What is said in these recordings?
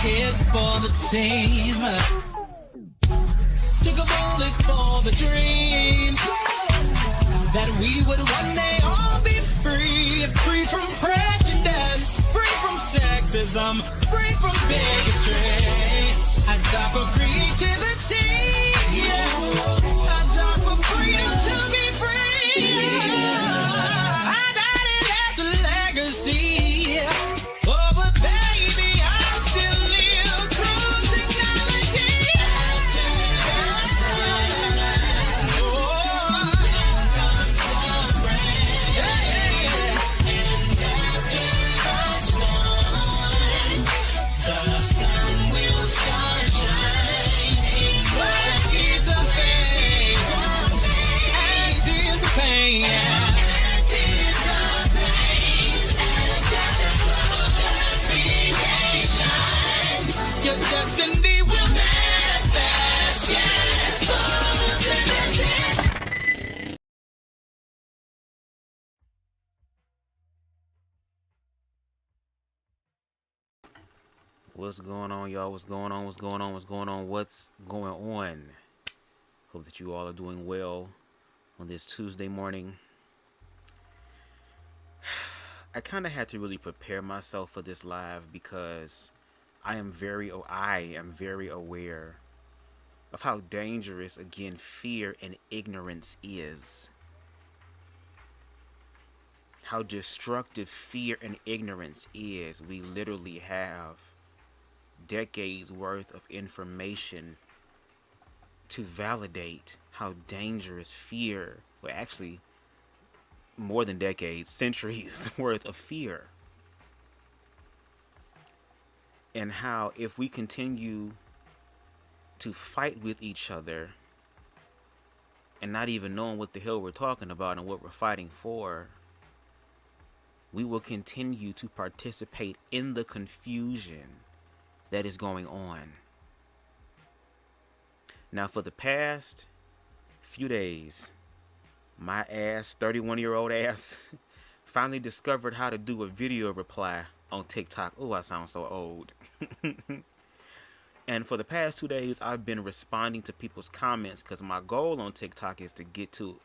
head for the team. Took a bullet for the dream that we would one day all be free. Free from prejudice, free from sexism, free from bigotry. I die for creativity. I die for freedom to be free. I died and left a legacy. Oh, but baby, I still live through technology. The sun will start shining. What is the pain? And tears the pain. And tears the pain. And that's just love, just be patient. Your destiny will manifest. Yes, photosynthesis. What's going on, y'all? What's going on? What's going on? What's going on? What's going on? Hope that you all are doing well on this Tuesday morning. I kind of had to really prepare myself for this live because I am very aware of how dangerous, again, fear and ignorance is. How destructive fear and ignorance is. We literally have decades worth of information to validate how dangerous fear, well, actually more than decades, centuries worth of fear, and how if we continue to fight with each other and not even knowing what the hell we're talking about and what we're fighting for, we will continue to participate in the confusion that is going on. Now, for the past few days, my ass, 31-year-old ass, finally discovered how to do a video reply on TikTok. Oh, I sound so old. And for the past 2 days, I've been responding to people's comments because my goal on TikTok is to get to,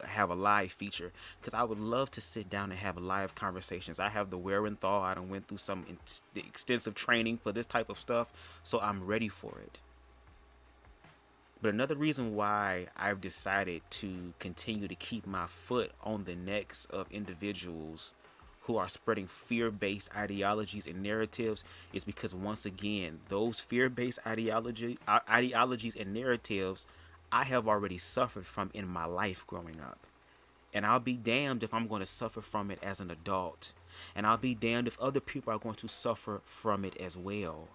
have a live feature, because I would love to sit down and have live conversations. I have the wherewithal. I done went through some extensive training for this type of stuff, so I'm ready for it. But another reason why I've decided to continue to keep my foot on the necks of individuals who are spreading fear-based ideologies and narratives is because, once again, those fear-based ideologies and narratives I have already suffered from in my life growing up. And I'll be damned if I'm going to suffer from it as an adult. And I'll be damned if other people are going to suffer from it as well.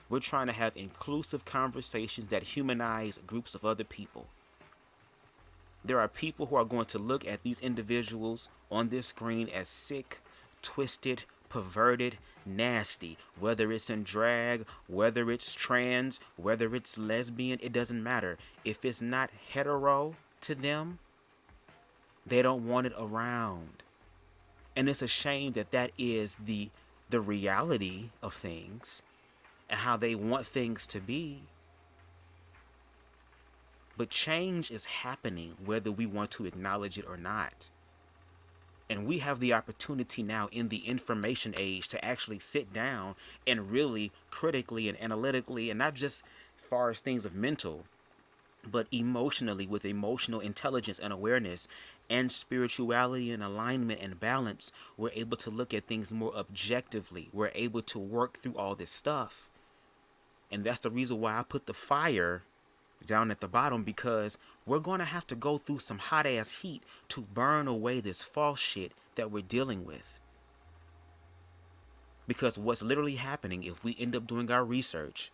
We're trying to have inclusive conversations that humanize groups of other people. There are people who are going to look at these individuals on this screen as sick, twisted, perverted, nasty. Whether it's in drag, whether it's trans, whether it's lesbian, it doesn't matter. If it's not hetero to them, they don't want it around. And it's a shame that that is the reality of things and how they want things to be. But change is happening whether we want to acknowledge it or not. And we have the opportunity now in the information age to actually sit down and really critically and analytically, and not just as far as things of mental, but emotionally, with emotional intelligence and awareness and spirituality and alignment and balance, we're able to look at things more objectively. We're able to work through all this stuff. And that's the reason why I put the fire down at the bottom, because we're going to have to go through some hot ass heat to burn away this false shit that we're dealing with. Because what's literally happening, if we end up doing our research,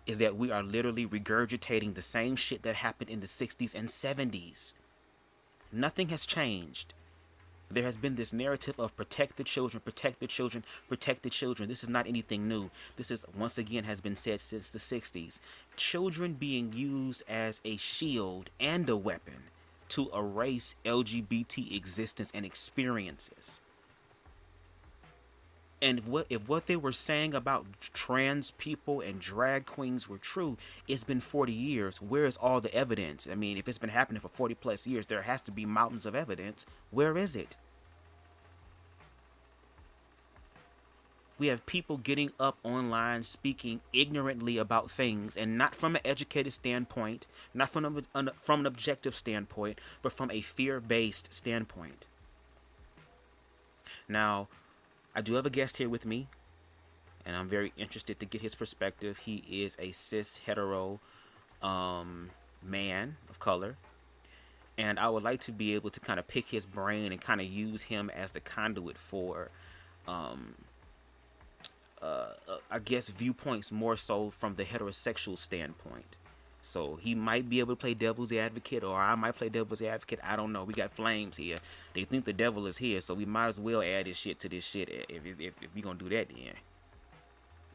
is that we are literally regurgitating the same shit that happened in the 60s and 70s. Nothing has changed. There has been this narrative of protect the children, protect the children, protect the children. This is not anything new. This is, once again, has been said since the 60s. Children being used as a shield and a weapon to erase LGBT existence and experiences. And what they were saying about trans people and drag queens were true, it's been 40 years. Where is all the evidence? I mean, if it's been happening for 40 plus years, there has to be mountains of evidence. Where is it? We have people getting up online speaking ignorantly about things, and not from an educated standpoint, not from an objective standpoint, but from a fear-based standpoint. Now, I do have a guest here with me, and I'm very interested to get his perspective. He is a cis hetero man of color, and I would like to be able to kind of pick his brain and kind of use him as the conduit for I guess viewpoints more so from the heterosexual standpoint. So he might be able to play devil's advocate, or I might play devil's advocate. I don't know. We got flames here. They think the devil is here, so we might as well add this shit to this shit if we gonna do that then.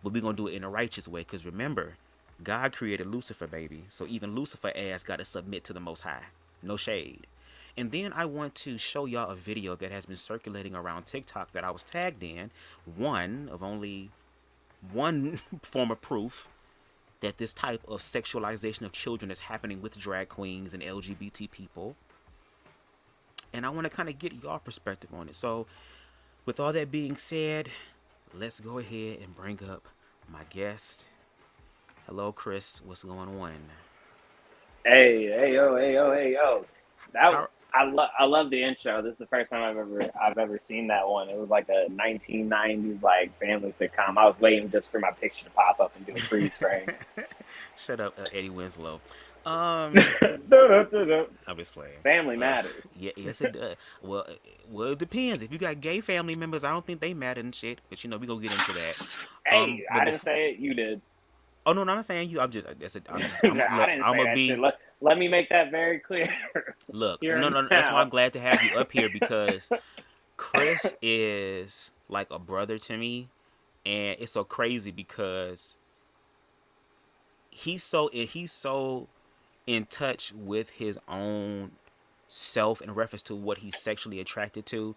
But we gonna do it in a righteous way, because remember, God created Lucifer, baby. So even Lucifer ass got to submit to the Most High. No shade. And then I want to show y'all a video that has been circulating around TikTok that I was tagged in. One of only one form of proof that this type of sexualization of children is happening with drag queens and LGBT people. And I want to kind of get y'all perspective on it. So with all that being said, let's go ahead and bring up my guest. Hello, Chris. What's going on? Hey yo. I love the intro. This is the first time I've ever seen that one. It was like a 1990s like family sitcom. I was waiting just for my picture to pop up and do a freeze frame. Shut up, Eddie Winslow. I'm just playing. Family matters. Yeah, yes it does. Well, it depends. If you got gay family members, I don't think they matter and shit. But we gonna get into that. Hey, I didn't say it. You did. Oh no, I'm not saying you. I didn't say that shit. Let me make that very clear. Look, no. That's why I'm glad to have you up here, because Chris is like a brother to me, and it's so crazy because he's so in touch with his own self in reference to what he's sexually attracted to,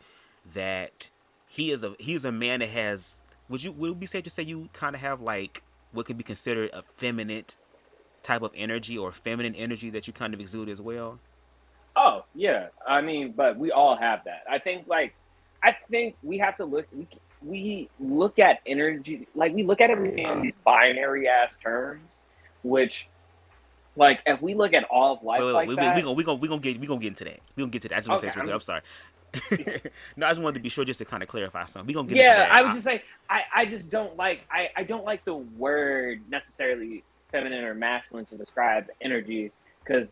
that he's a man that has. Would it be safe to say you kind of have like what could be considered a feminine type of energy, or feminine energy that you kind of exude as well? Oh yeah, I mean, but we all have that. I think we have to look. We look at energy like we look at everything in these binary ass terms, which, like, if we look at all of life we gonna get into that. We gonna get to that. I just want to say something. I'm sorry. No, I just wanted to be sure just to kind of clarify something. We gonna get into that. I would just say I just don't like I don't like the word necessarily feminine or masculine to describe energy, because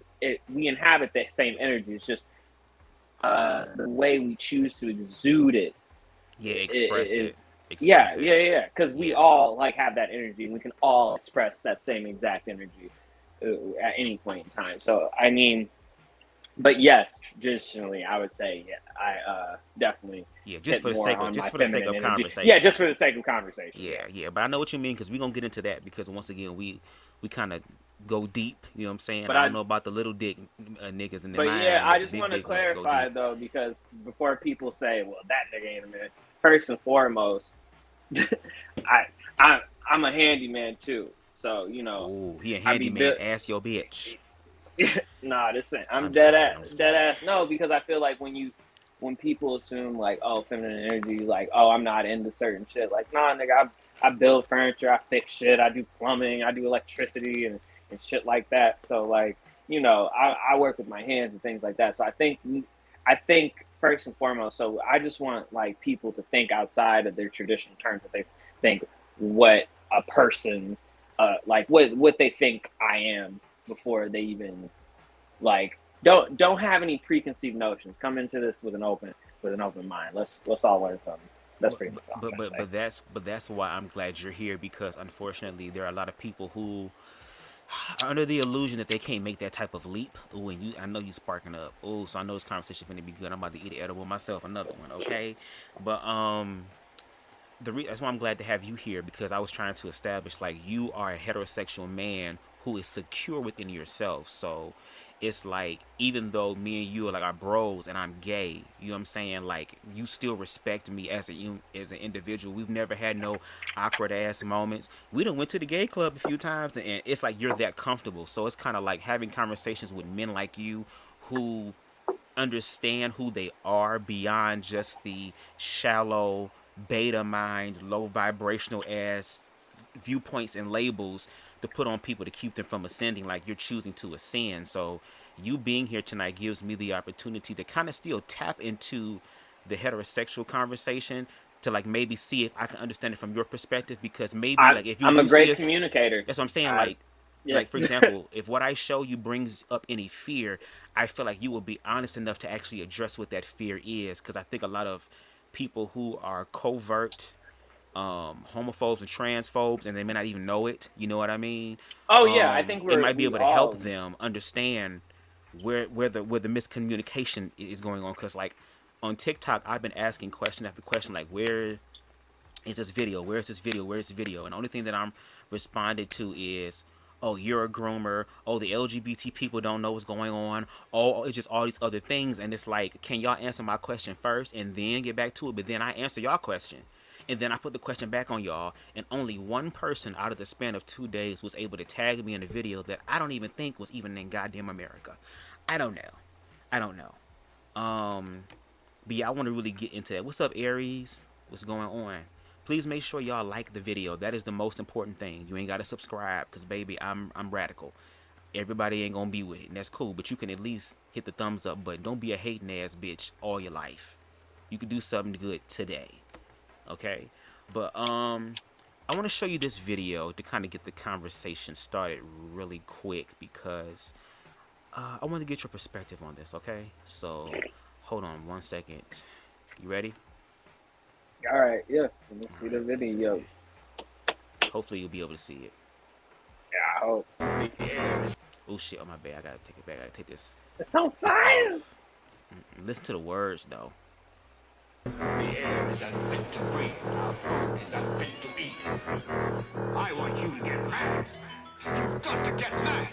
we inhabit that same energy. It's just the way we choose to exude it. Yeah, express it. Yeah. Because we all like have that energy, and we can all express that same exact energy at any point in time. So I mean, but yes, traditionally, I would say I definitely just for the sake of conversation. Yeah, just for the sake of conversation. Yeah. But I know what you mean, because we're gonna get into that, because once again we kind of go deep. You know what I'm saying? But I don't know about the little dick niggas in the mind. But yeah, I just want to clarify though, because before people say, "Well, that nigga ain't a man." First and foremost, I'm a handyman too. So Ooh, he a handyman. Ask your bitch. Nah, I'm dead ass. No, because I feel like when people assume like, oh, feminine energy, like, oh, I'm not into certain shit. Like, nah, nigga, I build furniture, I fix shit, I do plumbing, I do electricity and shit like that. So like, I work with my hands and things like that. So I think first and foremost, so I just want like people to think outside of their traditional terms, that they think what a person, like what they think I am, before they even like don't have any preconceived notions. Come into this with an open mind. Let's all learn something. That's pretty much all. But that's why I'm glad you're here, because unfortunately there are a lot of people who are under the illusion that they can't make that type of leap. Ooh, and I know you sparking up. Ooh, so I know this conversation finna be good. I'm about to eat an edible myself, another one, okay? But that's why I'm glad to have you here, because I was trying to establish like you are a heterosexual man who is secure within yourself. So it's like, even though me and you are like our bros and I'm gay, you know what I'm saying? Like, you still respect me as an individual. We've never had no awkward ass moments. We done went to the gay club a few times, and it's like you're that comfortable. So it's kind of like having conversations with men like you who understand who they are beyond just the shallow beta mind, low vibrational ass viewpoints and labels to put on people to keep them from ascending, like you're choosing to ascend. So you being here tonight gives me the opportunity to kind of still tap into the heterosexual conversation, to like maybe see if I can understand it from your perspective, because maybe like if you I'm do a great see it, communicator. that's what I'm saying. Yeah. Like for example, if what I show you brings up any fear, I feel like you will be honest enough to actually address what that fear is. Because I think a lot of people who are covert homophobes and transphobes, and they may not even know it. You know what I mean? Oh yeah, I think it might be we able to all. help them understand where the miscommunication is going on. Because like on TikTok, I've been asking question after question, like, where is this video? Where's this video? Where's this video? And the only thing that I'm responded to is, oh, you're a groomer. Oh, the LGBT people don't know what's going on. Oh, it's just all these other things. And it's like, can y'all answer my question first and then get back to it? But then I answer y'all question. And then I put the question back on y'all. And only one person out of the span of 2 days was able to tag me in a video that I don't even think was even in goddamn America. I don't know. But yeah, I want to really get into that. What's up, Aries? What's going on? Please make sure y'all like the video. That is the most important thing. You ain't got to subscribe, because baby, I'm radical. Everybody ain't gonna be with it, and that's cool. But you can at least hit the thumbs up button. Don't be a hating ass bitch all your life. You can do something good today, okay? But I want to show you this video to kind of get the conversation started really quick, because I want to get your perspective on this, okay? So hold on 1 second. You ready? All right, yeah. Let me see the video. Hopefully you'll be able to see it. Yeah, I hope. Oh shit! Oh my bad. I gotta take it back. I gotta take this. It's on fire. Listen to the words though. The air is unfit to breathe. Our food is unfit to eat. I want you to get mad. You've got to get mad.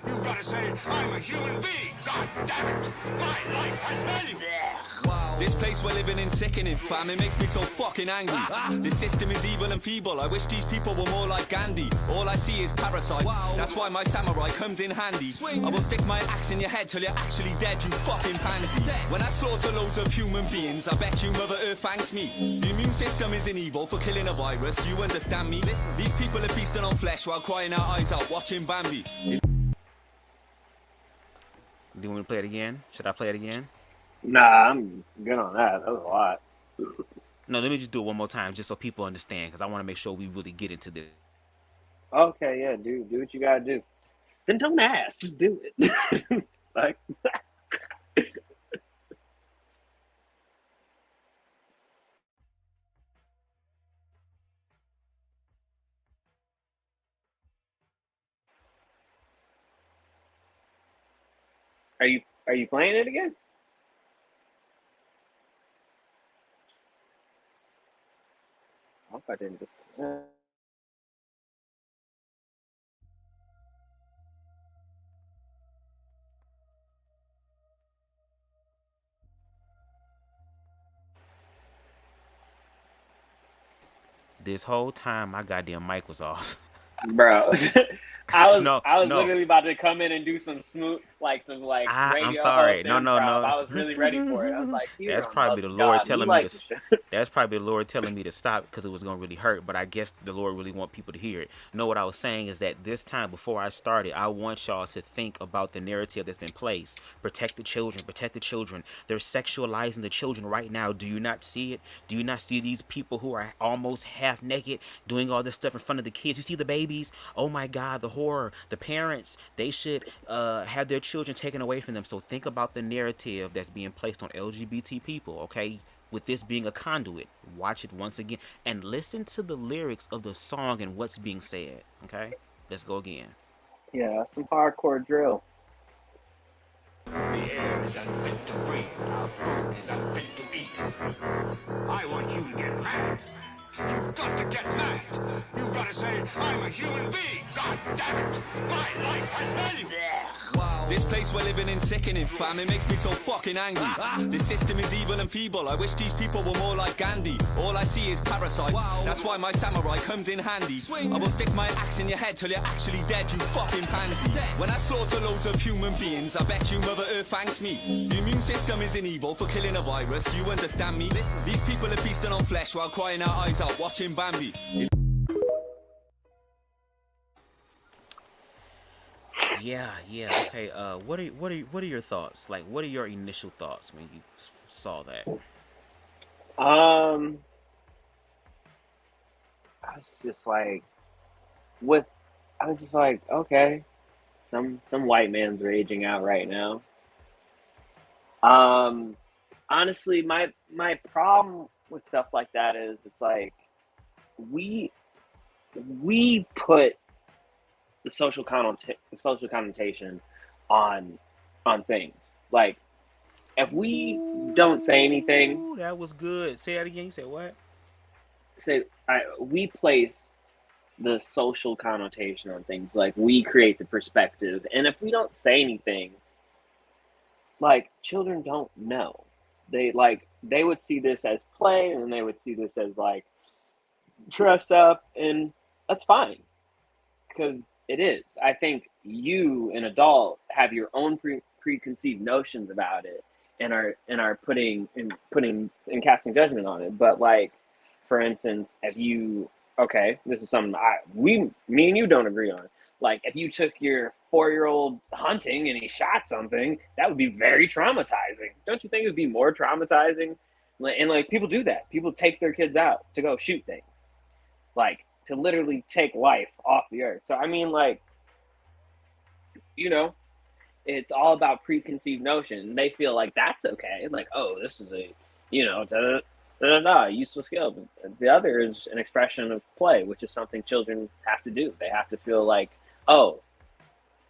You've got to say, I'm a human being. God damn it. My life has value. Wow. This place we're living in sickening, fam. It makes me so fucking angry. This system is evil and feeble. I wish these people were more like Gandhi. All I see is parasites. Wow. That's why my samurai comes in handy. Swing. I will stick my axe in your head till you're actually dead, you fucking pansy. When I slaughter loads of human beings, I bet you Mother Earth thanks me. The immune system isn't evil for killing a virus. Do you understand me? Listen. These people are feasting on flesh while crying our eyes out watching Bambi. Do you want me to play it again? Should I play it again? Nah, I'm good on that. That was a lot. No, let me just do it one more time, just so people understand, because I want to make sure we really get into this. Okay, yeah, do what you gotta do. Then don't ask, just do it. Like, are you playing it again? I hope I didn't just. This whole time, my goddamn mic was off. Bro, I was No. literally about to come in and do some smooth, some radio. I'm sorry. No. I was really ready for it. I was like, That's probably the Lord telling me to. That's probably the Lord telling me to stop, because it was gonna really hurt. But I guess the Lord really want people to hear it. No, what I was saying is that this time, before I started, I want y'all to think about the narrative that's been placed. Protect the children. Protect the children. They're sexualizing the children right now. Do you not see it? Do you not see these people who are almost half naked doing all this stuff in front of the kids? You see the babies? Oh my God, the horror. The parents, they should have their children taken away from them. So think about the narrative that's being placed on LGBT people, okay? With this being a conduit. Watch it once again and listen to the lyrics of the song and what's being said, okay? Let's go again. Yeah, some hardcore drill. The air is unfit to breathe. Our food is unfit to eat. I want you to get mad. You've got to get mad. You've got to say, I'm a human being. God damn it. My life has value. Wow. This place we're living in sickening, fam. It makes me so fucking angry. This system is evil and feeble. I wish these people were more like Gandhi. All I see is parasites. That's why my samurai comes in handy. I will stick my axe in your head till you're actually dead, you fucking pansy. When I slaughter loads of human beings, I bet you Mother Earth thanks me. The immune system isn't evil for killing a virus. Do you understand me? These people are feasting on flesh while crying our eyes out, watching Bambi. Yeah. Okay. What are your thoughts? Like, what are your initial thoughts when you saw that? I was just like, okay, some white man's raging out right now. Honestly, my problem with stuff like that is it's like we put the social connotation on things. Like, if we don't say anything, Ooh, that was good. Say that again. You said what? we place the social connotation on things. Like, we create the perspective, and if we don't say anything, like, children don't know. They would see this as play, and they would see this as like dressed up, and that's fine because it is. I think you, an adult, have your own preconceived notions about it, and are putting and casting judgment on it. But, like, for instance, if you, okay, this is something me and you don't agree on. Like, if you took your 4-year-old hunting and he shot something, that would be very traumatizing. Don't you think it would be more traumatizing? And, like, people do that. People take their kids out to go shoot things, like, to literally take life off the earth. So, I mean, like, it's all about preconceived notion. They feel like that's okay. Like, oh, this is a, useful skill. But the other is an expression of play, which is something children have to do. They have to feel like, oh,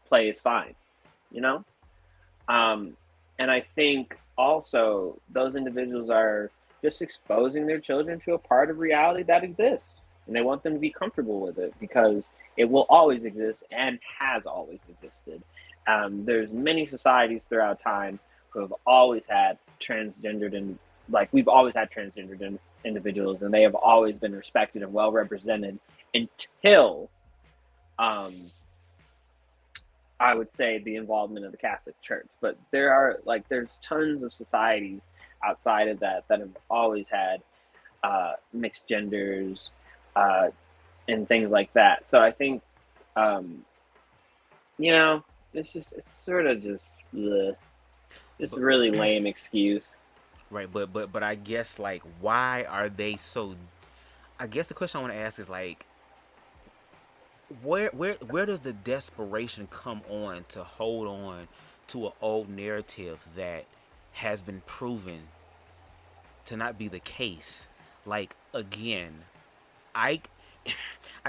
play is fine, And I think also those individuals are just exposing their children to a part of reality that exists. And they want them to be comfortable with it because it will always exist and has always existed. There's many societies throughout time who have always had transgendered and we've always had transgendered individuals, and they have always been respected and well represented until I would say the involvement of the Catholic Church. But there's tons of societies outside of that have always had mixed genders and things like that. So I think it's sort of just a really lame excuse. Right, but I guess, like, why are they so? I guess the question I want to ask is, like, where does the desperation come on to hold on to an old narrative that has been proven to not be the case? Like, again, I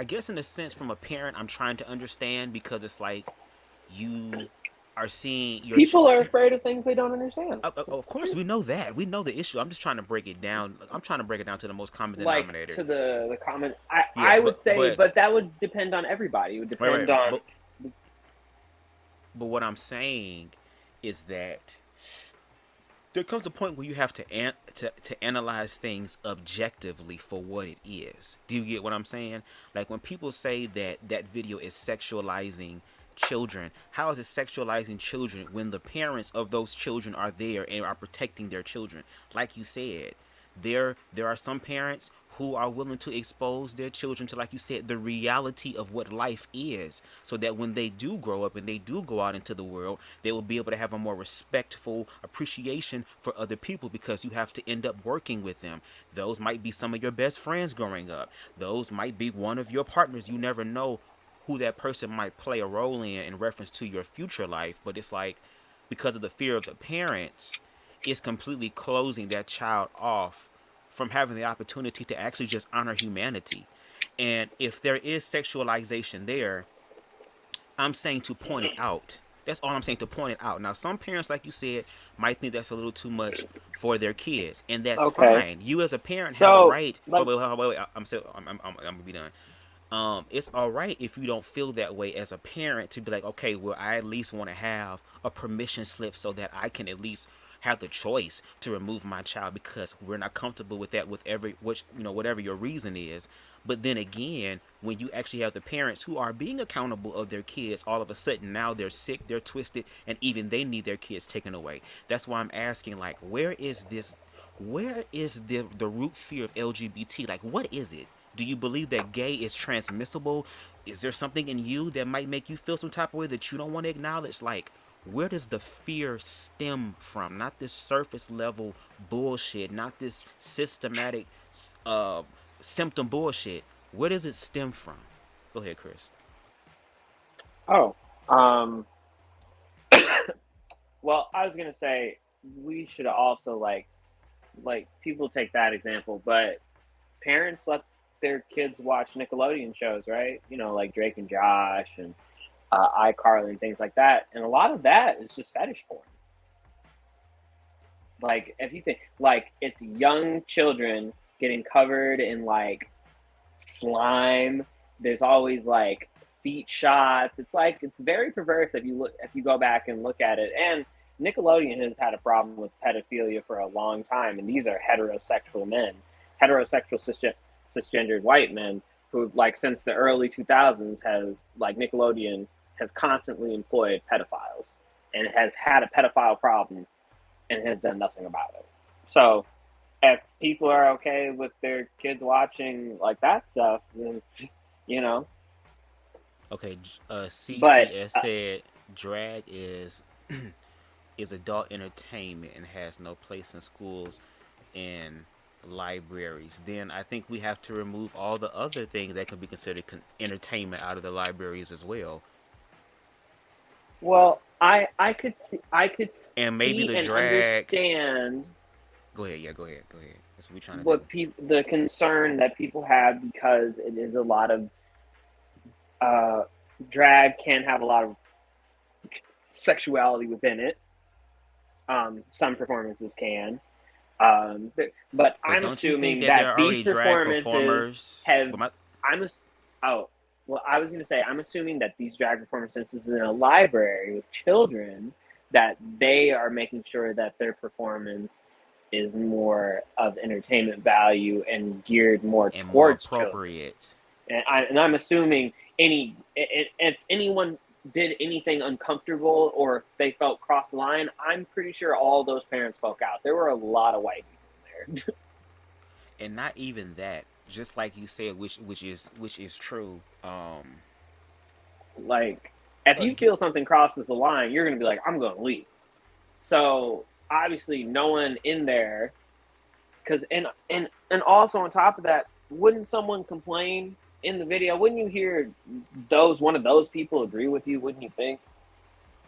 guess in a sense, from a parent, I'm trying to understand, because it's like you are seeing your people are afraid of things they don't understand. Of course, we know that. We know the issue. I'm just trying to break it down. I'm trying to break it down to the most common denominator. To the common. I would say, but that would depend on everybody. It would depend on. But what I'm saying is that there comes a point where you have to analyze things objectively for what it is. Do you get what I'm saying? Like, when people say that video is sexualizing children, how is it sexualizing children when the parents of those children are there and are protecting their children? Like you said, there are some parents who are willing to expose their children to, like you said, the reality of what life is, so that when they do grow up and they do go out into the world, they will be able to have a more respectful appreciation for other people, because you have to end up working with them. Those might be some of your best friends growing up. Those might be one of your partners. You never know who that person might play a role in reference to your future life. But it's like, because of the fear of the parents, it's completely closing that child off from having the opportunity to actually just honor humanity. And if there is sexualization there, I'm saying to point it out. That's all I'm saying, to point it out. Now, some parents, like you said, might think that's a little too much for their kids, and that's Okay. fine. You as a parent have a So, right. like, Wait. I'm gonna be done. It's all right if you don't feel that way as a parent to be like, okay, well, I at least want to have a permission slip so that I can at least have the choice to remove my child because we're not comfortable with that with whatever your reason is. But then again, when you actually have the parents who are being accountable of their kids, all of a sudden now they're sick, they're twisted, and even they need their kids taken away. That's why I'm asking, like, where is the root fear of LGBT? Like, what is it? Do you believe that gay is transmissible? Is there something in you that might make you feel some type of way that you don't want to acknowledge? Like, where does the fear stem from? Not this surface level bullshit, not this systematic symptom bullshit. Where does it stem from? Go ahead, Chris. oh, well, I was gonna say we should also like people take that example, but parents let their kids watch Nickelodeon shows, right? You know, like Drake and Josh and iCarly and things like that, and a lot of that is just fetish porn. Like, if you think, like, it's young children getting covered in like slime. There's always like feet shots. It's like it's very perverse if you go back and look at it. And Nickelodeon has had a problem with pedophilia for a long time, and these are heterosexual men, heterosexual cisgendered white men who, like, since the early 2000s, has like Nickelodeon has constantly employed pedophiles and has had a pedophile problem and has done nothing about it. So if people are okay with their kids watching like that stuff, then, you know. Okay, But CCS said drag is is adult entertainment and has no place in schools and libraries. Then I think we have to remove all the other things that can be considered entertainment out of the libraries as well. well, I could And maybe see the and drag. understand Go ahead, yeah, go ahead. That's what we're trying to do. what the concern that people have, because it is a lot of uh, drag can have a lot of sexuality within it. Some performances can, but But I'm don't you think assuming that there that are these already drag performances performers? have. Well, I'm ass- oh well, I was going to say I'm assuming that these drag performances in a library with children, that they are making sure that their performance is more of entertainment value and geared more and more towards children. appropriate. And I'm assuming if anyone did anything uncomfortable or if they felt cross the line, I'm pretty sure all those parents spoke out. There were a lot of white people in there. And not even that, just like you said, which is true. Like, if you Again, feel something crosses the line, you're gonna be like, I'm gonna leave. So obviously, no one in there, because and also on top of that, wouldn't someone complain in the video? Wouldn't you hear one of those people agree with you? Wouldn't you think?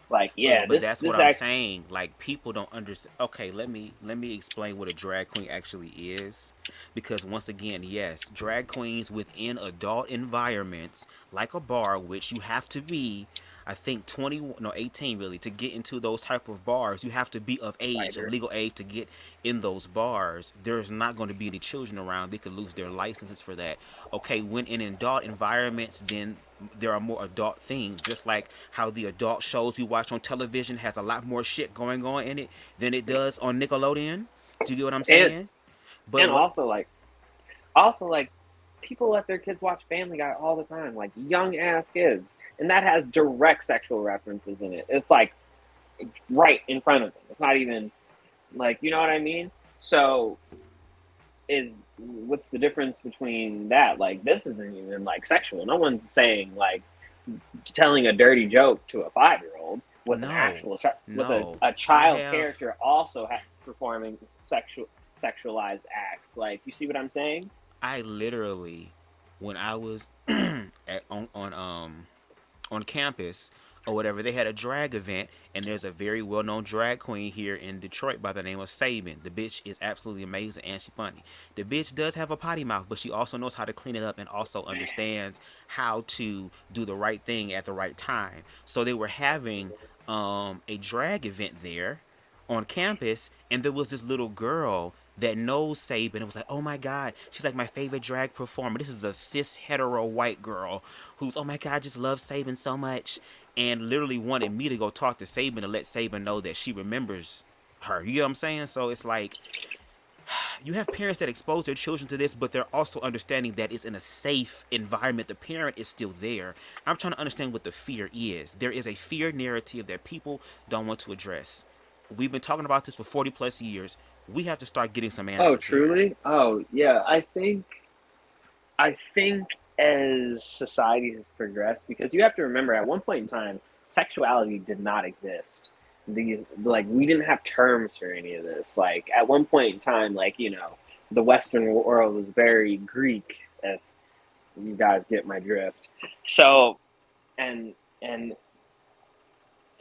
Like, yeah, but this that's what this I'm act saying. Like, people don't understand. Okay, let me explain what a drag queen actually is, because once again, yes, drag queens within adult environments like a bar, which you have to be, I think 20, no 18 really, to get into those type of bars. You have to be of age, of writer. legal age, to get in those bars. There's not going to be any children around. They could lose their licenses for that. Okay, when in adult environments, then there are more adult things, just like how the adult shows you watch on television has a lot more shit going on in it than it does on Nickelodeon. Do you get what I'm and saying? But and what? also like people let their kids watch Family Guy all the time, like young ass kids, and that has direct sexual references in it. It's like right in front of them. It's not even like, you know what I mean. So is what's the difference between that? Like, this isn't even like sexual. No one's saying like telling a dirty joke to a 5-year-old with an No, actual with no. a I child have. character also performing sexualized acts. Like, you see what I'm saying? I literally, when I was on campus or whatever, they had a drag event, and there's a very well-known drag queen here in Detroit by the name of Sabin. The bitch is absolutely amazing, and she's funny. The bitch does have a potty mouth, but she also knows how to clean it up and also understands how to do the right thing at the right time. So they were having a drag event there on campus, and there was this little girl that knows Saban. It was like, oh my god, she's like my favorite drag performer. This is a cis hetero white girl who's, oh my god, I just love Saban so much, and literally wanted me to go talk to Saban to let Saban know that she remembers her. You know what I'm saying? So it's like, you have parents that expose their children to this, but they're also understanding that it's in a safe environment. The parent is still there. I'm trying to understand what the fear is. There is a fear narrative that people don't want to address. We've been talking about this for 40 plus years. We have to start getting some Oh, answers here. truly? Oh, yeah. I think as society has progressed, because you have to remember, at one point in time, sexuality did not exist. These, like, we didn't have terms for any of this. Like, at one point in time, like, the Western world was very Greek, if you guys get my drift. So, and and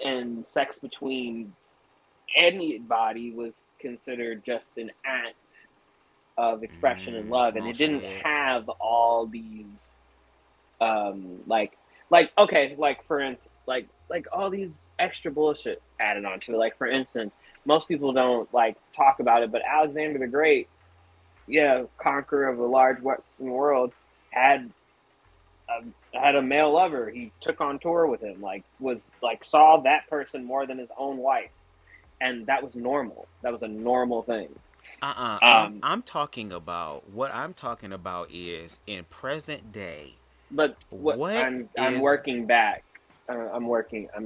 and sex between anybody was considered just an act of expression and love, and Come on, it didn't Shug. have all these like okay, like for instance, like all these extra bullshit added onto it. Like for instance, most people don't like talk about it, but Alexander the Great, yeah, conqueror of a large Western world, had had a male lover. He took on tour with him, like was like saw that person more than his own wife, and that was normal. That was a normal thing. Um, I'm talking about, what I'm talking about is in present day. but what What I'm is, working back. I'm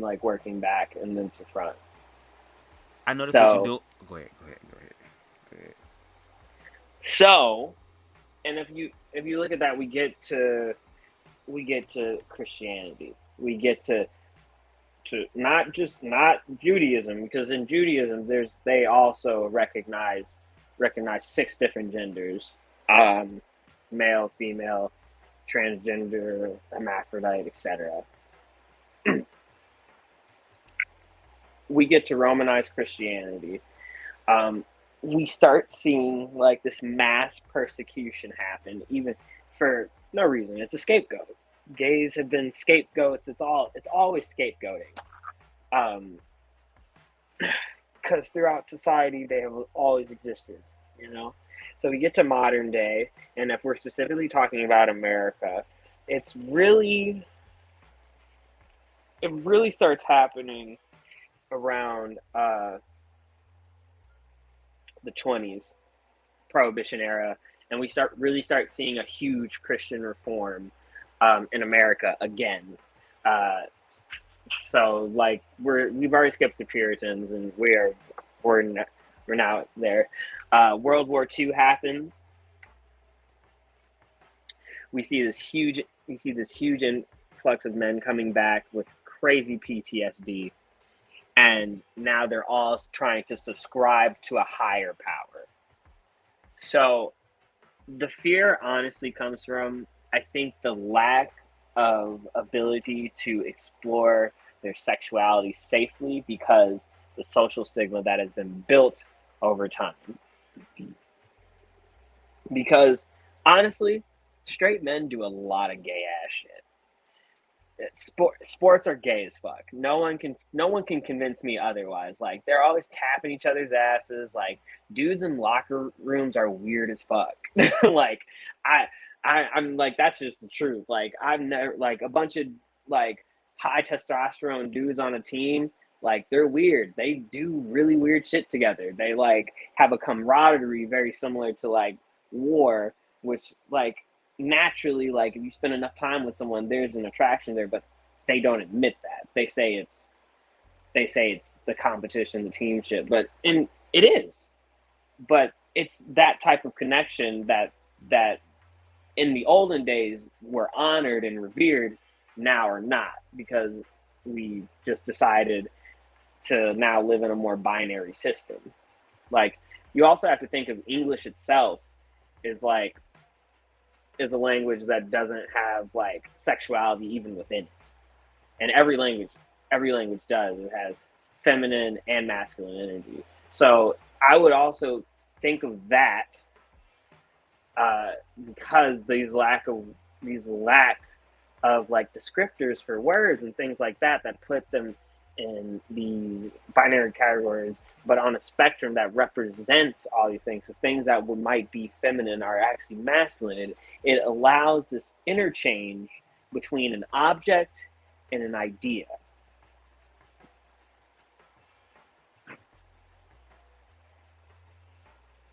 like working back and then to front. I noticed what you So do. Go ahead, go ahead, go ahead. Go ahead. so, and if you look at that, we get to Christianity. We get to not Judaism, because in Judaism they also recognize 6 different genders, male, female, transgender, hermaphrodite, etc. We get to Romanize Christianity. Um, we start seeing like this mass persecution happen, even for no reason. It's a scapegoat. Gays have been scapegoats. It's always scapegoating. Um, because throughout society they have always existed, you know. So we get to modern day, and if we're specifically talking about America, it's really it really starts happening around the 20s, Prohibition era, and we start seeing a huge Christian reform in America again. Uh, so like we've already skipped the Puritans, and we're now there. World War II happens. We see this huge influx of men coming back with crazy PTSD, and now they're all trying to subscribe to a higher power. So the fear honestly comes from, I think, the lack of ability to explore their sexuality safely, because the social stigma that has been built over time. Because honestly, straight men do a lot of gay ass shit. Sports are gay as fuck. No one can convince me otherwise. Like they're always tapping each other's asses. Like dudes in locker rooms are weird as fuck. like I I'm like, that's just the truth. Like I've never, like a bunch of like high testosterone dudes on a team. Like they're weird. They do really weird shit together. They like have a camaraderie very similar to like war, which like naturally, like if you spend enough time with someone, there's an attraction there, but they don't admit that. They say it's the competition, the team shit, but and it is. But it's that type of connection that in the olden days were honored and revered, now are not, because we just decided to now live in a more binary system. Like you also have to think of English itself is like is a language that doesn't have like sexuality even within it. And every language does. It has feminine and masculine energy. So I would also think of that because these lack of like descriptors for words and things like that put them in these binary categories, but on a spectrum that represents all these things. So things that might be feminine are actually masculine. It allows this interchange between an object and an idea.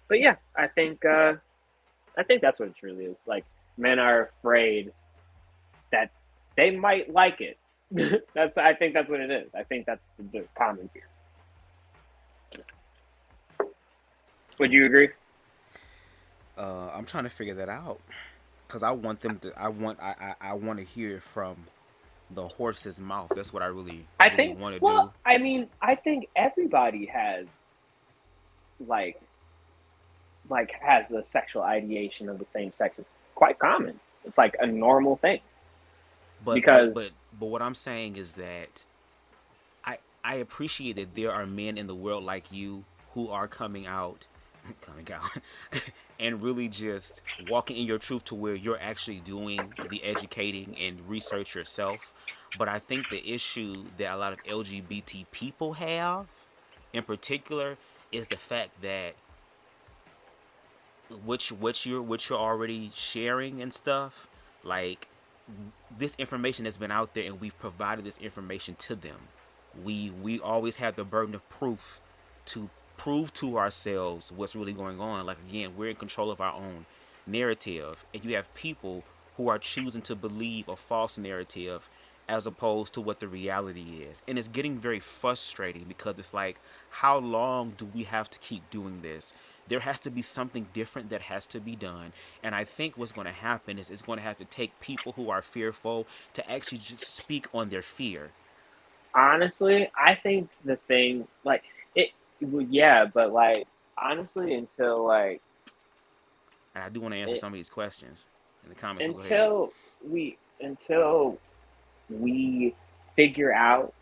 But yeah, I think that's what it truly is. Like, men are afraid that they might like it. I think that's what it is. I think that's the common fear. Would you agree? I'm trying to figure that out because I want them to. I want to hear it from the horse's mouth. That's what I really want to do. I mean, I think everybody has like has the sexual ideation of the same sex. It's quite common. It's like a normal thing. But what I'm saying is that I appreciate that there are men in the world like you who are coming out and really just walking in your truth to where you're actually doing the educating and research yourself. But I think the issue that a lot of LGBT people have in particular is the fact that what you're already sharing and stuff, like, this information has been out there and we've provided this information to them. We always have the burden of proof to prove to ourselves what's really going on. Like, again, we're in control of our own narrative, and you have people who are choosing to believe a false narrative as opposed to what the reality is. And it's getting very frustrating because it's like, how long do we have to keep doing this? There has to be something different that has to be done. And I think what's going to happen is it's going to have to take people who are fearful to actually just speak on their fear. Honestly, I think the thing, like, well, yeah, but like, honestly, until like, and I do want to answer some of these questions in the comments. Until we figure out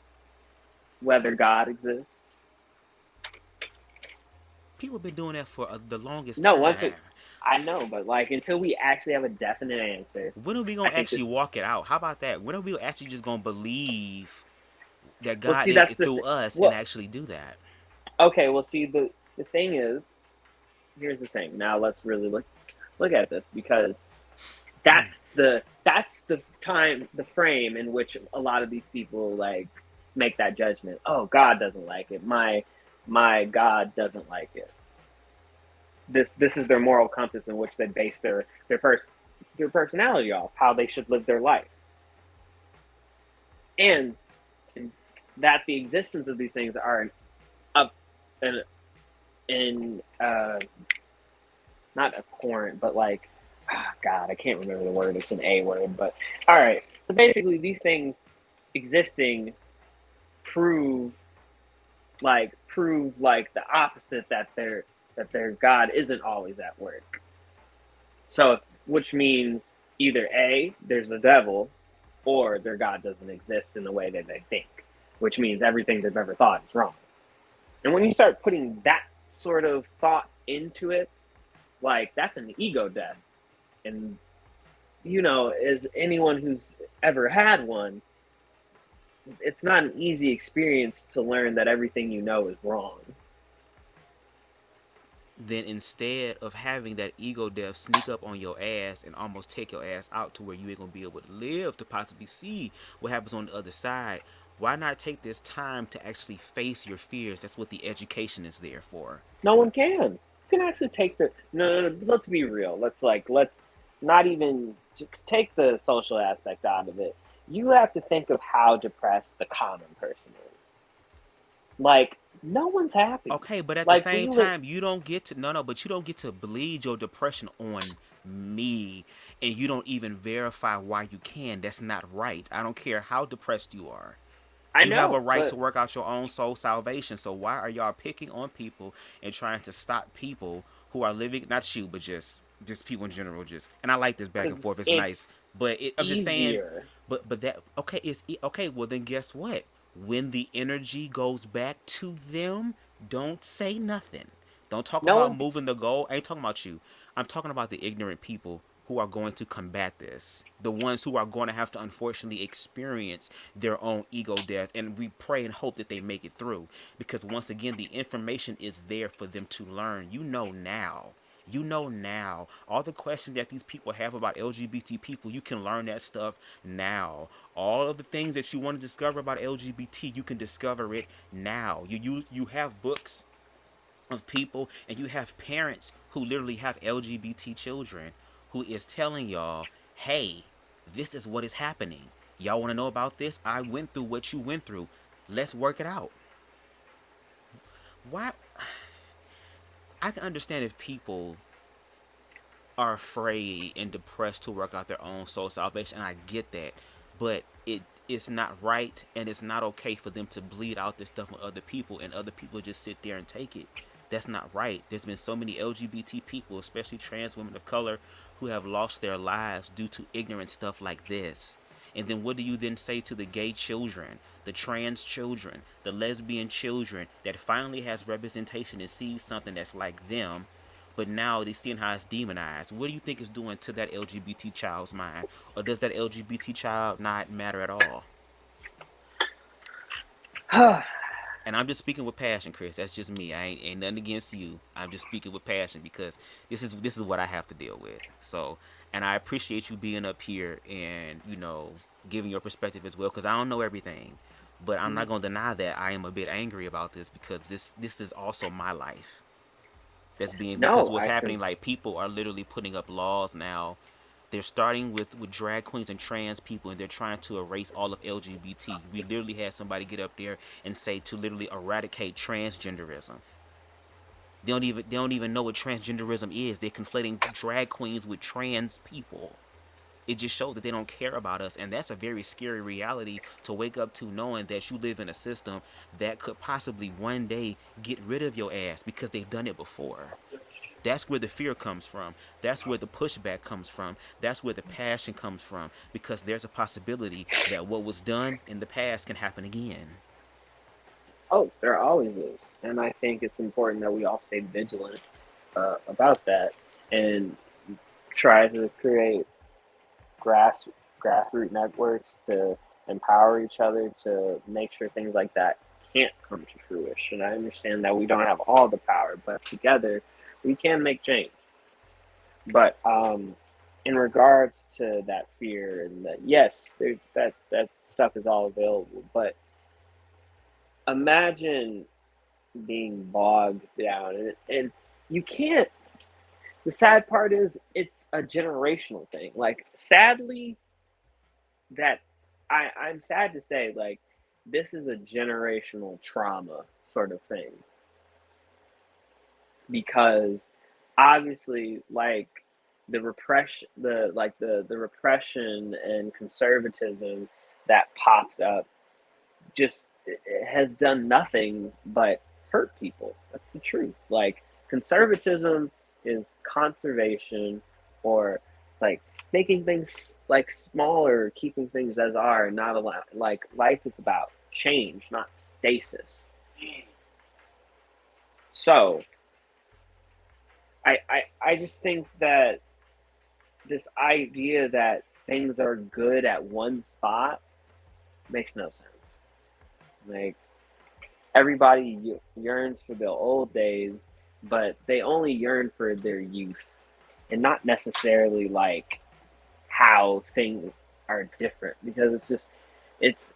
whether God exists. People have been doing that for the longest time. I know, but like, until we actually have a definite answer. When are we going to actually walk it out? How about that? When are we actually just going to believe that God is through us and actually do that? Okay, well, see, the thing is, here's the thing. Now let's really look at this, because that's the time, the frame in which a lot of these people like make that judgment. Oh, God doesn't like it. My God doesn't like it. This is their moral compass in which they base their personality off, how they should live their life, and that the existence of these things are not abhorrent, but like, God, I can't remember the word. It's an A word, but all right. So basically, these things existing prove like the opposite, that their God isn't always at work. So, which means either A, there's a devil, or their God doesn't exist in the way that they think, which means everything they've ever thought is wrong. And when you start putting that sort of thought into it, like, that's an ego death. And, you know, as anyone who's ever had one, it's not an easy experience to learn that everything you know is wrong. Then instead of having that ego death sneak up on your ass and almost take your ass out to where you ain't going to be able to live to possibly see what happens on the other side, why not take this time to actually face your fears? That's what the education is there for. No one can. You can actually take no, let's be real. Let's not even take the social aspect out of it. You have to think of how depressed the common person is. Like, no one's happy. Okay, but at the same time, you don't get to bleed your depression on me, and you don't even verify why you can. That's not right. I don't care how depressed you are. You have a right to work out your own soul salvation. So why are y'all picking on people and trying to stop people who are living, not you, but just people in general, and I like this back and forth. It's nice, but I'm just saying. But that okay. Well, then guess what? When the energy goes back to them, don't say nothing. Don't talk about moving the goal. I ain't talking about you. I'm talking about the ignorant people who are going to combat this, the ones who are going to have to unfortunately experience their own ego death. And we pray and hope that they make it through, because once again, the information is there for them to learn. You know now. You know now. All the questions that these people have about LGBT people, you can learn that stuff now. All of the things that you want to discover about LGBT, you can discover it now. You have books of people, and you have parents who literally have LGBT children who is telling y'all, hey, this is what is happening. Y'all want to know about this? I went through what you went through. Let's work it out. Why? I can understand if people are afraid and depressed to work out their own soul salvation, and I get that. But it's not right, and it's not okay for them to bleed out this stuff with other people, and other people just sit there and take it. That's not right. There's been so many LGBT people, especially trans women of color, who have lost their lives due to ignorant stuff like this. And then what do you then say to the gay children, the trans children, the lesbian children that finally has representation and sees something that's like them, but now they seeing how it's demonized? What do you think it's doing to that LGBT child's mind? Or does that LGBT child not matter at all? And I'm just speaking with passion, Chris. That's just me. I ain't nothing against you. I'm just speaking with passion because this is what I have to deal with. So, and I appreciate you being up here and, you know, giving your perspective as well, because I don't know everything. But I'm not going to deny that I am a bit angry about this, because this is also my life. That's being, because what's happening, like, people are literally putting up laws now. They're starting with drag queens and trans people, and they're trying to erase all of LGBT. We literally had somebody get up there and say to literally eradicate transgenderism. They don't even know what transgenderism is. They're conflating drag queens with trans people. It just shows that they don't care about us, and that's a very scary reality to wake up to, knowing that you live in a system that could possibly one day get rid of your ass because they've done it before. That's where the fear comes from. That's where the pushback comes from. That's where the passion comes from, because there's a possibility that what was done in the past can happen again. Oh, there always is. And I think it's important that we all stay vigilant about that and try to create grassroots networks to empower each other to make sure things like that can't come to fruition. I understand that we don't have all the power, but together we can make change. But in regards to that fear, and that, yes, there's that stuff is all available, but imagine being bogged down, and you can't. The sad part is it's a generational thing. Like, sadly, that I'm sad to say, like, this is a generational trauma sort of thing. Because obviously, like, the repression and conservatism that popped up just it has done nothing but hurt people. That's the truth. Like, conservatism is conservation, or like making things like smaller, keeping things as are, not allowed. Like, life is about change, not stasis. So I just think that this idea that things are good at one spot makes no sense. Like, everybody yearns for the old days, but they only yearn for their youth, and not necessarily like how things are different, because it's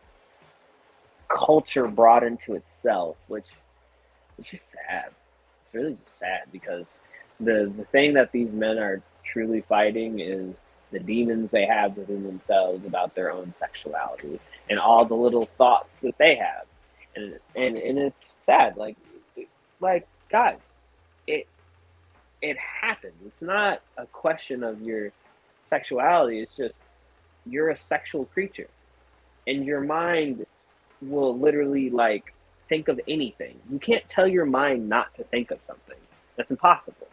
culture brought into itself, which is just sad. It's really just sad, because the thing that these men are truly fighting is the demons they have within themselves about their own sexuality and all the little thoughts that they have, and it's sad. Like guys, it happens. It's not a question of your sexuality. It's just you're a sexual creature, and your mind will literally like think of anything. You can't tell your mind not to think of something. That's impossible.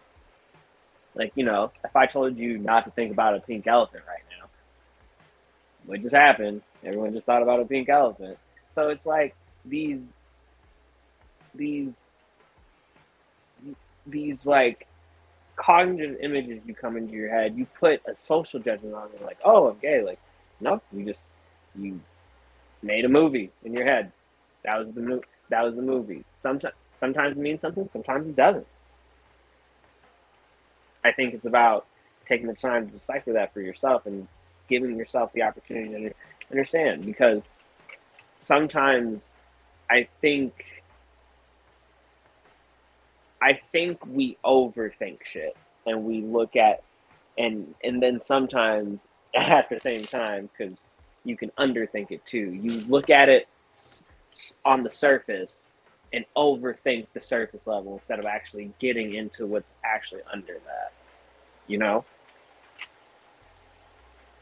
Like, you know, if I told you not to think about a pink elephant right now, what just happened? Everyone just thought about a pink elephant. So it's like these like cognitive images you come into your head, you put a social judgment on it, like, oh, I'm gay. Like, no, you made a movie in your head. That was the movie. Sometimes it means something, sometimes it doesn't. I think it's about taking the time to decipher that for yourself and giving yourself the opportunity to understand. Because sometimes I think we overthink shit, and we look at and then sometimes at the same time, because you can underthink it too. You look at it on the surface and overthink the surface level instead of actually getting into what's actually under that. You know?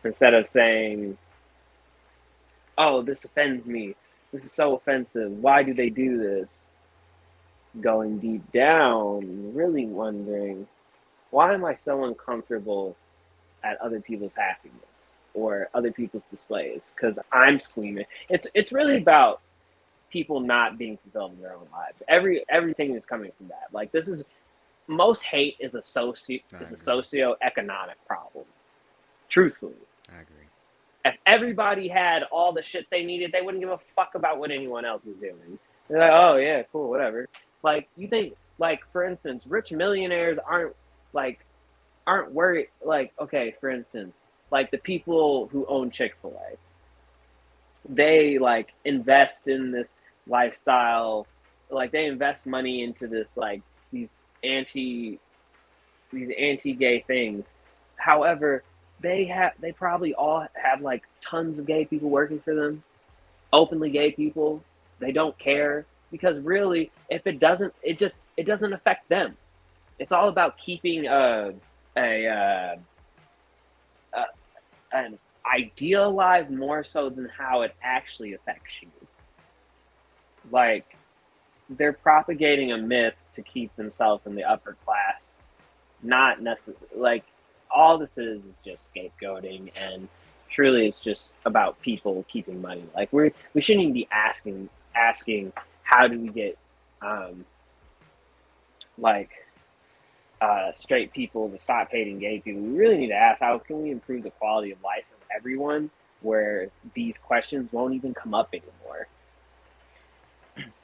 Instead of saying, oh, this offends me. This is so offensive. Why do they do this? Going deep down, really wondering, why am I so uncomfortable at other people's happiness or other people's displays? Because I'm screaming. It's really about people not being fulfilled in their own lives. Everything is coming from that. Like, this is, most hate is a socioeconomic problem. Truthfully. I agree. If everybody had all the shit they needed, they wouldn't give a fuck about what anyone else was doing. They're like, oh yeah, cool, whatever. Like, you think, like, for instance, rich millionaires aren't worried. Like, okay, for instance, like the people who own Chick-fil-A, they like invest in this lifestyle, like they invest money into this, like these anti-gay things. However, they probably all have like tons of gay people working for them, openly gay people. They don't care, because really, if it doesn't affect them. It's all about keeping an idea alive more so than how it actually affects you. Like, they're propagating a myth to keep themselves in the upper class. Not necessarily, like, all this is just scapegoating, and truly it's just about people keeping money. Like, we shouldn't even be asking how do we get straight people to stop hating gay people. We really need to ask, how can we improve the quality of life of everyone where these questions won't even come up anymore?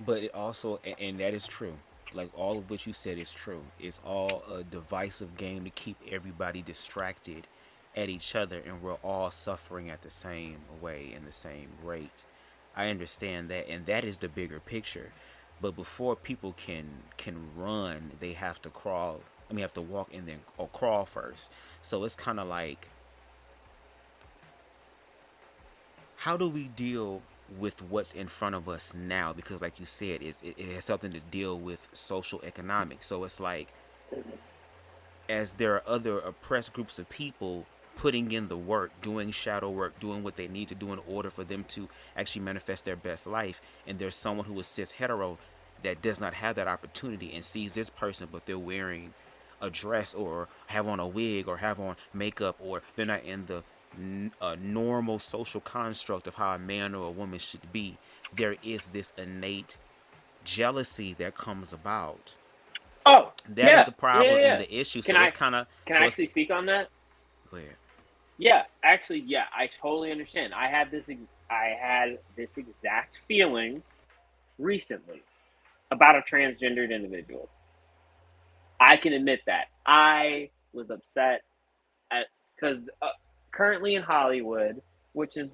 But it also, and that is true. Like, all of what you said is true. It's all a divisive game to keep everybody distracted at each other, and we're all suffering at the same way and the same rate. I understand that, and that is the bigger picture. But before people can run, they have to crawl. I mean, have to walk and then or crawl first. So it's kind of like, how do we deal with what's in front of us now? Because like you said, it has something to deal with social economics. So it's like, as there are other oppressed groups of people putting in the work, doing shadow work, doing what they need to do in order for them to actually manifest their best life, and there's someone who is cis hetero that does not have that opportunity and sees this person, but they're wearing a dress or have on a wig or have on makeup, or they're not in the normal social construct of how a man or a woman should be. There is this innate jealousy that comes about. Oh, that is the problem and the issue. So it's kind of. Can I actually speak on that? Go ahead. Yeah, actually, yeah, I totally understand. I had this exact feeling recently about a transgendered individual. I can admit that I was upset because currently in Hollywood, which is,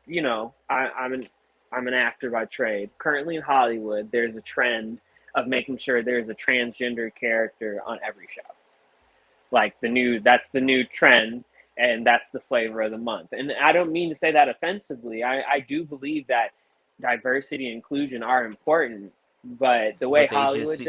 you know, I'm an actor by trade. Currently in Hollywood, there's a trend of making sure there's a transgender character on every show. Like, that's the new trend, and that's the flavor of the month. And I don't mean to say that offensively. I do believe that diversity and inclusion are important, but the way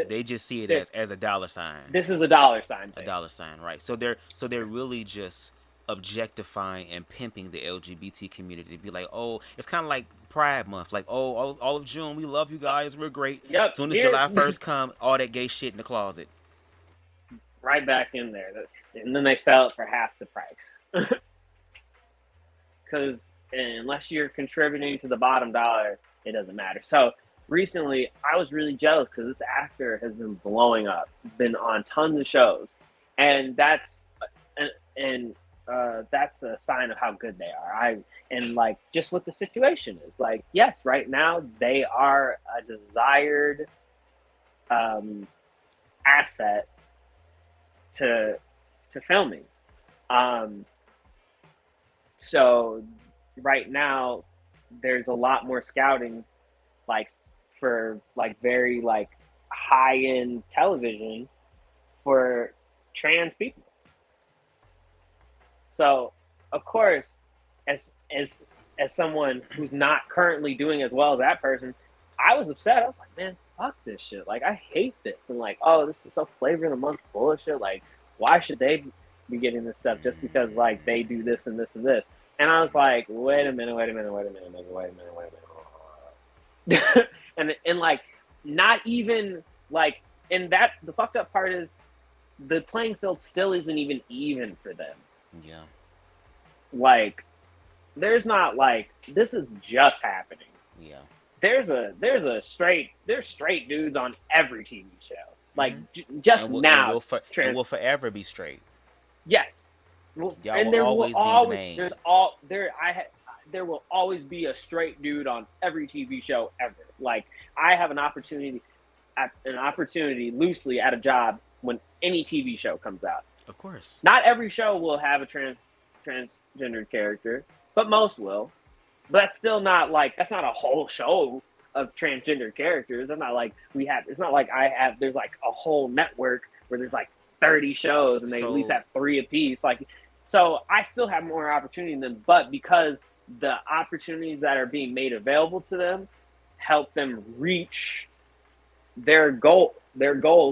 they just see it as a dollar sign. This is a dollar sign thing. A dollar sign, right? So they're really just objectifying and pimping the LGBT community to be like, oh, it's kind of like Pride Month, like, oh, all of June, we love you guys, we're great. Yep. As soon as July 1st come, all that gay shit in the closet. Right back in there, and then they sell it for half the price. Because unless you're contributing to the bottom dollar, it doesn't matter. So recently, I was really jealous because this actor has been blowing up, been on tons of shows, and and that's a sign of how good they are. And like just what the situation is. Like, yes, right now they are a desired asset to filming. So right now there's a lot more scouting, like for like very like high end television for trans people. So of course, as someone who's not currently doing as well as that person, I was upset. I was like, man, fuck this shit. Like, I hate this. And like, oh, this is so flavor of the month bullshit. Like, why should they be getting this stuff just because like they do this and this and this? And I was like, wait a minute. and like, not even like, and that the fucked up part is the playing field still isn't even for them. Yeah. Like, there's not like this is just happening. Yeah. There's straight dudes on every TV show. Like just now, and will forever be straight. Yes. Well, Y'all and will there always will always be the there there will always be a straight dude on every TV show ever. Like, I have an opportunity loosely at a job when any TV show comes out. Of course. Not every show will have a transgender character, but most will. But that's still not like, that's not a whole show of transgender characters. It's not like there's like a whole network where there's like 30 shows and they at least have 3 apiece. Like, so I still have more opportunity than them, but because the opportunities that are being made available to them help them reach their goals,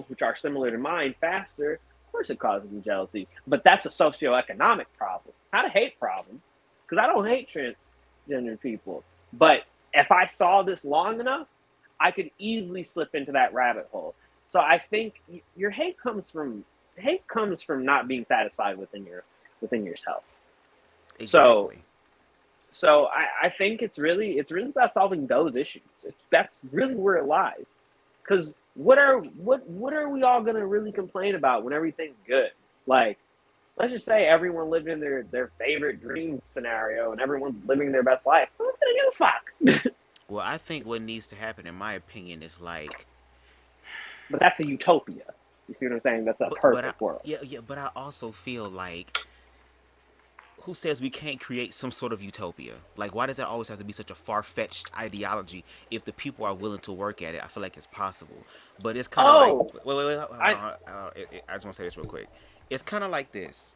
which are similar to mine, faster, of course it causes me jealousy. But that's a socioeconomic problem, not a hate problem, because I don't hate transgender people. But if I saw this long enough, I could easily slip into that rabbit hole. So I think your hate comes from not being satisfied within yourself. Exactly. So I think it's really about solving those issues. That's really where it lies. Because what are we all gonna really complain about when everything's good? Like, let's just say everyone lived in their favorite dream scenario and everyone's living their best life. Who's gonna give a fuck? Well, I think what needs to happen, in my opinion, is like. But that's a utopia. You see what I'm saying? That's a perfect world. Yeah. But I also feel like, who says we can't create some sort of utopia? Like, why does that always have to be such a far-fetched ideology? If the people are willing to work at it, I feel like it's possible. But it's kind of like, wait. I just want to say this real quick. It's kind of like this.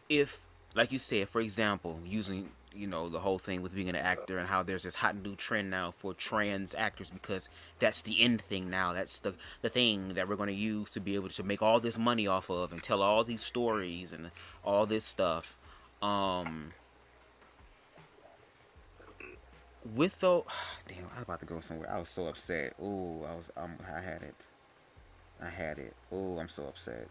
If, like you said, for example, using the whole thing with being an actor and how there's this hot new trend now for trans actors because that's the end thing now. That's the thing that we're going to use to be able to make all this money off of and tell all these stories and all this stuff. With though, damn, I was about to go somewhere. I was so upset. Ooh, I had it. Ooh, I'm so upset.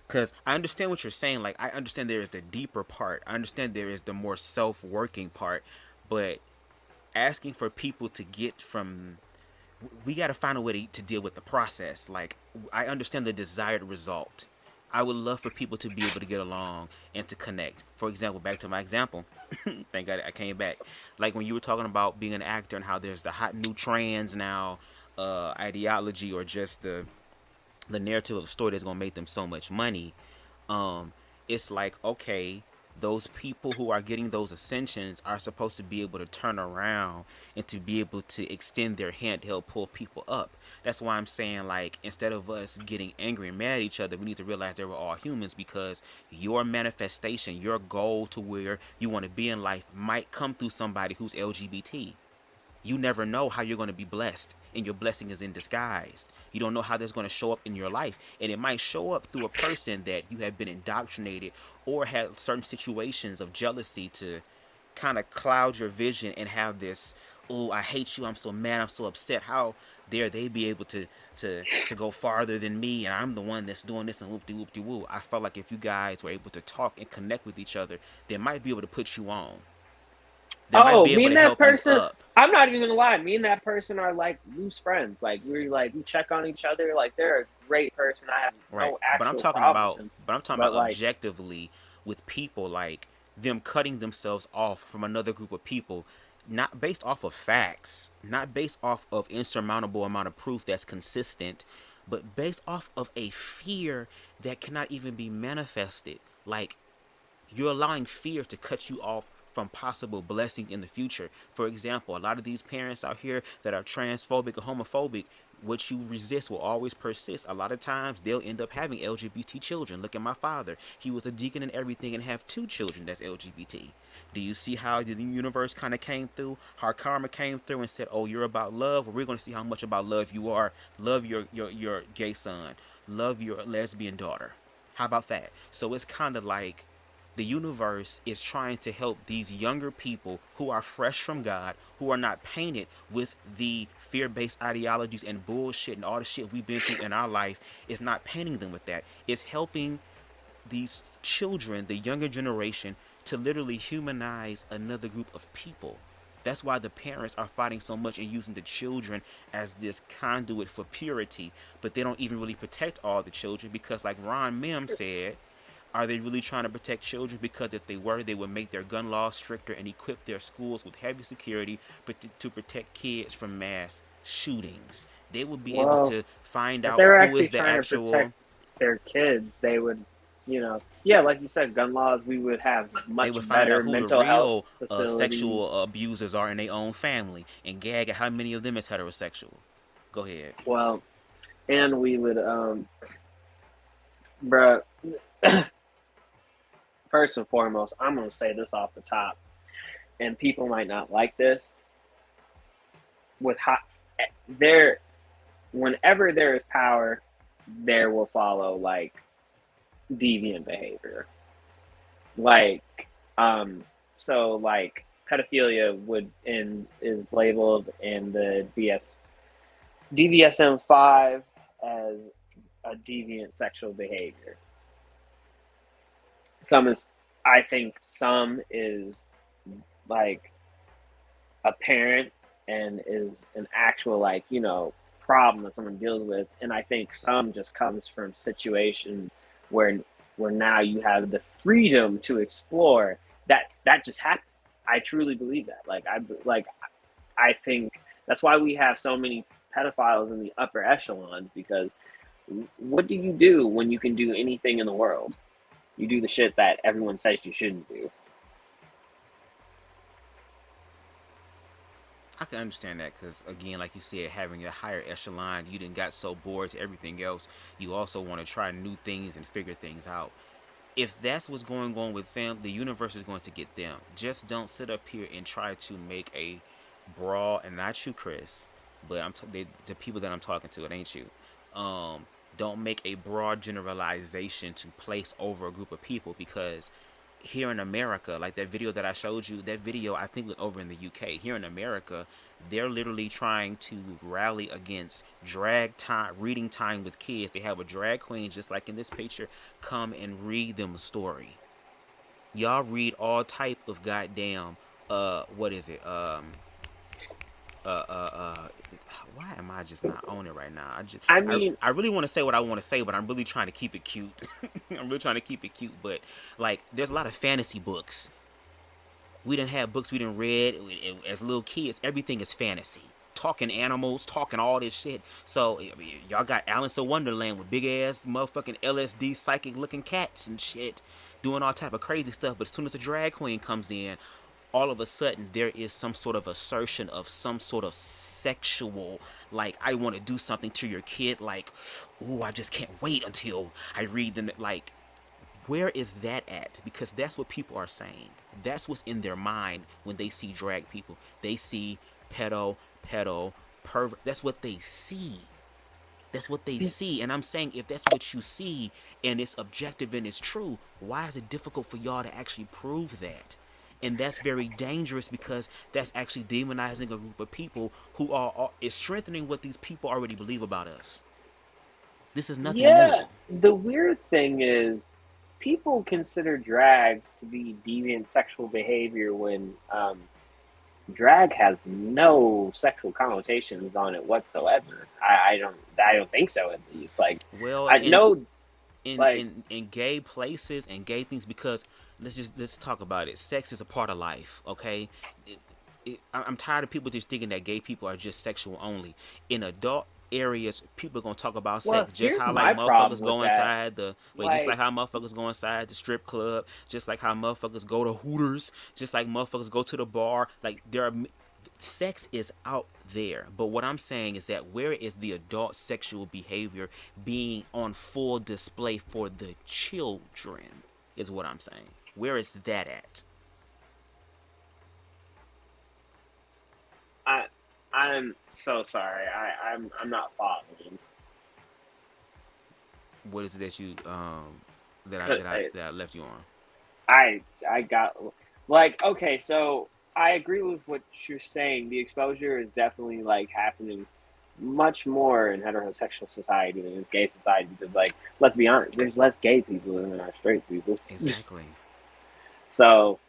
Because I understand what you're saying. Like, I understand there is the deeper part. I understand there is the more self-working part. But asking for people to get from... We got to find a way to deal with the process. Like, I understand the desired result. I would love for people to be able to get along and to connect. For example, back to my example. Thank God I came back. Like, when you were talking about being an actor and how there's the hot new trans now ideology, or just the narrative of the story that's going to make them so much money. It's like, okay, those people who are getting those ascensions are supposed to be able to turn around and to be able to extend their hand to help pull people up. That's why I'm saying, like, instead of us getting angry and mad at each other, we need to realize that we're all humans, because your manifestation, your goal to where you want to be in life might come through somebody who's LGBT. You never know how you're going to be blessed, and your blessing is in disguise. You don't know how that's going to show up in your life, and it might show up through a person that you have been indoctrinated or had certain situations of jealousy to kind of cloud your vision and have this, oh, I hate you, I'm so mad, I'm so upset. How dare they be able to go farther than me, and I'm the one that's doing this, and whoop-de-whoop-de-woo. I felt like if you guys were able to talk and connect with each other, they might be able to put you on. They might Oh, be me able and to that help you person, up. I'm not even gonna lie. Me and that person are like loose friends. Like we check on each other. Like they're a great person. I have Right. no actual problem with them. But I'm talking But about like, objectively with people, like them cutting themselves off from another group of people, not based off of facts, not based off of insurmountable amount of proof that's consistent, but based off of a fear that cannot even be manifested. Like, you're allowing fear to cut you off from possible blessings in the future. For example, a lot of these parents out here that are transphobic or homophobic, what you resist will always persist. A lot of times they'll end up having LGBT children. Look at my father. He was a deacon and everything and have 2 children that's LGBT. Do you see how the universe kind of came through? How karma came through and said, oh, you're about love? Well, we're going to see how much about love you are. Love your gay son. Love your lesbian daughter. How about that? So it's kind of like the universe is trying to help these younger people who are fresh from God, who are not painted with the fear-based ideologies and bullshit and all the shit we've been through in our life. It's not painting them with that. It's helping these children, the younger generation, to literally humanize another group of people. That's why the parents are fighting so much and using the children as this conduit for purity, but they don't even really protect all the children because, like Ron Mim said, are they really trying to protect children? Because if they were, they would make their gun laws stricter and equip their schools with heavy security to protect kids from mass shootings. They would be able well, to find if out they were who actually is the trying to actual. protect their kids, they would, yeah, like you said, gun laws. We would have They much would find out better who the mental health real facilities. sexual abusers are in their own family and gag at how many of them is heterosexual. Go ahead. Well, and we would, bruh. First and foremost, I'm gonna say this off the top, and people might not like this. With hot, there, whenever there is power, there will follow like deviant behavior. Like, so like pedophilia is labeled in the DVSM-5 as a deviant sexual behavior. I think some is like apparent and is an actual like problem that someone deals with, and I think some just comes from situations where now you have the freedom to explore that just happens. I truly believe that. I think that's why we have so many pedophiles in the upper echelons, because what do you do when you can do anything in the world? You do the shit that everyone says you shouldn't do. I can understand that because, again, like you said, having a higher echelon, you didn't got so bored to everything else. You also want to try new things and figure things out. If that's what's going on with them, the universe is going to get them. Just don't sit up here and try to make a broad, and not you, Chris, but the people that I'm talking to, it ain't you. Don't make a broad generalization to place over a group of people, because here in America, like that video that I showed you, that video I think was over in the UK. Here in America, they're literally trying to rally against reading time with kids. They have a drag queen, just like in this picture, come and read them a story. Y'all read all type of goddamn what is it? Why am I just not on it right now? I mean, I really want to say what I want to say, but I'm really trying to keep it cute. I'm really trying to keep it cute, but like there's a lot of fantasy books. We didn't have books we didn't read as little kids. Everything is fantasy. Talking animals, talking all this shit. So y'all got Alice in Wonderland with big ass motherfucking LSD psychic looking cats and shit, doing all type of crazy stuff. But as soon as the drag queen comes in, all of a sudden there is some sort of assertion of some sort of sexual, like, I want to do something to your kid, like, ooh, I just can't wait until I read them. Like, where is that at? Because that's what people are saying. That's what's in their mind when they see drag people. They see pedo, pervert. That's what they see. That's what they see. And I'm saying, if that's what you see and it's objective and it's true, why is it difficult for y'all to actually prove that? And that's very dangerous, because that's actually demonizing a group of people who is strengthening what these people already believe about us. This is nothing yeah. new. The weird thing is, people consider drag to be deviant sexual behavior when drag has no sexual connotations on it whatsoever. I don't think so, at least. Like, Well, I know, in like, in in gay places and gay things, because let's talk about it. Sex is a part of life, okay? I'm tired of people just thinking that gay people are just sexual only. In adult areas, people are gonna talk about well, sex just here's how like my problem motherfuckers with go that. inside the wait, just like Like, how motherfuckers go inside the strip club, just like how motherfuckers go to Hooters, just like motherfuckers go to the bar. Like there are sex is out there, but what I'm saying is that where is the adult sexual behavior being on full display for the children is what I'm saying. Where is that at? I, I'm so sorry. I'm not following. What is it that you that I 'Cause that I that I left you on? I got, like, okay, so I agree with what you're saying. The exposure is definitely like happening much more in heterosexual society than in gay society, because, like, let's be honest, there's less gay people than there are straight people. Exactly. So,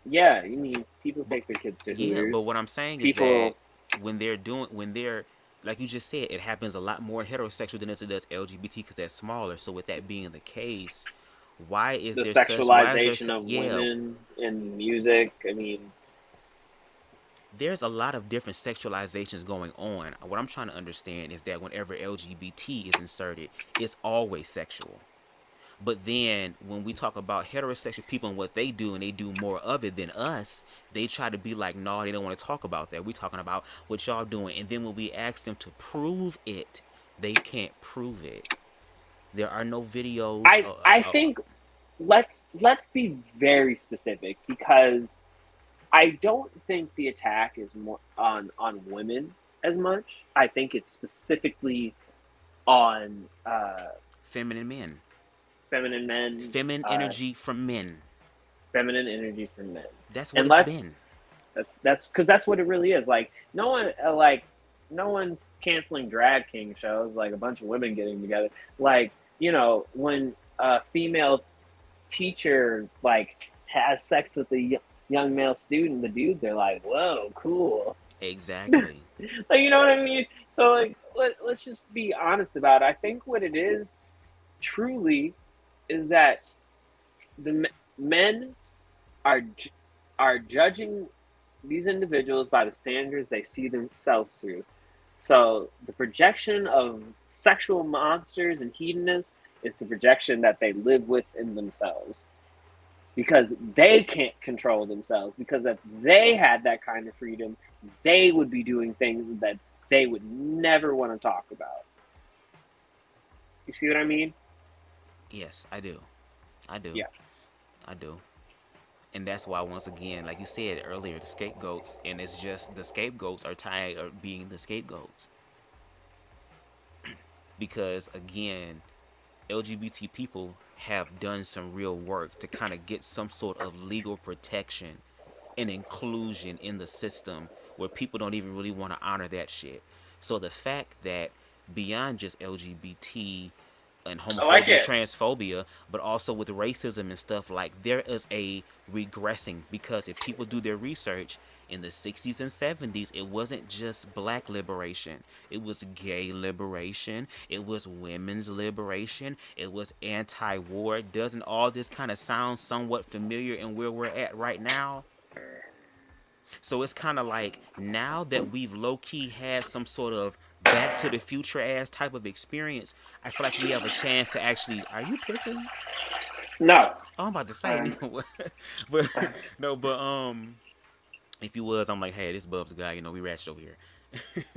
yeah, you mean people But take their kids to yeah, Hooters. but what I'm saying is that People, when they're like you just said, it happens a lot more heterosexual than it does LGBT because that's smaller. So with that being the case, the sexualization of yeah, women in music. I mean, there's a lot of different sexualizations going on. What I'm trying to understand is that whenever LGBT is inserted, it's always sexual. But then when we talk about heterosexual people and what they do, and they do more of it than us, they try to be like, no, they don't want to talk about that. We're talking about what y'all doing. And then when we ask them to prove it, they can't prove it. There are no videos. I think, let's be very specific, because I don't think the attack is more on women as much. I think it's specifically on Feminine men. feminine men, Feminine energy from men. feminine energy from men. That's what And it's let's been. that's because that's what it really is. Like, no one's canceling drag king shows. Like, a bunch of women getting together. Like, when a female teacher, like, has sex with a young male student, the dudes are like, "Whoa, cool." Exactly. Like, you know what I mean? So, like, let's just be honest about it. I think what it is truly is that the men are are judging these individuals by the standards they see themselves through. So the projection of sexual monsters and hedonists is the projection that they live within themselves, because they can't control themselves. Because if they had that kind of freedom, they would be doing things that they would never want to talk about. You see what I mean? Yes, I do. I do. Yeah. I do. And that's why, once again, like you said earlier, the scapegoats, and it's just the scapegoats are tired of being the scapegoats. Because again, LGBT people have done some real work to kind of get some sort of legal protection and inclusion in the system where people don't even really want to honor that shit. So the fact that beyond just LGBT and I like homophobia, it. transphobia, but also with racism and stuff, like there is a regressing, because if people do their research in the 60s and 70s, it wasn't just black liberation, it was gay liberation, it was women's liberation, it was anti-war. Doesn't all this kind of sound somewhat familiar in where we're at right now? So it's kind of like, now that we've low-key had some sort of back to the future ass type of experience, I feel like we have a chance to actually. Are you pissing? No. Oh, I'm about to say, Um, nigga, but no, but if you was, I'm like, hey, this BubzDaGawd, we ratchet over here.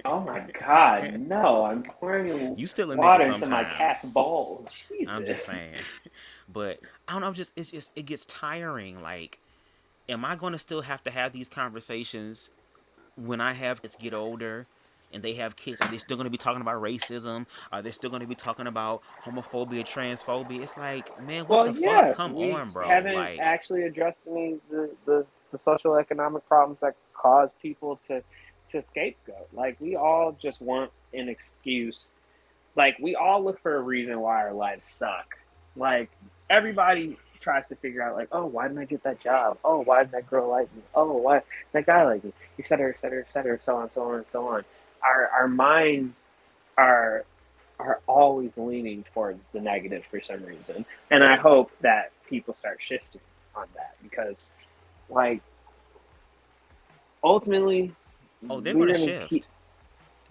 Oh my God, no! I'm pouring You still a nigga water into my cat's sometimes. bowl. I'm just Jesus. saying, but I don't know. It gets tiring. Like, am I gonna still have to have these conversations when I have kids get older and they have kids? Are they still going to be talking about racism? Are they still going to be talking about homophobia, transphobia? It's like, man, what Well, the fuck? yeah, Come we on, bro. haven't Like, actually addressed any the social economic problems that cause people to scapegoat. Like, we all just want an excuse. Like, we all look for a reason why our lives suck. Like, everybody tries to figure out like, oh, why didn't I get that job? Oh, why did that girl like me? Oh, why did that guy like me? Et cetera, et cetera, et cetera, so on, so on, and so on. Our minds are always leaning towards the negative for some reason, and I hope that people start shifting on that because, like, ultimately, Oh, they're we're gonna gonna keep. shift.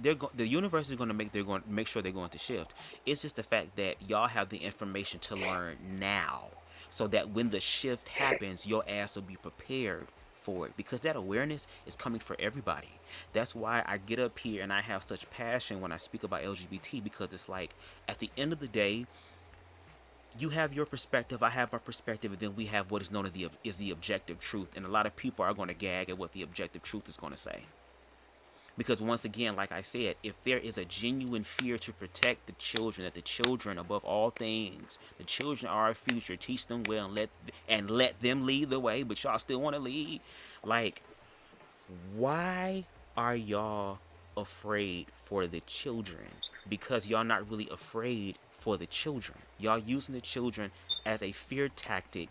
The universe is gonna make they're going to make sure they're going to shift. It's just the fact that y'all have the information to learn now, so that when the shift happens, your ass will be prepared for it because that awareness is coming for everybody. That's why I get up here and I have such passion when I speak about LGBT because it's like at the end of the day, you have your perspective, I have my perspective, and then we have what is known as the objective truth. And a lot of people are going to gag at what the objective truth is going to say. Because once again, like I said, if there is a genuine fear to protect the children, that the children above all things, the children are our future, teach them well and let them lead the way, but y'all still want to lead. Like, why are y'all afraid for the children? Because y'all not really afraid for the children. Y'all using the children as a fear tactic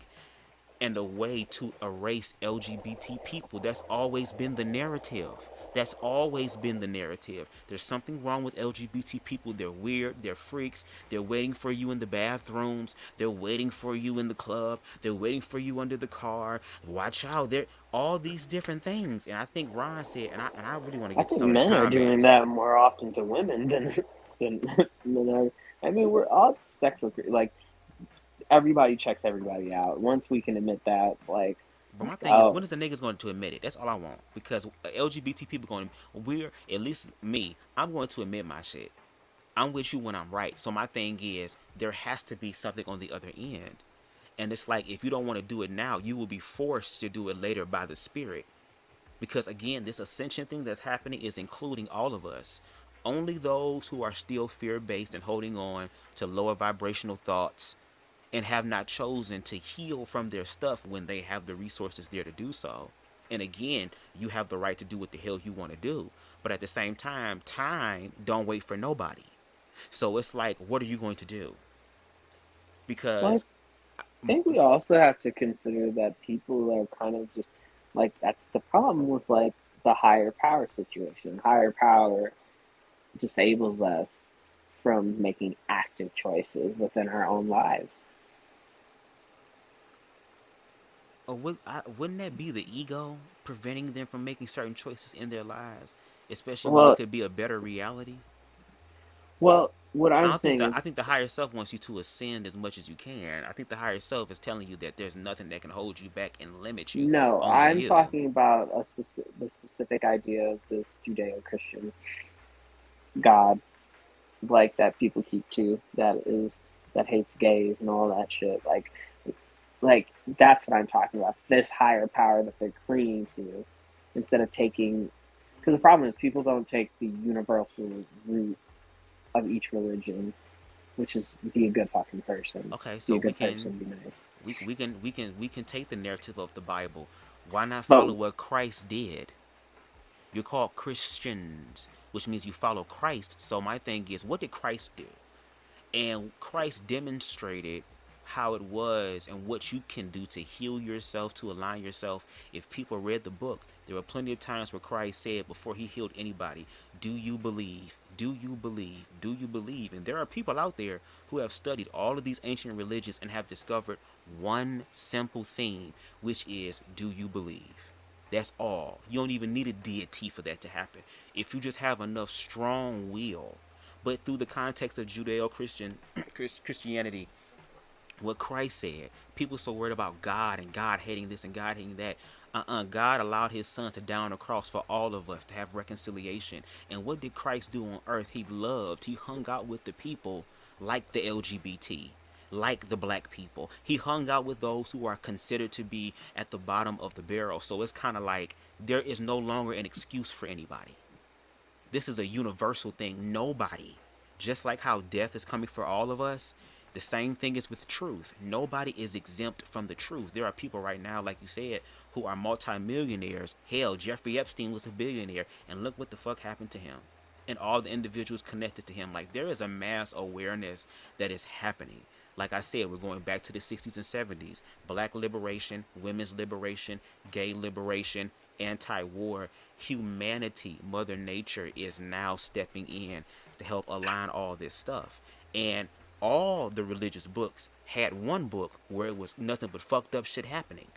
and a way to erase LGBT people. That's always been the narrative. That's always been the narrative. There's something wrong with LGBT people. They're weird. They're freaks. They're waiting for you in the bathrooms. They're waiting for you in the club. They're waiting for you under the car. Watch out. They're all these different things. And I think Ron said, and I really want to I get to think some of the men are doing comments. that more often to women than men are. I mean, we're all sexual. Like everybody checks everybody out. Once we can admit that, like, But my thing is, oh, when is the niggas going to admit it? That's all I want. Because LGBT people going, at least me, I'm going to admit my shit. I'm with you when I'm right. So my thing is, there has to be something on the other end. And it's like, if you don't want to do it now, you will be forced to do it later by the spirit. Because again, this ascension thing that's happening is including all of us. Only those who are still fear-based and holding on to lower vibrational thoughts and have not chosen to heal from their stuff when they have the resources there to do so. And again, you have the right to do what the hell you want to do. But at the same time don't wait for nobody. So it's like, what are you going to do? well, Because I think we also have to consider that people are kind of just like that's the problem with like the higher power situation. Higher power disables us from making active choices within our own lives. wouldn't that be the ego preventing them from making certain choices in their lives, especially when it Well, could be a better reality? what I I'm don't think saying that is, I think the higher self wants you to ascend as much as you can. I think the higher self is telling you that there's nothing that can hold you back and limit you. no, Only I'm you. talking about the specific idea of this Judeo-Christian God, like that people keep to, that hates gays and all that shit. Like that's what I'm talking about. This higher power that they're clinging to, instead of taking, because the problem is people don't take the universal root of each religion, which is be a good fucking person, Okay, be so a good person, be nice. we can take the narrative of the Bible. Why not But follow what Christ did? You're called Christians, which means you follow Christ. So my thing is, what did Christ do? And Christ demonstrated how it was and what you can do to heal yourself, to align yourself. If people read the book, there were plenty of times where Christ said before he healed anybody, do you believe? Do you believe? Do you believe? And there are people out there who have studied all of these ancient religions and have discovered one simple theme, which is, do you believe? That's all. You don't even need a deity for that to happen. If you just have enough strong will. But through the context of Judeo-Christian Christianity, what Christ said, people so worried about God and God hating this and God hating that. God allowed his son to die on the cross for all of us to have reconciliation. And what did Christ do on earth? He loved. He hung out with the people like the LGBT, like the black people. He hung out with those who are considered to be at the bottom of the barrel. So it's kind of like there is no longer an excuse for anybody. This is a universal thing. Nobody, just like how death is coming for all of us, the same thing is with truth. Nobody is exempt from the truth. There are people right now, like you said, who are multimillionaires. Hell, Jeffrey Epstein was a billionaire, and look what the fuck happened to him. And all the individuals connected to him. Like, there is a mass awareness that is happening. Like I said, we're going back to the 60s and 70s. Black liberation, women's liberation, gay liberation, anti-war. Humanity, Mother Nature is now stepping in to help align all this stuff. And all the religious books had one book where it was nothing but fucked up shit happening.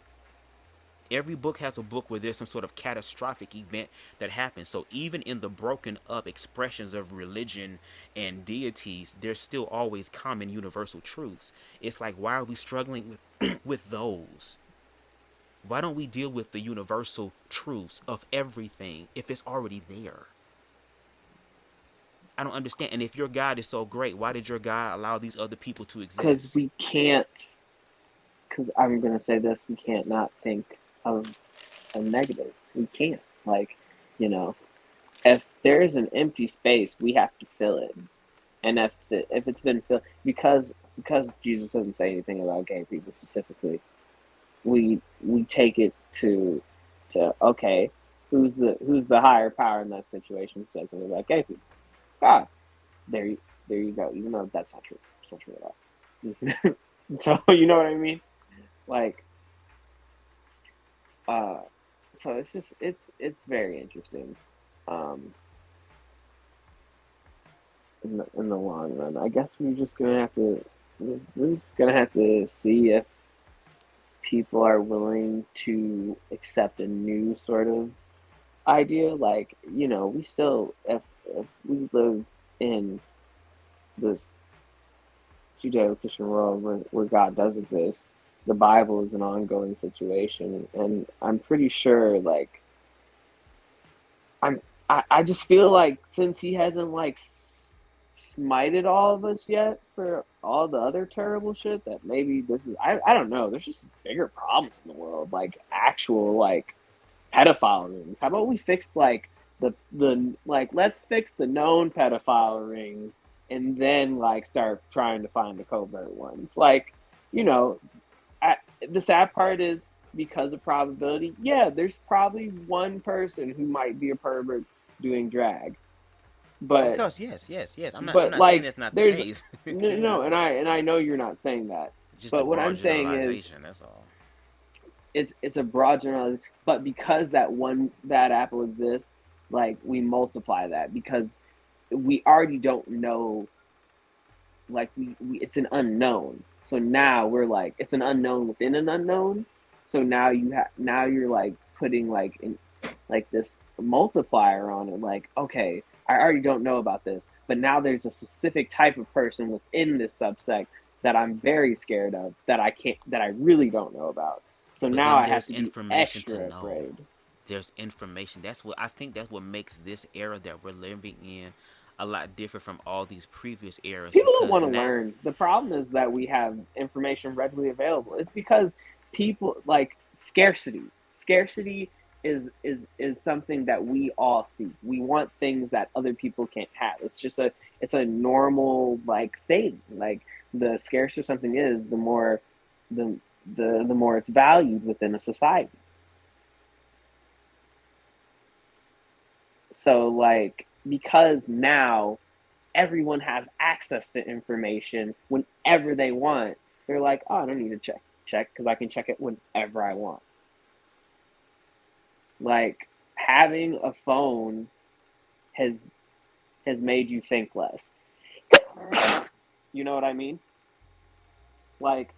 Every book has a book where there's some sort of catastrophic event that happens. So even in the broken up expressions of religion and deities, there's still always common universal truths. It's like, why are we struggling with with those? Why don't we deal with the universal truths of everything if it's already there? I don't understand. And if your God is so great, why did your God allow these other people to Because exist? we can't. Because I'm gonna say this, we can't not think of a negative. We can't. Like, you know, if there is an empty space, we have to fill it. And if it's been filled, because Jesus doesn't say anything about gay people specifically, we take it to okay, who's the higher power in that situation who says something about gay people? God. There you go. Even though that's not true. It's not true at all. So you know what I mean? Like, uh, so it's just it's very interesting, um, in the long run. I guess we're just gonna have to see if people are willing to accept a new sort of idea. Like, you know, we still if we live in this Judeo-Christian world where God does exist, the Bible is an ongoing situation, and I'm pretty sure, like, I'm, I just feel like since he hasn't like smited all of us yet for all the other terrible shit, that maybe this is, I don't know. There's just bigger problems in the world, like actual like pedophile rings. How about we fix like the like let's fix the known pedophile rings and then like start trying to find the covert ones. Like, you know, the sad part is because of probability. Yeah, there's probably one person who might be a pervert doing drag, Of but course, yes, yes, yes. I'm but not saying like that's not the there's case. no, and I know you're not saying that. Just a But what I'm broad saying is generalization. That's all. it's a broad generalization, but because that one bad apple exists, like we multiply that because we already don't know, like we it's an unknown. So now we're like it's an unknown within an unknown. So now now you're like putting like in like this multiplier on it, like, okay, I already don't know about this, but now there's a specific type of person within this subsect that I'm very scared of, that I really don't know about. So But now then I have there's to be information to extra know. afraid. There's information. That's what I think. That's what makes this era that we're living in a lot different from all these previous eras. People don't Because want to now, learn. The problem is that we have information readily available. It's because people like scarcity. Scarcity is something that we all see. We want things that other people can't have. It's a normal like thing. Like the scarcer something is, the more the the more it's valued within a society. So like because now everyone has access to information whenever they want. They're like, oh, I don't need to check because I can check it whenever I want. Like having a phone has made you think less. You know what I mean? Like,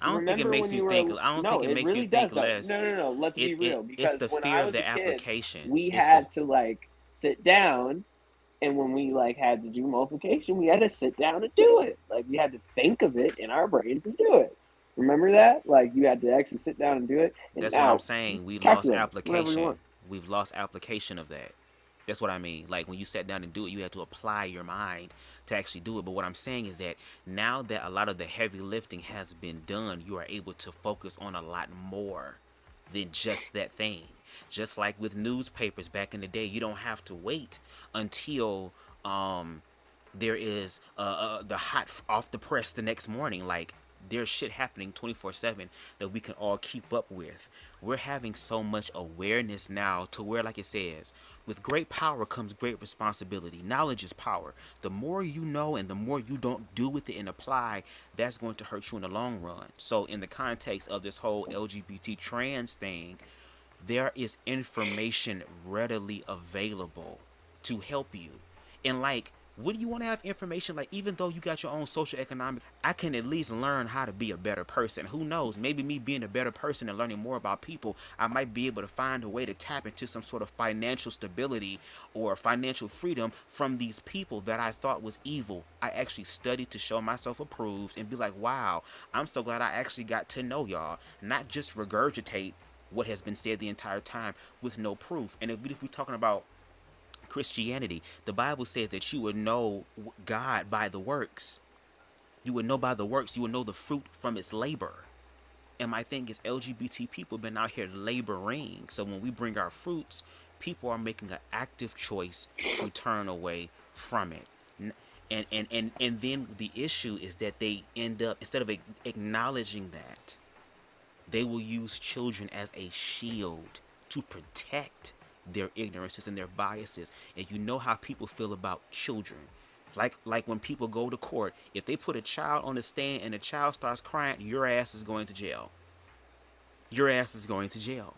I don't think it remember makes when you you think. were I don't think no, it it makes you really does think though. less. No. Let's be real. It's Because the when fear I of was a the kid, application. we It's the had to like sit down, and when we like had to do multiplication, we had to sit down and do it. Like we had to think of it in our brains and do it. Remember that? Like you had to actually sit down and do it. And That's what I'm now saying. We lost calculate whatever you application. want. We've lost application of that. That's what I mean. Like when you sat down and do it, you had to apply your mind to actually do it. But what I'm saying is that now that a lot of the heavy lifting has been done, you are able to focus on a lot more than just that thing. Just like with newspapers back in the day, you don't have to wait until there is the hot off the press the next morning. Like there's shit happening 24/7 that we can all keep up with. We're having so much awareness now to where, like it says, with great power comes great responsibility. Knowledge is power. The more you know and the more you don't do with it and apply, that's going to hurt you in the long run. So in the context of this whole LGBT trans thing, there is information readily available to help you. And like, wouldn't you want to have information, like, even though you got your own social economic, I can at least learn how to be a better person. Who knows, maybe me being a better person and learning more about people, I might be able to find a way to tap into some sort of financial stability or financial freedom from these people that I thought was evil. I actually studied to show myself approved and be like, wow, I'm so glad I actually got to know y'all, not just regurgitate what has been said the entire time with no proof. And if we're talking about Christianity, the Bible says that you would know God by the works. You would know by the works. You would know the fruit from its labor. And my thing is, LGBT people have been out here laboring. So when we bring our fruits, people are making an active choice to turn away from it. And then the issue is that they end up, instead of acknowledging that, they will use children as a shield to protect their ignorances and their biases. And you know how people feel about children. Like when people go to court, if they put a child on the stand and the child starts crying, your ass is going to jail. Your ass is going to jail.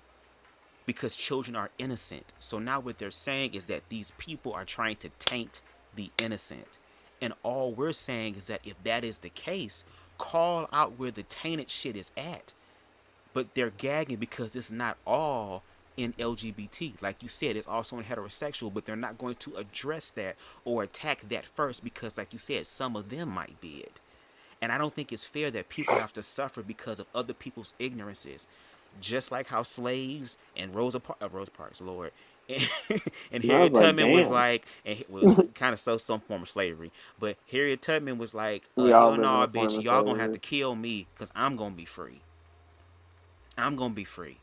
Because children are innocent. So now what they're saying is that these people are trying to taint the innocent. And all we're saying is that if that is the case, call out where the tainted shit is at. But they're gagging because it's not all in LGBT. Like you said, it's also in heterosexual, but they're not going to address that or attack that first because, like you said, some of them might be it. And I don't think it's fair that people have to suffer because of other people's ignorances. Just like how slaves and Rosa Parks, Lord, and Harriet Tubman was like, and it was kind of some form of slavery, but Harriet Tubman was like, hell no, bitch, y'all gonna have to kill me because I'm gonna be free. I'm gonna be free.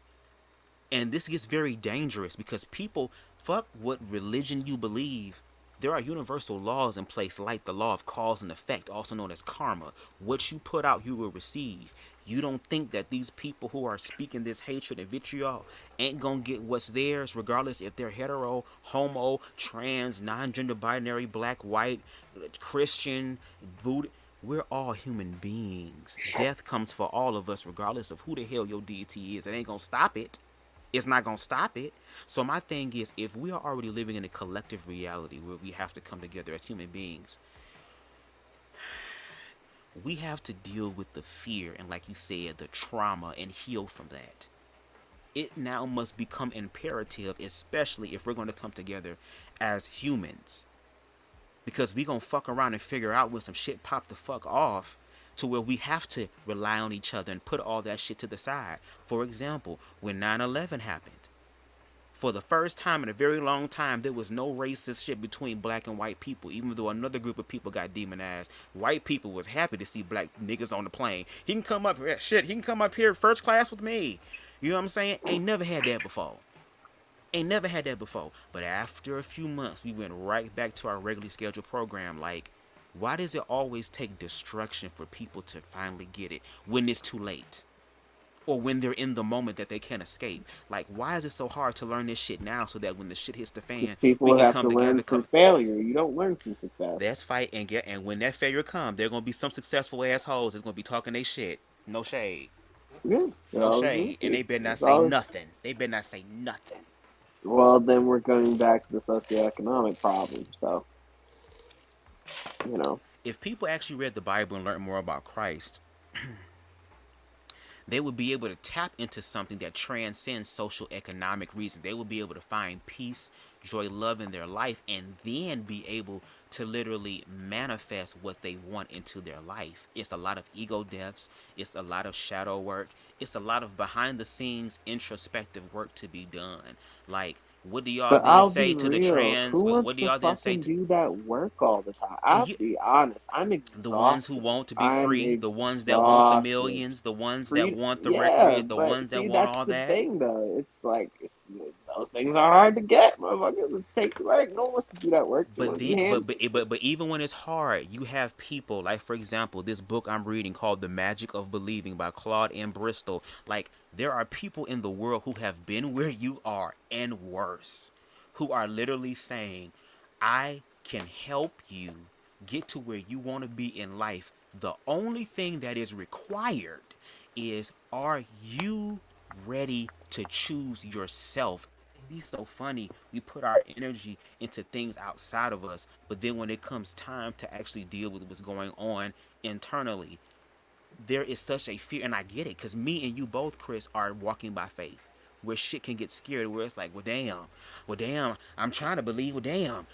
And this gets very dangerous because people, fuck what religion you believe. There are universal laws in place like the law of cause and effect, also known as karma. What you put out, you will receive. You don't think that these people who are speaking this hatred and vitriol ain't gonna get what's theirs, regardless if they're hetero, homo, trans, non-gender binary, black, white, Christian, Buddhist. We're all human beings. Death comes for all of us, regardless of who the hell your deity is. It ain't gonna stop it. It's not going to stop it. So my thing is, if we are already living in a collective reality where we have to come together as human beings, we have to deal with the fear and, like you said, the trauma and heal from that. It now must become imperative, especially if we're going to come together as humans. Because we going to fuck around and figure out when some shit pop the fuck off, to where we have to rely on each other and put all that shit to the side. For example, when 9/11 happened, for the first time in a very long time, there was no racist shit between black and white people, even though another group of people got demonized. White people was happy to see black niggas on the plane. He can come up here, shit, he can come up here first class with me. You know what I'm saying? Ain't never had that before. Ain't never had that before. But after a few months, we went right back to our regularly scheduled program. Like, why does it always take destruction for people to finally get it when it's too late? Or when they're in the moment that they can't escape? Like, why is it so hard to learn this shit now so that when the shit hits the fan, people we can have come to together? learn from failure. You don't learn from success. That's fight and when that failure comes, there gonna be some successful assholes that's gonna be talking they shit. No shade. Yeah, No shade. And they better not say nothing. They better not say nothing. Well, then we're going back to the socioeconomic problem. So, you know. If people actually read the Bible and learned more about Christ, they would be able to tap into something that transcends social economic reasons. They would be able to find peace, joy, love in their life, and then be able to literally manifest what they want into their life. It's a lot of ego deaths. It's a lot of shadow work. It's a lot of behind the scenes introspective work to be done. Like, what do y'all then say to the trans? What do y'all then say to do that work all the time? I'll be honest. I'm exhausted. The ones who want to be free, the ones that want the millions, the ones that want the records, the ones that want all that. That's the thing, though. It's like those things are hard to get, motherfucker. It takes work. No one wants to do that work. But then, but even when it's hard, you have people like, for example, this book I'm reading called "The Magic of Believing" by Claude M. Bristol. Like, there are people in the world who have been where you are and worse, who are literally saying, "I can help you get to where you want to be in life. The only thing that is required is, are you ready to choose yourself?" Be so funny. We put our energy into things outside of us, but then when it comes time to actually deal with what's going on internally, there is such a fear. And I get it, because me and you both, Chris, are walking by faith, where shit can get scared, where it's like, well damn, I'm trying to believe, but damn,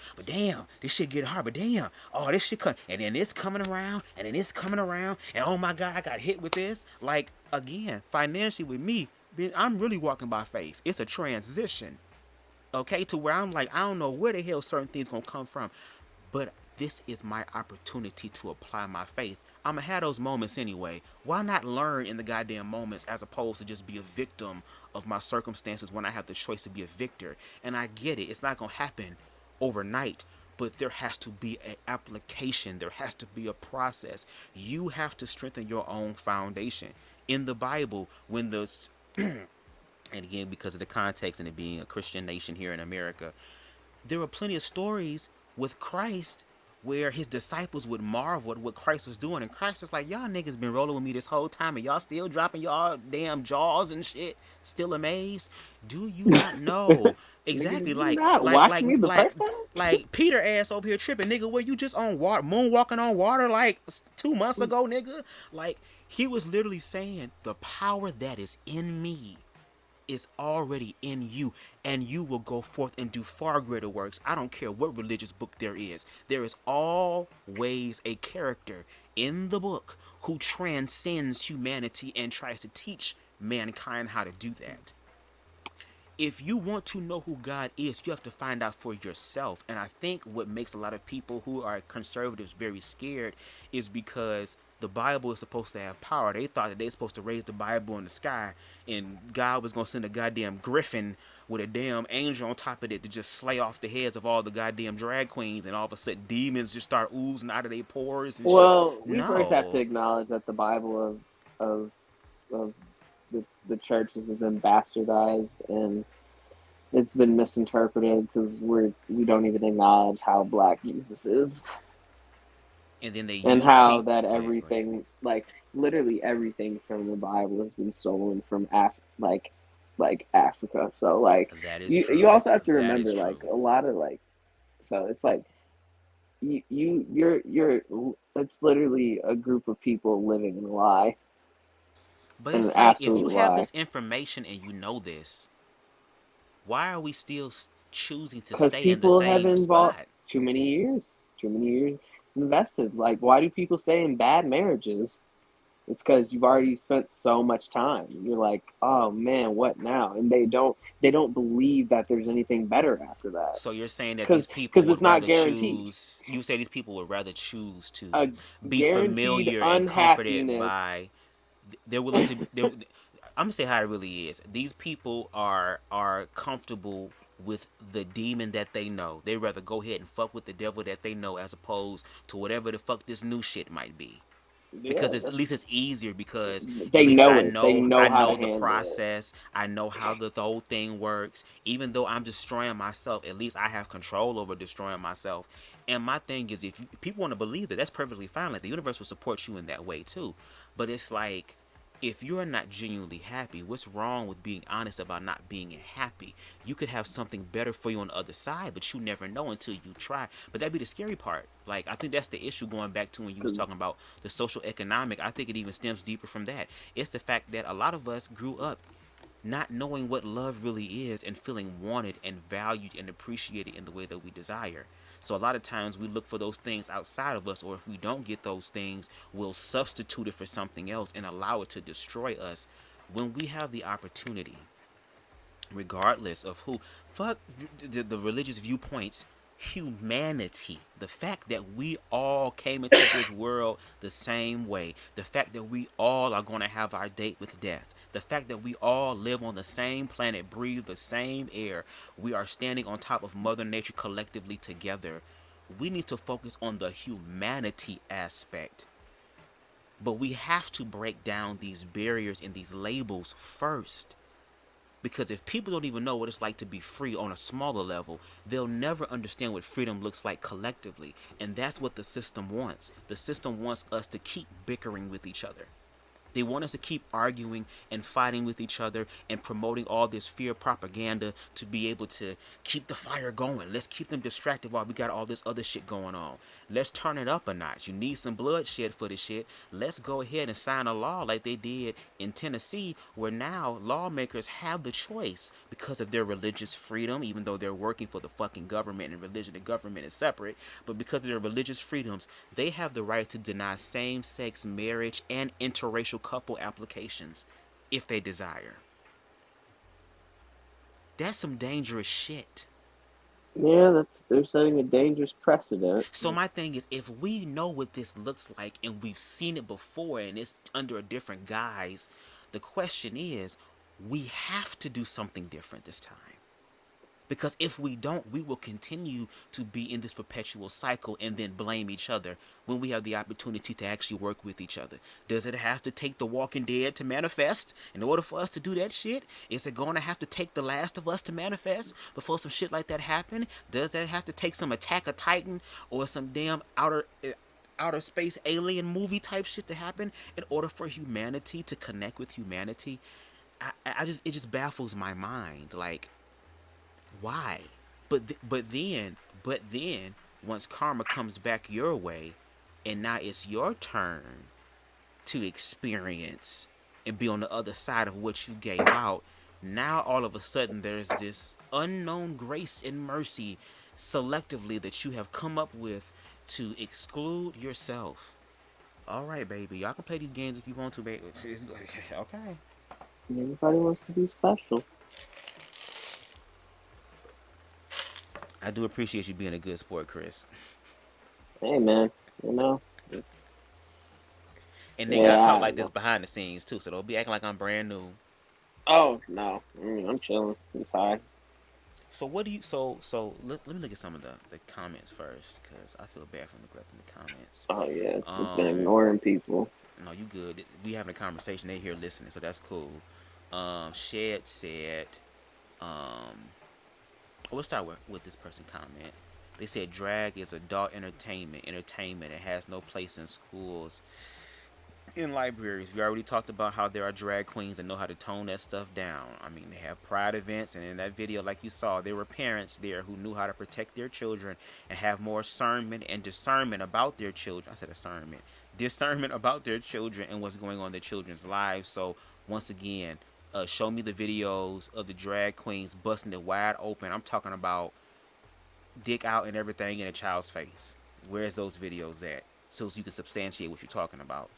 this shit get hard, but damn, oh, this shit come, and then it's coming around, and then it's coming around, and oh my God, I got hit with this. Like, again, financially with me, I'm really walking by faith. It's a transition, okay, to where I'm like, I don't know where the hell certain things gonna come from, but this is my opportunity to apply my faith. I'm gonna have those moments anyway. Why not learn in the goddamn moments, as opposed to just be a victim of my circumstances when I have the choice to be a victor? And I get it, it's not gonna happen overnight, but there has to be an application. There has to be a process. You have to strengthen your own foundation. In the Bible, when the and again, because of the context and it being a Christian nation here in America, there were plenty of stories with Christ where his disciples would marvel at what Christ was doing. And Christ was like, y'all niggas been rolling with me this whole time, and y'all still dropping y'all damn jaws and shit, still amazed? Do you not know? Exactly, like Peter ass over here tripping, nigga, where you just on water, moonwalking on water like 2 months ago, nigga? Like, he was literally saying, the power that is in me is already in you, and you will go forth and do far greater works. I don't care what religious book there is. There is always a character in the book who transcends humanity and tries to teach mankind how to do that. If you want to know who God is, you have to find out for yourself. And I think what makes a lot of people who are conservatives very scared is because the Bible is supposed to have power. They thought that they were supposed to raise the Bible in the sky, and God was going to send a goddamn griffin with a damn angel on top of it to just slay off the heads of all the goddamn drag queens, and all of a sudden demons just start oozing out of their pores and shit. We first have to acknowledge that the Bible of the churches have been bastardized, and it's been misinterpreted because we don't even acknowledge how black Jesus is. And then how that everything, like literally everything from the Bible has been stolen from Africa. So like, that is true. You also have to remember, like, a lot of, like, so it's like you're it's literally a group of people living in a lie. But it's like, if you have this information and you know this, why are we still choosing to stay in the same spot? Too many years invested. Like, why do people stay in bad marriages? It's because you've already spent so much time. You're like, oh man, what now? And they don't believe that there's anything better after that. So you're saying that these people would rather choose. You say these people would rather choose to be familiar and comforted by. They're willing to. I'm gonna say how it really is. These people are comfortable with the demon that they know. They'd rather go ahead and fuck with the devil that they know, as opposed to whatever the fuck this new shit might be. Because at least it's easier, because I know the process. I know how the whole thing works. Even though I'm destroying myself, at least I have control over destroying myself. And my thing is, if people want to believe that, that's perfectly fine. Like, the universe will support you in that way too. But it's like, if you're not genuinely happy, what's wrong with being honest about not being happy? You could have something better for you on the other side, but you never know until you try. But that'd be the scary part. Like, I think that's the issue, going back to when you was talking about the social economic. I think it even stems deeper from that. It's the fact that a lot of us grew up not knowing what love really is, and feeling wanted and valued and appreciated in the way that we desire. So a lot of times we look for those things outside of us, or if we don't get those things, we'll substitute it for something else and allow it to destroy us. When we have the opportunity, regardless of who, fuck the religious viewpoints, humanity, the fact that we all came into this world the same way, the fact that we all are going to have our date with death, The fact that we all live on the same planet, breathe the same air, we are standing on top of Mother Nature collectively together. We need to focus on the humanity aspect. But we have to break down these barriers and these labels first. Because if people don't even know what it's like to be free on a smaller level, they'll never understand what freedom looks like collectively. And that's what the system wants. The system wants us to keep bickering with each other. They want us to keep arguing and fighting with each other and promoting all this fear propaganda to be able to keep the fire going. Let's keep them distracted while we got all this other shit going on. Let's turn it up a notch. You need some bloodshed for this shit. Let's go ahead and sign a law like they did in Tennessee, where now lawmakers have the choice because of their religious freedom, even though they're working for the fucking government and religion and government is separate, but because of their religious freedoms, they have the right to deny same-sex marriage and interracial couple applications if they desire. That's some dangerous shit. Yeah, they're setting a dangerous precedent. So my thing is, if we know what this looks like and we've seen it before and it's under a different guise, the question is, we have to do something different this time. Because if we don't, we will continue to be in this perpetual cycle and then blame each other when we have the opportunity to actually work with each other. Does it have to take The Walking Dead to manifest in order for us to do that shit? Is it going to have to take The Last of Us to manifest before some shit like that happen? Does that have to take some Attack of Titan or some damn outer space alien movie type shit to happen in order for humanity to connect with humanity? It just baffles my mind. Like, why? But then once karma comes back your way and now it's your turn to experience and be on the other side of what you gave out, now all of a sudden there's this unknown grace and mercy selectively that you have come up with to exclude yourself. All right, baby, y'all can play these games if you want to, baby. Okay. Everybody wants to be special. I do appreciate you being a good sport, Chris. Hey, man, you know. And they gotta talk like this behind the scenes too, so don't be acting like I'm brand new. Oh no, I'm chilling. It's high. So what do you? So let me look at some of the comments first, cause I feel bad for neglecting the comments. Oh yeah, just been ignoring people. No, you good. We having a conversation. They here listening, so that's cool. Shed said, we'll start with this person comment. They said drag is adult entertainment. It has no place in schools, in libraries. We already talked about how there are drag queens that know how to tone that stuff down. I mean, they have pride events, and in that video, like you saw, there were parents there who knew how to protect their children and have more discernment about their children. I said discernment about their children and what's going on in their children's lives. So once again, show me the videos of the drag queens busting it wide open. I'm talking about dick out and everything in a child's face. Where's those videos at? So you can substantiate what you're talking about.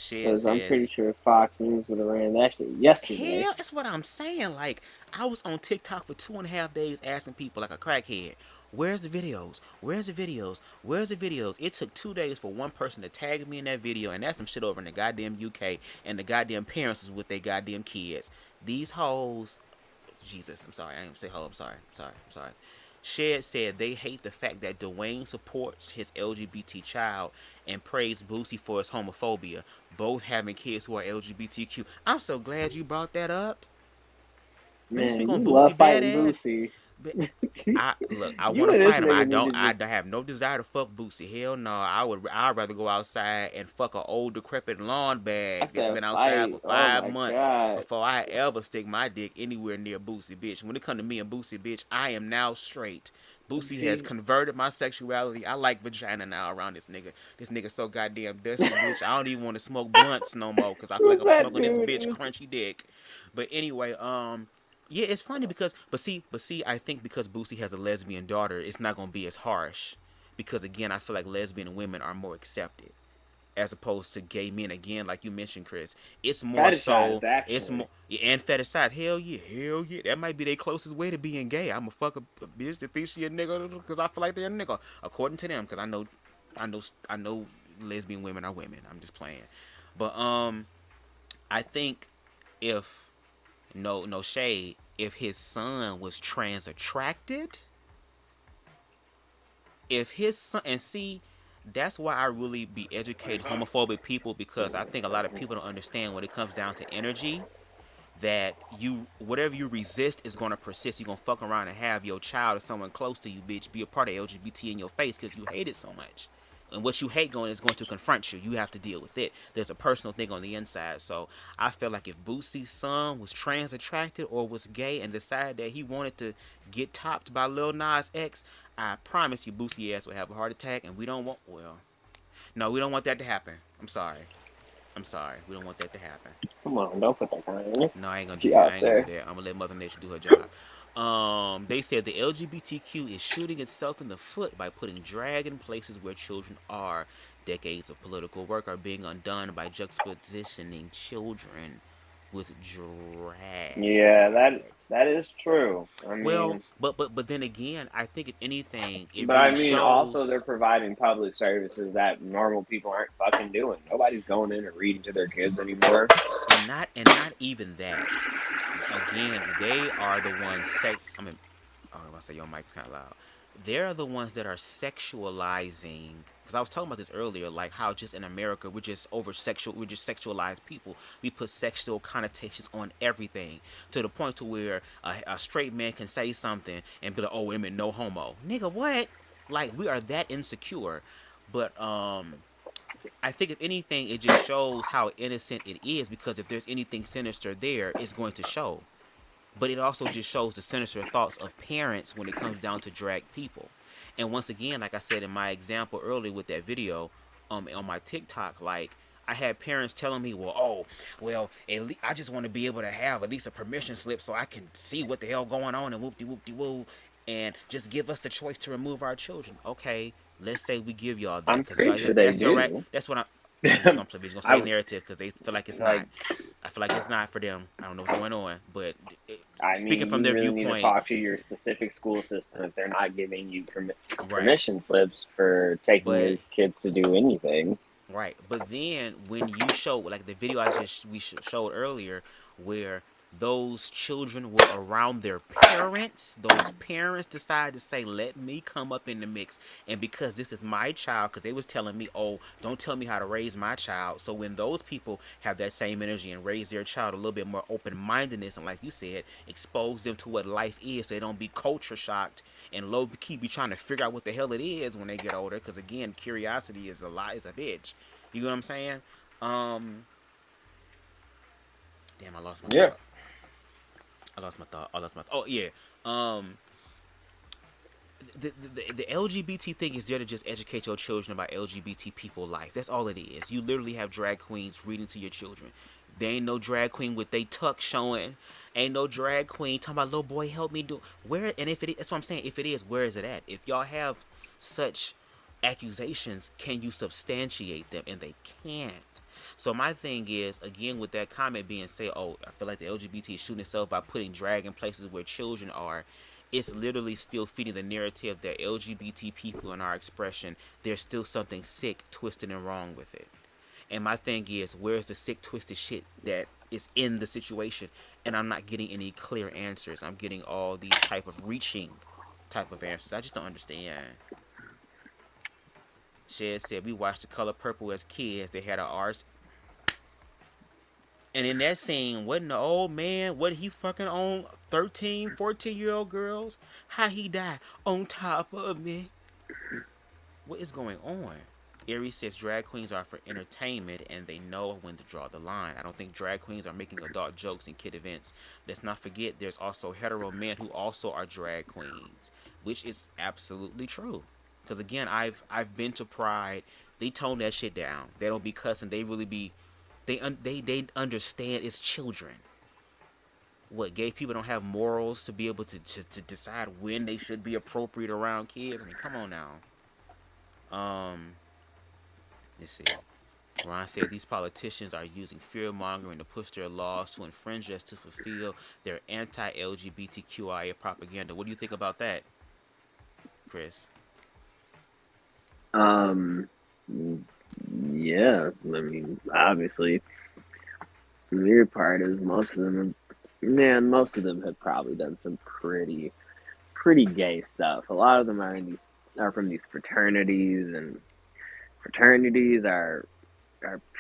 Because I'm pretty sure Fox News would have ran that shit yesterday. Hell, that's what I'm saying. Like, I was on TikTok for 2.5 days asking people like a crackhead, where's the videos? Where's the videos? Where's the videos? It took 2 days for one person to tag me in that video, and that's some shit over in the goddamn UK, and the goddamn parents is with their goddamn kids. These hoes, Jesus, I'm sorry, I didn't say hoe, I'm sorry. Shed said they hate the fact that Dwayne supports his LGBT child and praised Boosie for his homophobia, both having kids who are LGBTQ. I'm so glad you brought that up. Man, you love fighting Boosie. I want to fight him. I have no desire to fuck Boosie. Hell no. I'd rather go outside and fuck an old decrepit lawn bag that's been outside for 5 months before I ever stick my dick anywhere near Boosie, bitch. When it comes to me and Boosie, bitch, I am now straight. Boosie has converted my sexuality. I like vagina now around this nigga. This nigga so goddamn dusty, bitch. I don't even want to smoke blunts no more because I feel like I'm smoking this bitch crunchy dick. But anyway, yeah, it's funny because, but see, I think because Boosie has a lesbian daughter, it's not gonna be as harsh. Because again, I feel like lesbian women are more accepted, as opposed to gay men. Again, like you mentioned, Chris, it's more so. It's more and fetishized. Hell yeah. That might be their closest way to being gay. I'ma fuck a bitch that thinks she a nigga because I feel like they're a nigga, according to them. Because I know lesbian women are women. I'm just playing, but I think if no shade. If his son was trans attracted, if his son, and see, that's why I really be educating homophobic people, because I think a lot of people don't understand when it comes down to energy, that you, whatever you resist is going to persist. You're going to fuck around and have your child or someone close to you, bitch, be a part of LGBT in your face because you hate it so much. And what you hate is going to confront you. You have to deal with it. There's a personal thing on the inside. So I feel like if Boosie's son was trans attracted or was gay and decided that he wanted to get topped by Lil Nas X, I promise you Boosie ass would have a heart attack, and we don't want, well, no, we don't want that to happen. I'm sorry. We don't want that to happen. Come on, don't put that kind of. No, I ain't gonna do She that. out I ain't gonna there. do that. I'm gonna let Mother Nature do her job. They said the LGBTQ is shooting itself in the foot by putting drag in places where children are. Decades of political work are being undone by juxtapositioning children with drag. Yeah, that is true. I Well, mean, but then again, I think if anything, it but I really mean, also they're shows. providing public services that normal people aren't fucking doing. Nobody's going in and reading to their kids anymore. And not even that. Again, they are the ones I mean, oh, I say your mic's kind of loud. They're the ones that are sexualizing. Because I was talking about this earlier, like how just in America we're just we're just sexualized people. We put sexual connotations on everything to the point to where a straight man can say something and be like, "Oh, wait a minute, no homo, nigga, what?" Like we are that insecure. But I think if anything, it just shows how innocent it is, because if there's anything sinister there, it's going to show. But it also just shows the sinister thoughts of parents when it comes down to drag people. And once again, like I said in my example earlier with that video, on my TikTok, like I had parents telling me, at least I just want to be able to have at least a permission slip so I can see what the hell going on and whoop-de-whoop-de-woo, and just give us the choice to remove our children. Okay, let's say we give y'all that, I'm because pretty sure they that's your right. do. That's what I'm just gonna say I narrative, because they feel like it's like. not. I feel like it's not for them. I don't know what's going on, but I speaking mean, from you their really need to viewpoint, talk to your specific school system if they're not giving you right? permission slips for taking But your kids to do anything. right, but then when you show, like the video we showed earlier, where those children were around their parents, those parents decided to say, "Let me come up in the mix," and because this is my child, because they was telling me, "Oh, don't tell me how to raise my child." So when those people have that same energy and raise their child a little bit more open-mindedness, and like you said, expose them to what life is, so they don't be culture shocked and low key be trying to figure out what the hell it is when they get older. Because again, curiosity is a bitch. You know what I'm saying? Damn, I lost my Yeah. thought. Oh yeah. The LGBT thing is there to just educate your children about LGBT people life. That's all it is. You literally have drag queens reading to your children. There ain't no drag queen with they tuck showing. Ain't no drag queen talking about, "Little boy, help me do." Where, and if it is, that's what I'm saying. If it is, where is it at? If y'all have such accusations, can you substantiate them? And they can't. So my thing is, again, with that comment being said, "Oh, I feel like the LGBT is shooting itself by putting drag in places where children are," it's literally still feeding the narrative that LGBT people in our expression, there's still something sick, twisted, and wrong with it. And my thing is, where's the sick, twisted shit that is in the situation? And I'm not getting any clear answers. I'm getting all these type of reaching type of answers. I just don't understand. Shed said, "We watched The Color Purple as kids. They had our arts." And in that scene, wasn't the old man, wasn't he fucking on 13, 14-year-old girls? How he died? On top of me. What is going on? Aries says drag queens are for entertainment and they know when to draw the line. I don't think drag queens are making adult jokes in kid events. Let's not forget there's also hetero men who also are drag queens, which is absolutely true. Because again, I've been to Pride. They tone that shit down. They don't be cussing. They really be, they understand it's children. What, gay people don't have morals to be able to decide when they should be appropriate around kids? I mean, come on now. Let's see. Ron said these politicians are using fear-mongering to push their laws to infringe us to fulfill their anti-LGBTQIA propaganda. What do you think about that, Chris? Yeah, I mean, obviously, the weird part is most of them Yeah, and most of them have probably done some pretty gay stuff. A lot of them are from these fraternities, and fraternities are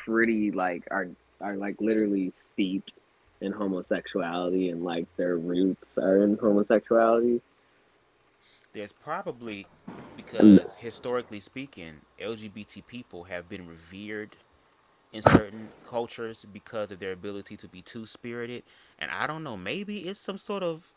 pretty are like literally steeped in homosexuality, and like their roots are in homosexuality. There's probably, And because historically speaking, LGBT people have been revered in certain cultures because of their ability to be two spirited. And I don't know, maybe it's some sort of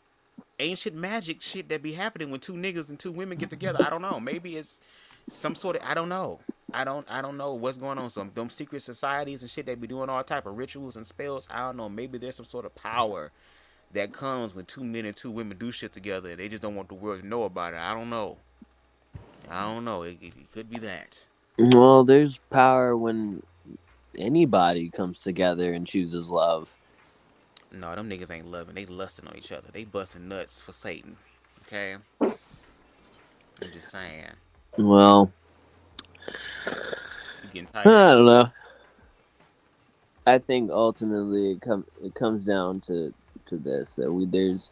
ancient magic shit that be happening when two niggas and two women get together. I don't know. Maybe it's some sort of, I don't know. I don't know what's going on. Some them secret societies and shit they be doing all type of rituals and spells. I don't know. Maybe there's some sort of power that comes when two men and two women do shit together. They just don't want the world to know about it. I don't know. I don't know. It could be that. well, there's power when anybody comes together and chooses love. No, them niggas ain't loving. They lusting on each other. They busting nuts for Satan. Okay? I'm just saying. Well, You getting I tired? don't know. I think ultimately it comes down to this that there's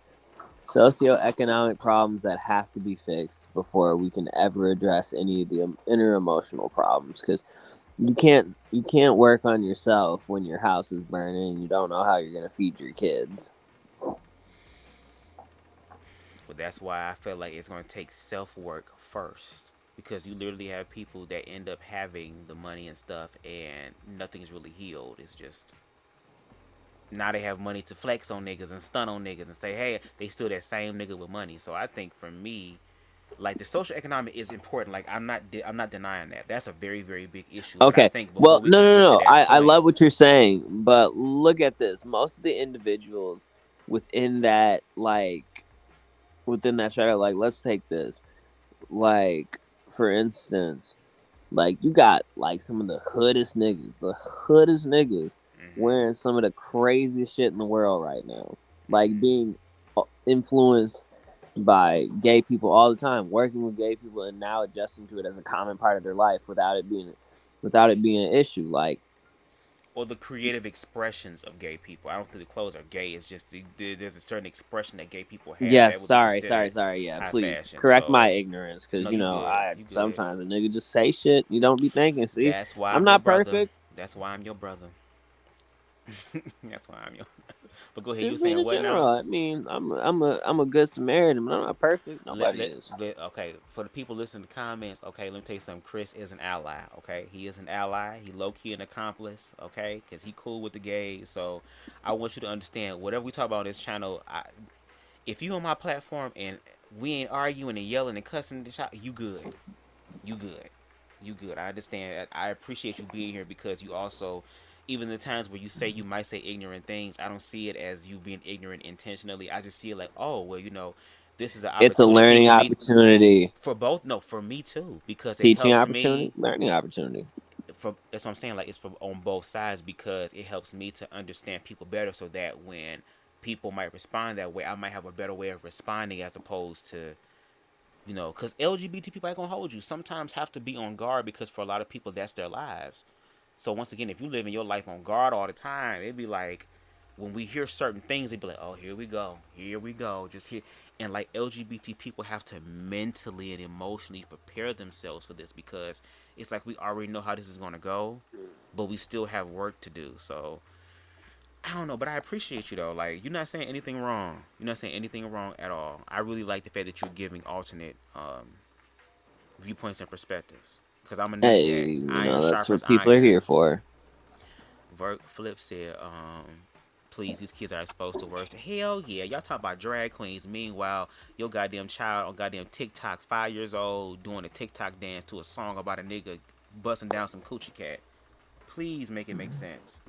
socioeconomic problems that have to be fixed before we can ever address any of the inner emotional problems, because you can't work on yourself when your house is burning and you don't know how you're going to feed your kids. But that's why I feel like it's going to take self work first. Because you literally have people that end up having the money and stuff and nothing's really healed. It's just now they have money to flex on niggas and stun on niggas and say, hey, they still that same nigga with money. So I think for me, like, the social economic is important. Like, I'm not denying that. That's a very, very big issue. But I Okay. think before Well, we no, can no, get to no. that I point, love what you're saying, but look at this. Most of the individuals within that, within that shadow, like, let's take this. Like, for instance, like, you got, like, some of the hoodest niggas hmm wearing some of the craziest shit in the world right now. Like, hmm being influenced by gay people all the time, working with gay people, and now adjusting to it as a common part of their life without it being an issue. Like, or the creative expressions of gay people. I don't think the clothes are gay. It's just there's a certain expression that gay people have yes, that would be considered sorry. Yeah, high please fashion. correct my So ignorance, because no, you good. I You good. sometimes a nigga just say shit you don't be thinking. See, That's why I'm I'm your not brother. perfect. That's why I'm your brother. That's why I'm your. But go ahead. You Just mean saying in what now? general. I mean, I'm a good Samaritan, but I'm not perfect. Let, Nobody let, is. okay, for the people listening to comments, okay, let me tell you something. Chris is an ally, okay? He is an ally. He low key an accomplice, okay? Because he cool with the gays. So I want you to understand whatever we talk about on this channel. If you on my platform and we ain't arguing and yelling and cussing the shot, you good. You good. You good. I understand. I appreciate you being here because you also, even the times where you say you might say ignorant things, I don't see it as you being ignorant intentionally. I just see it like, oh, well, this is an It's a opportunity learning for me, opportunity, for both. No, for me too, because it teaching helps me. opportunity, learning opportunity. That's what I'm saying. Like, it's for on both sides because it helps me to understand people better, so that when people might respond that way, I might have a better way of responding as opposed to because LGBT people ain't gonna hold you. Sometimes have to be on guard because for a lot of people that's their lives. So once again, if you live in your life on guard all the time, it'd be like when we hear certain things, they'd be like, "Oh, here we go, just here." And like LGBT people have to mentally and emotionally prepare themselves for this because it's like we already know how this is gonna go, but we still have work to do. So I don't know, but I appreciate you though. Like, you're not saying anything wrong. You're not saying anything wrong at all. I really like the fact that you're giving alternate viewpoints and perspectives. Cause I'm gonna Hey, need that. Iron that's sharpens what people are iron. here for. Vert Flip said, please, these kids are exposed to words. Hell yeah, y'all talk about drag queens. Meanwhile, your goddamn child on goddamn TikTok, 5 years old, doing a TikTok dance to a song about a nigga busting down some coochie cat. Please make it make sense.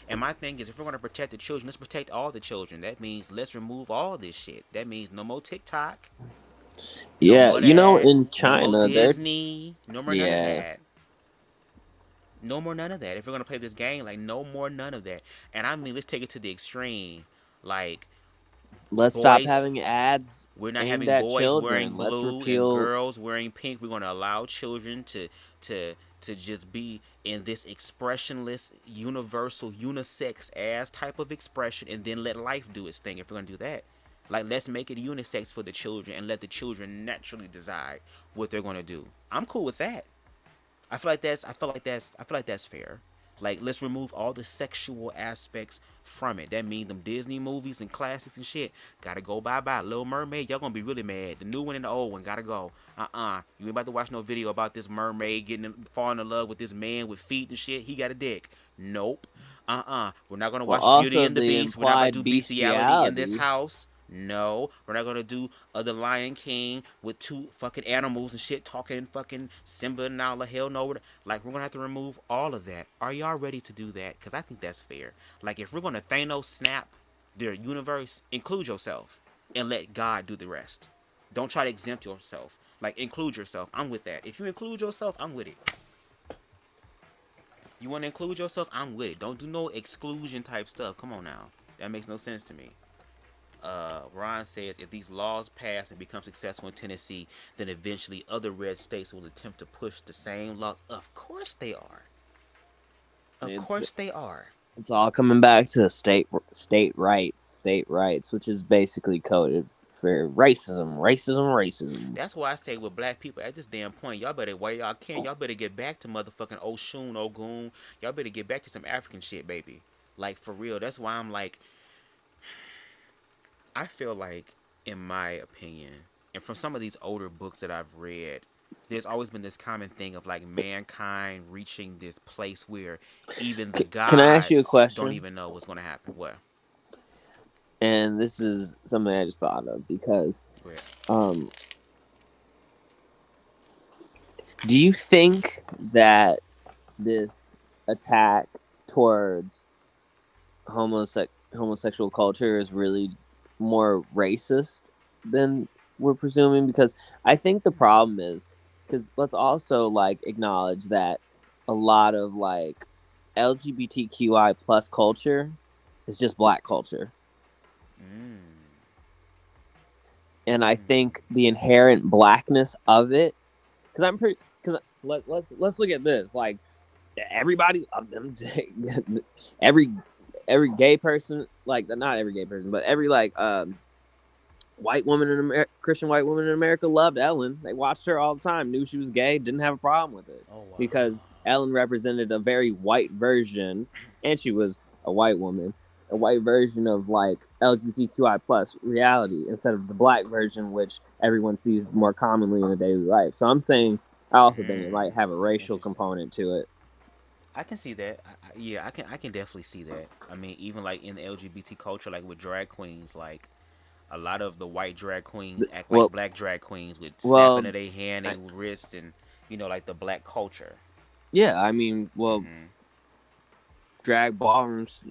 And my thing is, if we're going to protect the children, let's protect all the children. That means let's remove all this shit. That means no more TikTok, no Yeah, more that, in no more China, they're Disney, no more none of yeah. that. No more none of that. If we're going to play this game, like, no more none of that. And I mean, let's take it to the extreme. Like, Let's stop boys, having ads we're not aimed having at boys wearing children. Let's blue and repeal. girls wearing pink. We're going to allow children to to just be in this expressionless, universal, unisex ass type of expression, and then let life do its thing. If we're gonna do that, like, let's make it unisex for the children and let the children naturally decide what they're gonna do. I'm cool with that. I feel like that's fair. Like, let's remove all the sexual aspects from it. That means them Disney movies and classics and shit gotta go bye-bye. Little Mermaid, y'all gonna be really mad. The new one and the old one gotta go. You ain't about to watch no video about this mermaid falling in love with this man with feet and shit. He got a dick. Nope. We're not gonna watch Beauty and the Beast. We're not gonna do bestiality in this house. No, we're not gonna do The Lion King with two fucking animals and shit talking fucking Simba and Nala. Hell no. Like, we're gonna have to remove all of that. Are y'all ready to do that? Because I think that's fair. Like, if we're gonna Thanos snap their universe, include yourself and let God do the rest. Don't try to exempt yourself. Like, include yourself. I'm with that. If you include yourself, I'm with it. You want to include yourself? I'm with it. Don't do no exclusion type stuff. Come on now. That makes no sense to me. Ron says, if these laws pass and become successful in Tennessee, then eventually other red states will attempt to push the same laws. Of course they are. Of course they are. It's all coming back to state rights, which is basically coded for racism. That's why I say with black people at this damn point, y'all better, while y'all can, y'all better get back to motherfucking Oshun, Ogun. Y'all better get back to some African shit, baby. Like, for real. That's why I'm like, I feel like, in my opinion, and from some of these older books that I've read, there's always been this common thing of, like, mankind reaching this place where even the gods Can I ask you a question? don't even know what's going to happen. What? And this is something I just thought of because, do you think that this attack towards homosexual culture is really more racist than we're presuming? Because I think the problem is, because let's also, like, acknowledge that a lot of, like, LGBTQI plus culture is just black culture. And I think the inherent blackness of it, because let's look at this, like, everybody, every gay person, like, not every gay person, but every, like, white woman in Christian white woman in America loved Ellen. They watched her all the time, knew she was gay, didn't have a problem with it. Oh, wow. Because Ellen represented a very white version, and she was a white woman, a white version of, like, LGBTQI plus reality instead of the black version, which everyone sees more commonly in a daily life. So I'm saying, I also think it might have a racial component to it. I can see that. I can definitely see that. I mean, even, like, in the LGBT culture, like with drag queens, like, a lot of the white drag queens act like black drag queens with snapping of their hand and wrist and, you know, like the black culture. Yeah, I mean, drag ballrooms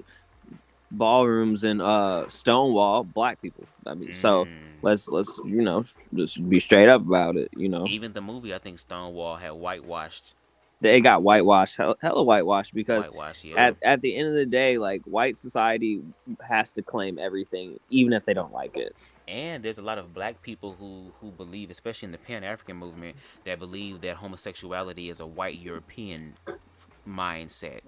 and Stonewall, black people. I mean, so let's you know, just be straight up about it. You know, even the movie, I think Stonewall had whitewashed. They got whitewashed, hella whitewashed, because at the end of the day, like, white society has to claim everything, even if they don't like it. And there's a lot of black people who believe, especially in the Pan-African movement, that believe that homosexuality is a white European mindset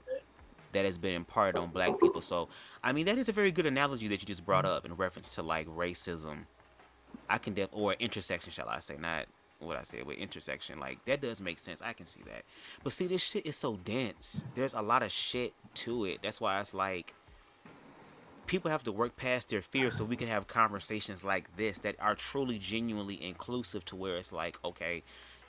that has been imparted on black people. So, I mean, that is a very good analogy that you just brought up in reference to, like, racism. Or intersection, shall I say, not what I said with intersection. Like, that does make sense. I can see that. But see, this shit is so dense. There's a lot of shit to it. That's why it's like, people have to work past their fears so we can have conversations like this that are truly, genuinely inclusive, to where it's like, okay,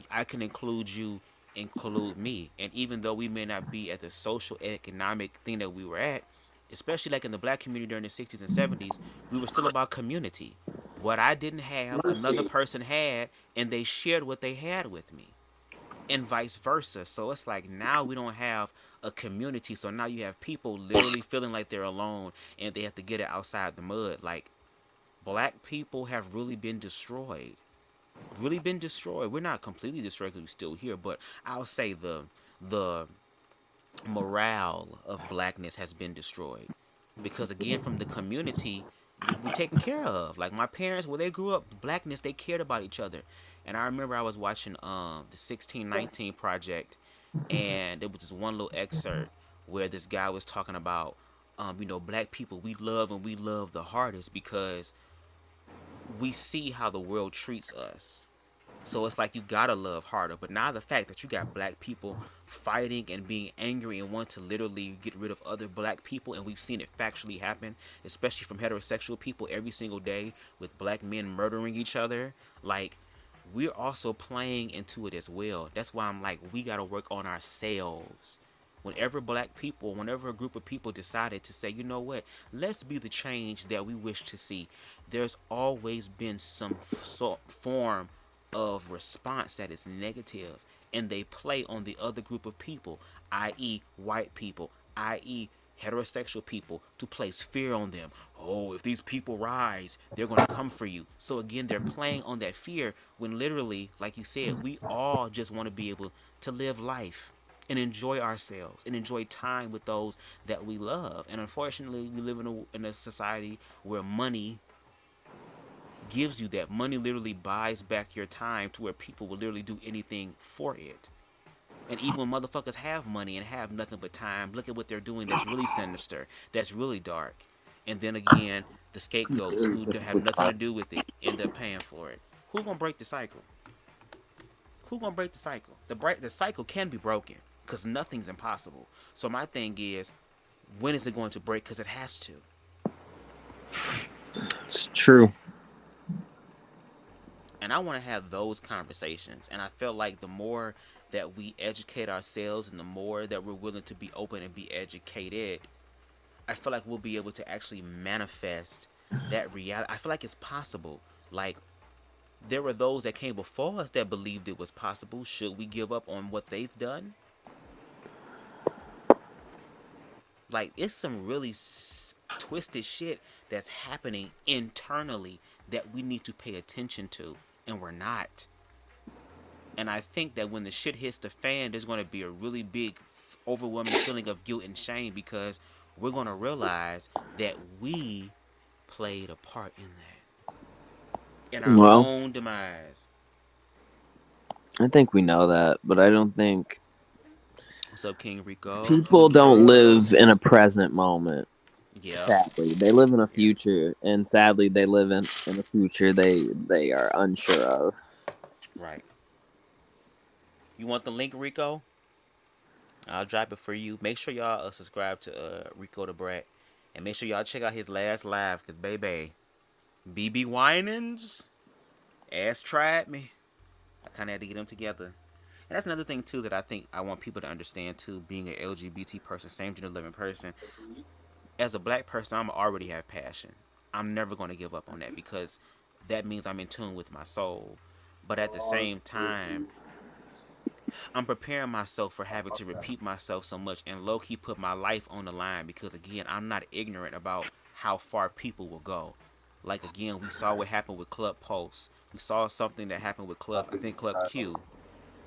I can include you, include me. And even though we may not be at the social, economic thing that we were at, especially like in the black community during the 60s and 70s, we were still about community. What I didn't have, another person had, and they shared what they had with me, and vice versa. So it's like, now we don't have a community, so now you have people literally feeling like they're alone and they have to get it outside the mud. Like, black people have really been destroyed. We're not completely destroyed because we're still here, but I'll say the morale of blackness has been destroyed, because again, from the community, we taken care of. Like, my parents, where they grew up, blackness, they cared about each other. And I remember I was watching the 1619 Project, and there was this one little excerpt where this guy was talking about, black people, we love the hardest because we see how the world treats us. So it's like you gotta love harder. But now the fact that you got black people fighting and being angry and want to literally get rid of other black people, and we've seen it factually happen, especially from heterosexual people every single day with black men murdering each other. Like, we're also playing into it as well. That's why I'm like, we gotta work on ourselves. Whenever whenever a group of people decided to say, you know what, let's be the change that we wish to see, there's always been some form of response that is negative, and they play on the other group of people, i.e. white people, i.e. heterosexual people, to place fear on them. Oh, if these people rise, they're going to come for you. So again, they're playing on that fear when literally, like you said, we all just want to be able to live life and enjoy ourselves and enjoy time with those that we love. And unfortunately, we live in a society where money gives you that. Money literally buys back your time to where people will literally do anything for it. And even when motherfuckers have money and have nothing but time, look at what they're doing that's really sinister, that's really dark. And then again, the scapegoats who have nothing to do with it end up paying for it. Who's gonna break the cycle? Who's gonna break the cycle? The cycle can be broken because nothing's impossible. So my thing is, when is it going to break? Because it has to. It's true. And I want to have those conversations. And I feel like the more that we educate ourselves and the more that we're willing to be open and be educated, I feel like we'll be able to actually manifest that reality. I feel like it's possible. Like, there were those that came before us that believed it was possible. Should we give up on what they've done? Like, it's some really twisted shit that's happening internally that we need to pay attention to, and we're not. And I think that when the shit hits the fan, there's going to be a really big, overwhelming feeling of guilt and shame, because we're going to realize that we played a part in that, in our own demise. I think we know that, but I don't think... What's up, King Rico? People don't live in a present moment. Yeah. Sadly, they live in a future, and sadly, they live in a future they are unsure of. Right. You want the link, Rico? I'll drop it for you. Make sure y'all subscribe to Rico the Brat, and make sure y'all check out his last live, because baby, BB Winans ass tried me. I kind of had to get them together. And that's another thing too that I think I want people to understand too. Being an LGBT person, same gender living person, as a black person, I'm already have passion. I'm never going to give up on that, because that means I'm in tune with my soul. But at the same time, I'm preparing myself for having to repeat myself so much and low-key put my life on the line, because again, I'm not ignorant about how far people will go. Like, again, we saw what happened with Club Pulse. We saw something that happened with Club Q.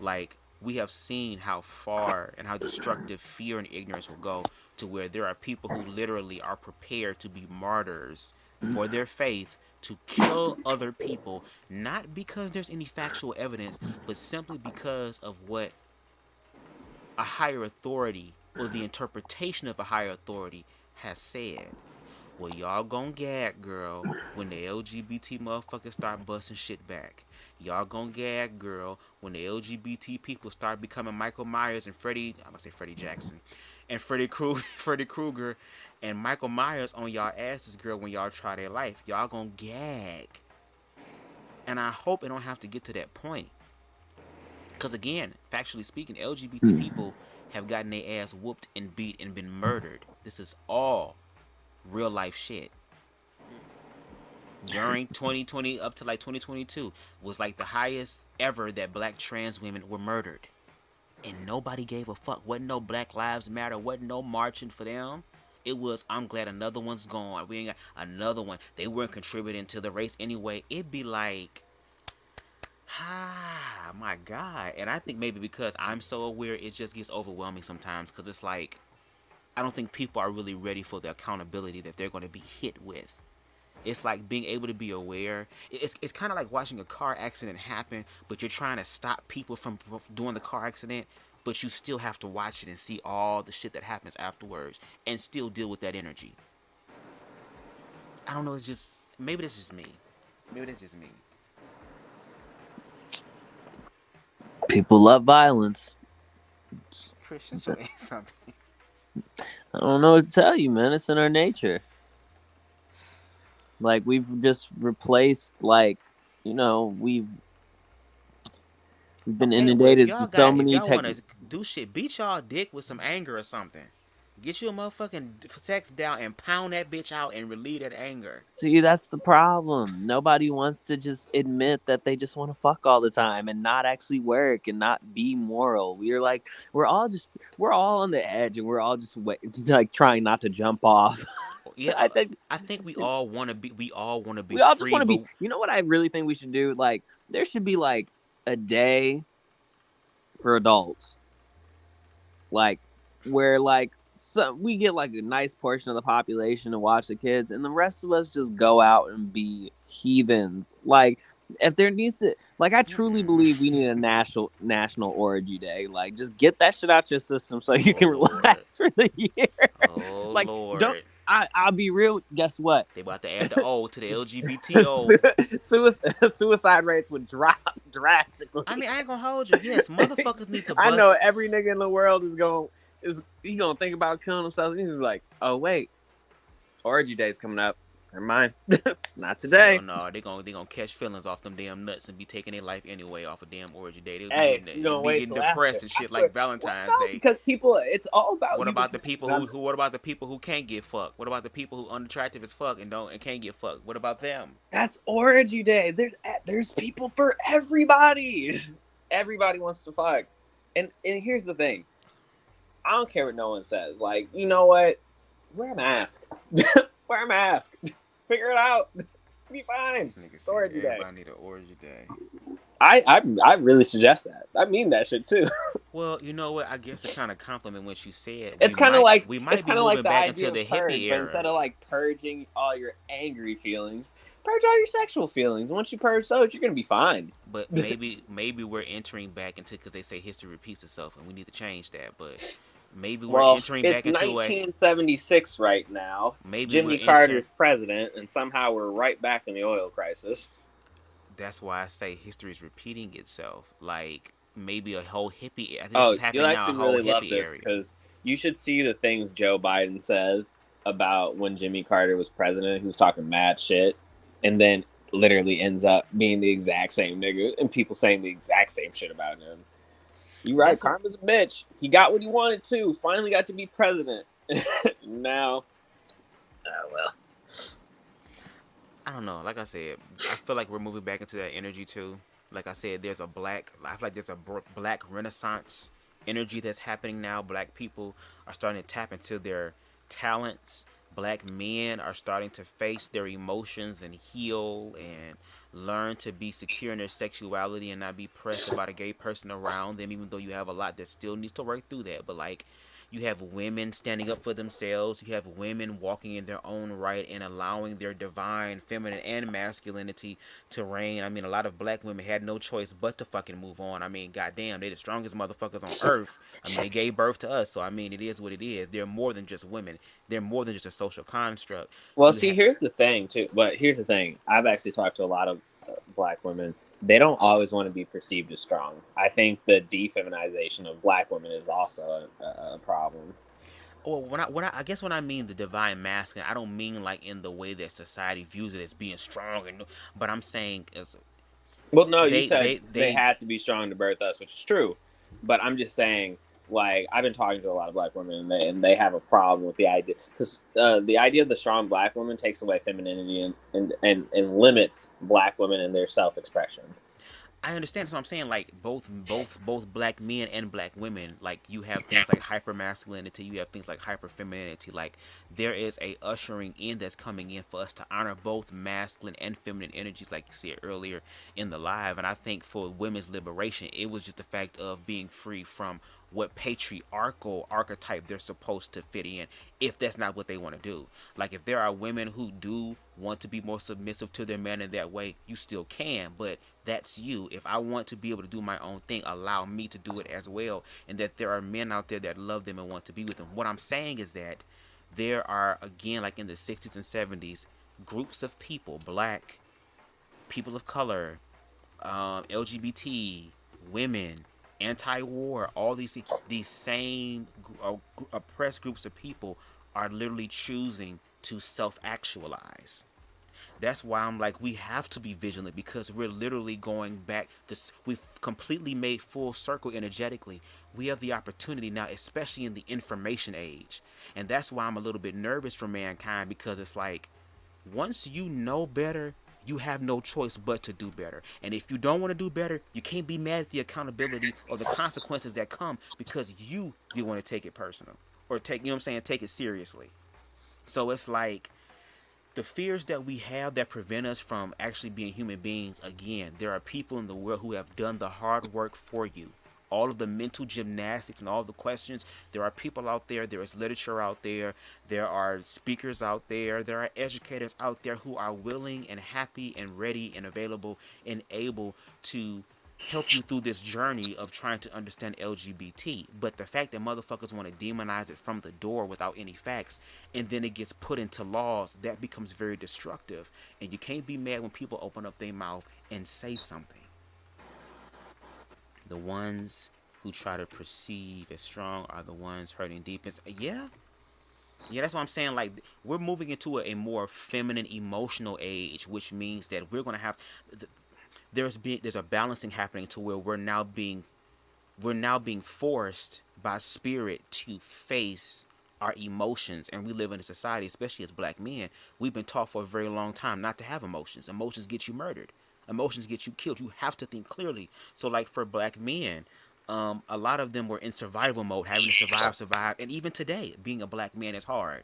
Like, we have seen how far and how destructive fear and ignorance will go, to where there are people who literally are prepared to be martyrs for their faith, to kill other people, not because there's any factual evidence, but simply because of what a higher authority, or the interpretation of a higher authority, has said. Well, y'all gon' gag, girl, when the LGBT motherfuckers start busting shit back. Y'all gon' gag, girl, when the LGBT people start becoming Michael Myers and Freddie Jackson, and Freddy Krueger, and Michael Myers on y'all asses, girl, when y'all try their life. Y'all gon' gag. And I hope it don't have to get to that point. Because again, factually speaking, LGBT people have gotten their ass whooped and beat and been murdered. This is all real life shit. During 2020 up to like 2022 was like the highest ever that black trans women were murdered, and nobody gave a fuck. Wasn't no Black Lives Matter, wasn't no marching for them. It was, I'm glad another one's gone, we ain't got another one. They weren't contributing to the race anyway. It'd be like, my God. And I think maybe because I'm so aware, it just gets overwhelming sometimes, because it's like, I don't think people are really ready for the accountability that they're going to be hit with. It's like being able to be aware. It's kind of like watching a car accident happen, but you're trying to stop people from doing the car accident, but you still have to watch it and see all the shit that happens afterwards and still deal with that energy. I don't know. It's just maybe that's just me. Maybe that's just me. People love violence. Chris, shut your ass up. I don't know what to tell you, man. It's in our nature. Like, we've just replaced, like, you know, we've been inundated with so many if y'all want to do shit, beat y'all dick with some anger or something. Get you a motherfucking sex down and pound that bitch out and relieve that anger. See, that's the problem. Nobody wants to just admit that they just want to fuck all the time and not actually work and not be moral. We're all on the edge and we're all just like trying not to jump off. Yeah, I think we all want to be. We all want to be. We all free, just want to be. You know what I really think we should do? Like, there should be like a day for adults, like where like we get like a nice portion of the population to watch the kids, and the rest of us just go out and be heathens. Like, if there needs to, like, I truly believe we need a national orgy day. Like, just get that shit out your system so you can relax for the year. Oh, like, Lord. don't. I'll be real. Guess what? They about to add the O to the LGBTO. Suicide rates would drop drastically. I mean, I ain't gonna hold you. Yes, motherfuckers need to bust. I know every nigga in the world is gonna think about killing himself. He's like, oh wait, orgy day's coming up. Never mind. Not today. No, they gonna catch feelings off them damn nuts and be taking their life anyway off a damn orgy day. They'll be getting depressed and shit like Valentine's Day. Because people, it's all about. What about the people who? What about the people who can't get fucked? What about the people who unattractive as fuck and can't get fucked? What about them? That's orgy day. There's people for everybody. Everybody wants to fuck, and here's the thing. I don't care what no one says. Like, you know what? Wear a mask. Wear a mask. Figure it out. Be fine. It's orgy day. Everybody need an orgy day. I really suggest that. I mean that shit too. Well, you know what? I guess to kind of compliment what you said. It's kind of like we might be moving back into the hippie era. Instead of like purging all your angry feelings, purge all your sexual feelings. Once you purge those, you're gonna be fine. But maybe we're entering back into, because they say history repeats itself, and we need to change that. But maybe we're entering back into 1976 right now. Maybe Jimmy Carter's president, and somehow we're right back in the oil crisis. That's why I say history is repeating itself. Like, maybe a whole hippie. I think it's happening now. You'll actually really love this, because you should see the things Joe Biden said about when Jimmy Carter was president. He was talking mad shit, and then literally ends up being the exact same nigga, and people saying the exact same shit about him. You right, karma's a bitch. He got what he wanted to. Finally got to be president. Now, well, I don't know. Like I said, I feel like we're moving back into that energy too. Like I said, I feel like there's a black renaissance energy that's happening now. Black people are starting to tap into their talents. Black men are starting to face their emotions and heal and learn to be secure in their sexuality and not be pressed about a gay person around them, even though you have a lot that still needs to work through that. But like, you have women standing up for themselves. You have women walking in their own right and allowing their divine feminine and masculinity to reign. I mean, a lot of black women had no choice but to fucking move on. I mean, goddamn, they're the strongest motherfuckers on earth. I mean, they gave birth to us. So, I mean, it is what it is. They're more than just women. They're more than just a social construct. Well, here's the thing, too. But here's the thing. I've actually talked to a lot of black women. They don't always want to be perceived as strong. I think the defeminization of black women is also a problem. Well, I guess when I mean the divine masculine, I don't mean like in the way that society views it as being strong, but I'm saying as you said they had to be strong to birth us, which is true. But I'm just saying, like, I've been talking to a lot of black women, and they have a problem with the idea, because the idea of the strong black woman takes away femininity and limits black women in their self-expression. I understand. So I'm saying, like, both black men and black women, like, you have things like hyper masculinity, you have things like hyper femininity. Like, there is a ushering in that's coming in for us to honor both masculine and feminine energies, like you said earlier in the live. And I think for women's liberation, it was just the fact of being free from what patriarchal archetype they're supposed to fit in if that's not what they want to do. Like if there are women who do want to be more submissive to their man in that way, you still can, but that's you. If I want to be able to do my own thing, allow me to do it as well. And that there are men out there that love them and want to be with them. What I'm saying is that there are, again, like in the 60s and 70s, groups of people, black, people of color, LGBT, women, anti-war, all these same oppressed groups of people are literally choosing to self-actualize. That's why I'm like, we have to be vigilant, because we're literally going back. We've completely made full circle energetically. We have the opportunity now, especially in the information age. And that's why I'm a little bit nervous for mankind, because it's like, once you know better, you have no choice but to do better. And if you don't want to do better, you can't be mad at the accountability or the consequences that come, because you want to take it personal, or take, you know what I'm saying, take it seriously. So it's like, the fears that we have that prevent us from actually being human beings, again, there are people in the world who have done the hard work for you. All of the mental gymnastics and all the questions. There are people out there, there is literature out there, there are speakers out there, there are educators out there who are willing and happy and ready and available and able to help you through this journey of trying to understand LGBT. But the fact that motherfuckers want to demonize it from the door without any facts, and then it gets put into laws, that becomes very destructive. And you can't be mad when people open up their mouth and say something. The ones who try to perceive as strong are the ones hurting deep inside. Yeah, that's what I'm saying. Like, we're moving into a more feminine, emotional age, which means that we're gonna have there's a balancing happening to where we're now being forced by spirit to face our emotions. And we live in a society, especially as black men, we've been taught for a very long time not to have emotions. Emotions get you murdered. Emotions get you killed. You have to think clearly. So like for black men, a lot of them were in survival mode, having to survive. And even today, being a black man is hard.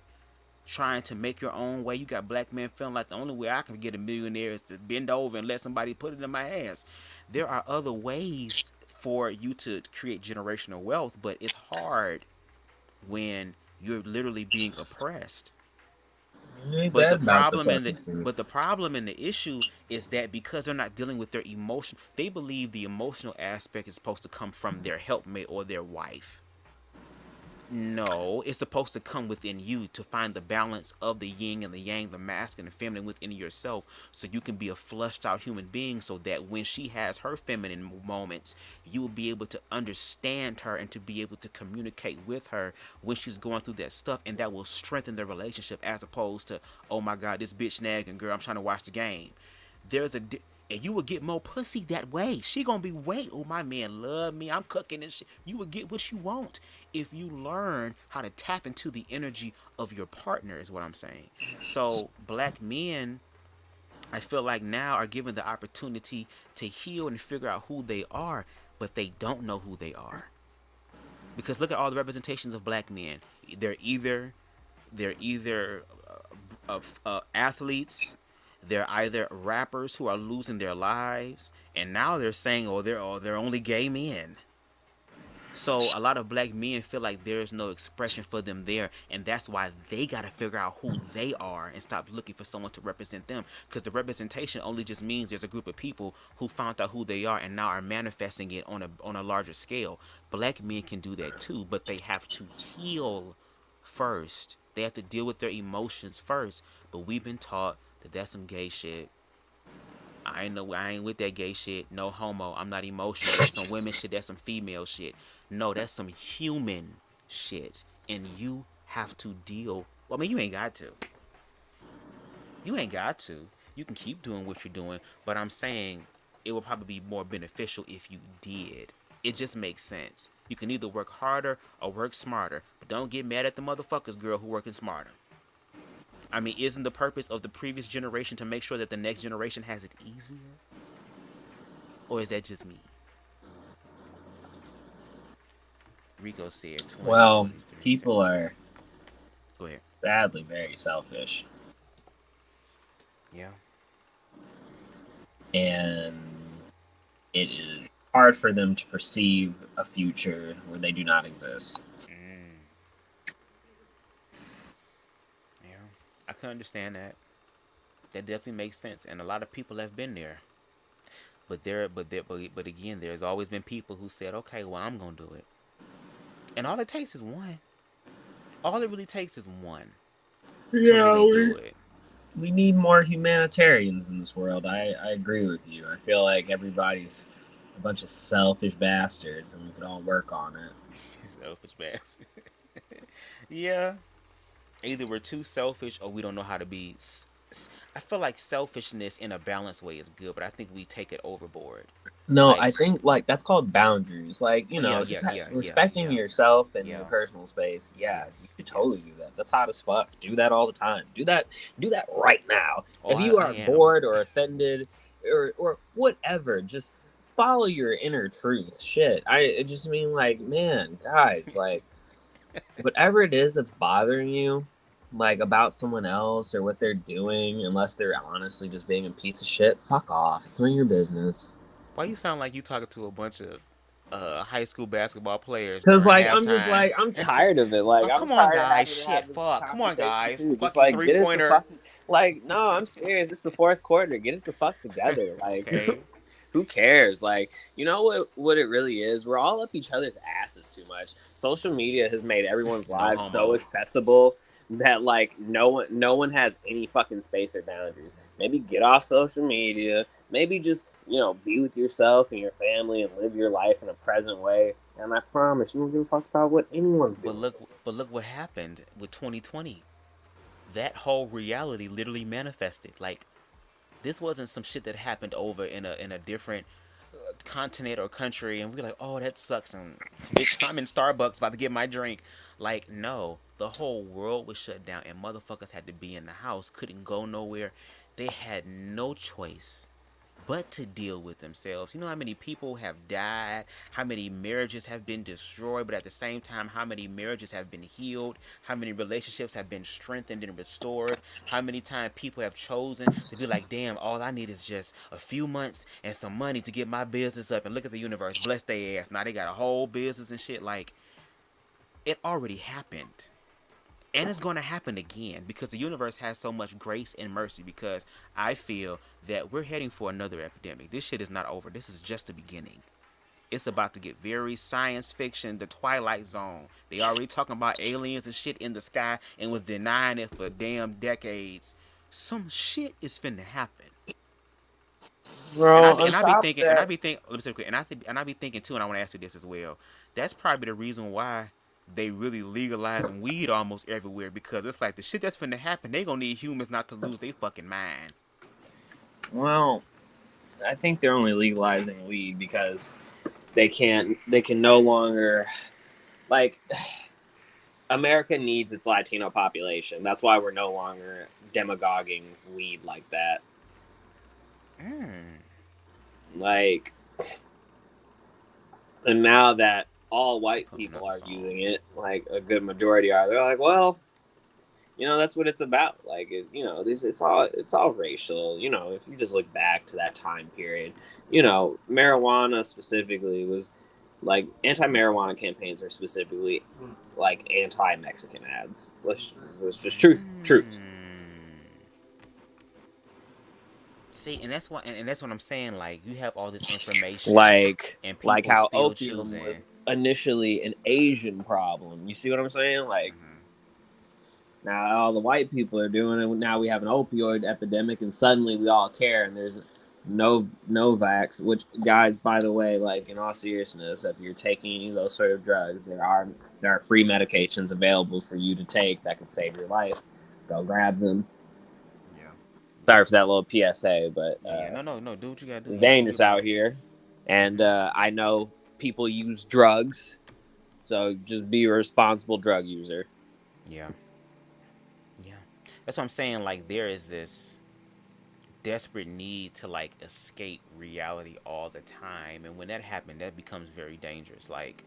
Trying to make your own way. You got black men feeling like the only way I can get a millionaire is to bend over and let somebody put it in my hands. There are other ways for you to create generational wealth, but it's hard when you're literally being oppressed. But the problem and the issue is that because they're not dealing with their emotion, they believe the emotional aspect is supposed to come from their helpmate or their wife. No, it's supposed to come within you, to find the balance of the yin and the yang, the masculine and feminine within yourself, so you can be a flushed out human being, so that when she has her feminine moments, you will be able to understand her and to be able to communicate with her when she's going through that stuff, and that will strengthen the relationship, as opposed to, oh my god, this bitch nagging, girl, I'm trying to watch the game. And you will get more pussy that way. She gonna be, wait, oh, my man love me, I'm cooking and shit. You will get what you want if you learn how to tap into the energy of your partner, is what I'm saying. So black men, I feel like now, are given the opportunity to heal and figure out who they are, but they don't know who they are. Because look at all the representations of black men. They're either athletes, they're either rappers who are losing their lives, and now they're saying, oh, they're only gay men. So a lot of black men feel like there's no expression for them there, and that's why they got to figure out who they are and stop looking for someone to represent them, because the representation only just means there's a group of people who found out who they are and now are manifesting it on a larger scale. Black men can do that too, but they have to heal first. They have to deal with their emotions first. But we've been taught that that's some gay shit. I ain't with that gay shit. No homo. I'm not emotional. That's some women shit. That's some female shit. No, that's some human shit. And you have to deal. Well, I mean, you ain't got to. You ain't got to. You can keep doing what you're doing. But I'm saying it would probably be more beneficial if you did. It just makes sense. You can either work harder or work smarter. But don't get mad at the motherfuckers, girl, who working smarter. I mean, isn't the purpose of the previous generation to make sure that the next generation has it easier? Or is that just me? Rico said 20. Well, people are Go ahead. sadly very selfish. Yeah. And it is hard for them to perceive a future where they do not exist. Yeah, I can understand that. That definitely makes sense, and a lot of people have been there. But again, there's always been people who said, "Okay, well, I'm gonna do it," and all it takes is one. All it really takes is one to really do it. We need more humanitarians in this world. I agree with you. I feel like everybody's a bunch of selfish bastards, and we could all work on it. Selfish bastard. Yeah. Either we're too selfish or we don't know how to be. I feel like selfishness in a balanced way is good, but I think we take it overboard. No, Like, I think like that's called boundaries. Like, you know, respecting yourself and your personal space. Yeah, you should totally do that. That's hot as fuck. Do that all the time. Do that right now. If you are bored or offended or whatever, just follow your inner truth. Shit. I just mean like, man, guys, like whatever it is that's bothering you, like about someone else or what they're doing, unless they're honestly just being a piece of shit, fuck off. It's none of your business. Why you sound like you talking to a bunch of high school basketball players? Because like I'm just like I'm tired of it. Like oh, come on, guys, shit, fuck, come on, guys, just fucking like 3-pointer. Like no, I'm serious. It's the fourth quarter. Get it the fuck together. Like who cares? Like you know what it really is. We're all up each other's asses too much. Social media has made everyone's lives so accessible that like no one has any fucking space or boundaries. Maybe get off social media. Maybe just be with yourself and your family and live your life in a present way. And I promise you don't give a fuck about what anyone's doing. But look what happened with 2020. That whole reality literally manifested. Like this wasn't some shit that happened over in a different continent or country, and we're like, oh, that sucks. And bitch, I'm in Starbucks about to get my drink. Like, no, the whole world was shut down, and motherfuckers had to be in the house, couldn't go nowhere. They had no choice but to deal with themselves. You know how many people have died, how many marriages have been destroyed, but at the same time, how many marriages have been healed, how many relationships have been strengthened and restored, how many times people have chosen to be like, damn, all I need is just a few months and some money to get my business up, and look at the universe, bless their ass. Now they got a whole business and shit. Like, it already happened. And it's going to happen again because the universe has so much grace and mercy, because I feel that we're heading for another epidemic. This shit is not over. This is just the beginning. It's about to get very science fiction, the Twilight Zone. They already talking about aliens and shit in the sky and was denying it for damn decades. Some shit is finna happen. Bro, and I be thinking, too, and I want to ask you this as well. That's probably the reason why they really legalizing weed almost everywhere, because it's like the shit that's finna happen, they gonna need humans not to lose their fucking mind. Well, I think they're only legalizing weed because they can no longer, like, America needs its Latino population. That's why we're no longer demagoguing weed like that. Like, and now that all white people are using it, like a good majority are, they're like, well, that's what it's about. Like, it's all racial. If you just look back to that time period, marijuana specifically was like, anti-marijuana campaigns are specifically like anti-Mexican ads. Let's just truth. See, and that's what I'm saying. Like, you have all this information, like how still opium was initially an Asian problem. You see what I'm saying? Like, now all the white people are doing it. Now we have an opioid epidemic, and suddenly we all care. And there's no vax. Which, guys, by the way, like, in all seriousness, if you're taking any of those sort of drugs, there are free medications available for you to take that could save your life. Go grab them. Sorry for that little PSA, but no, do what you gotta do. It's dangerous out here, and I know people use drugs, so just be a responsible drug user. Yeah. That's what I'm saying. Like, there is this desperate need to like escape reality all the time, and when that happens, that becomes very dangerous. Like,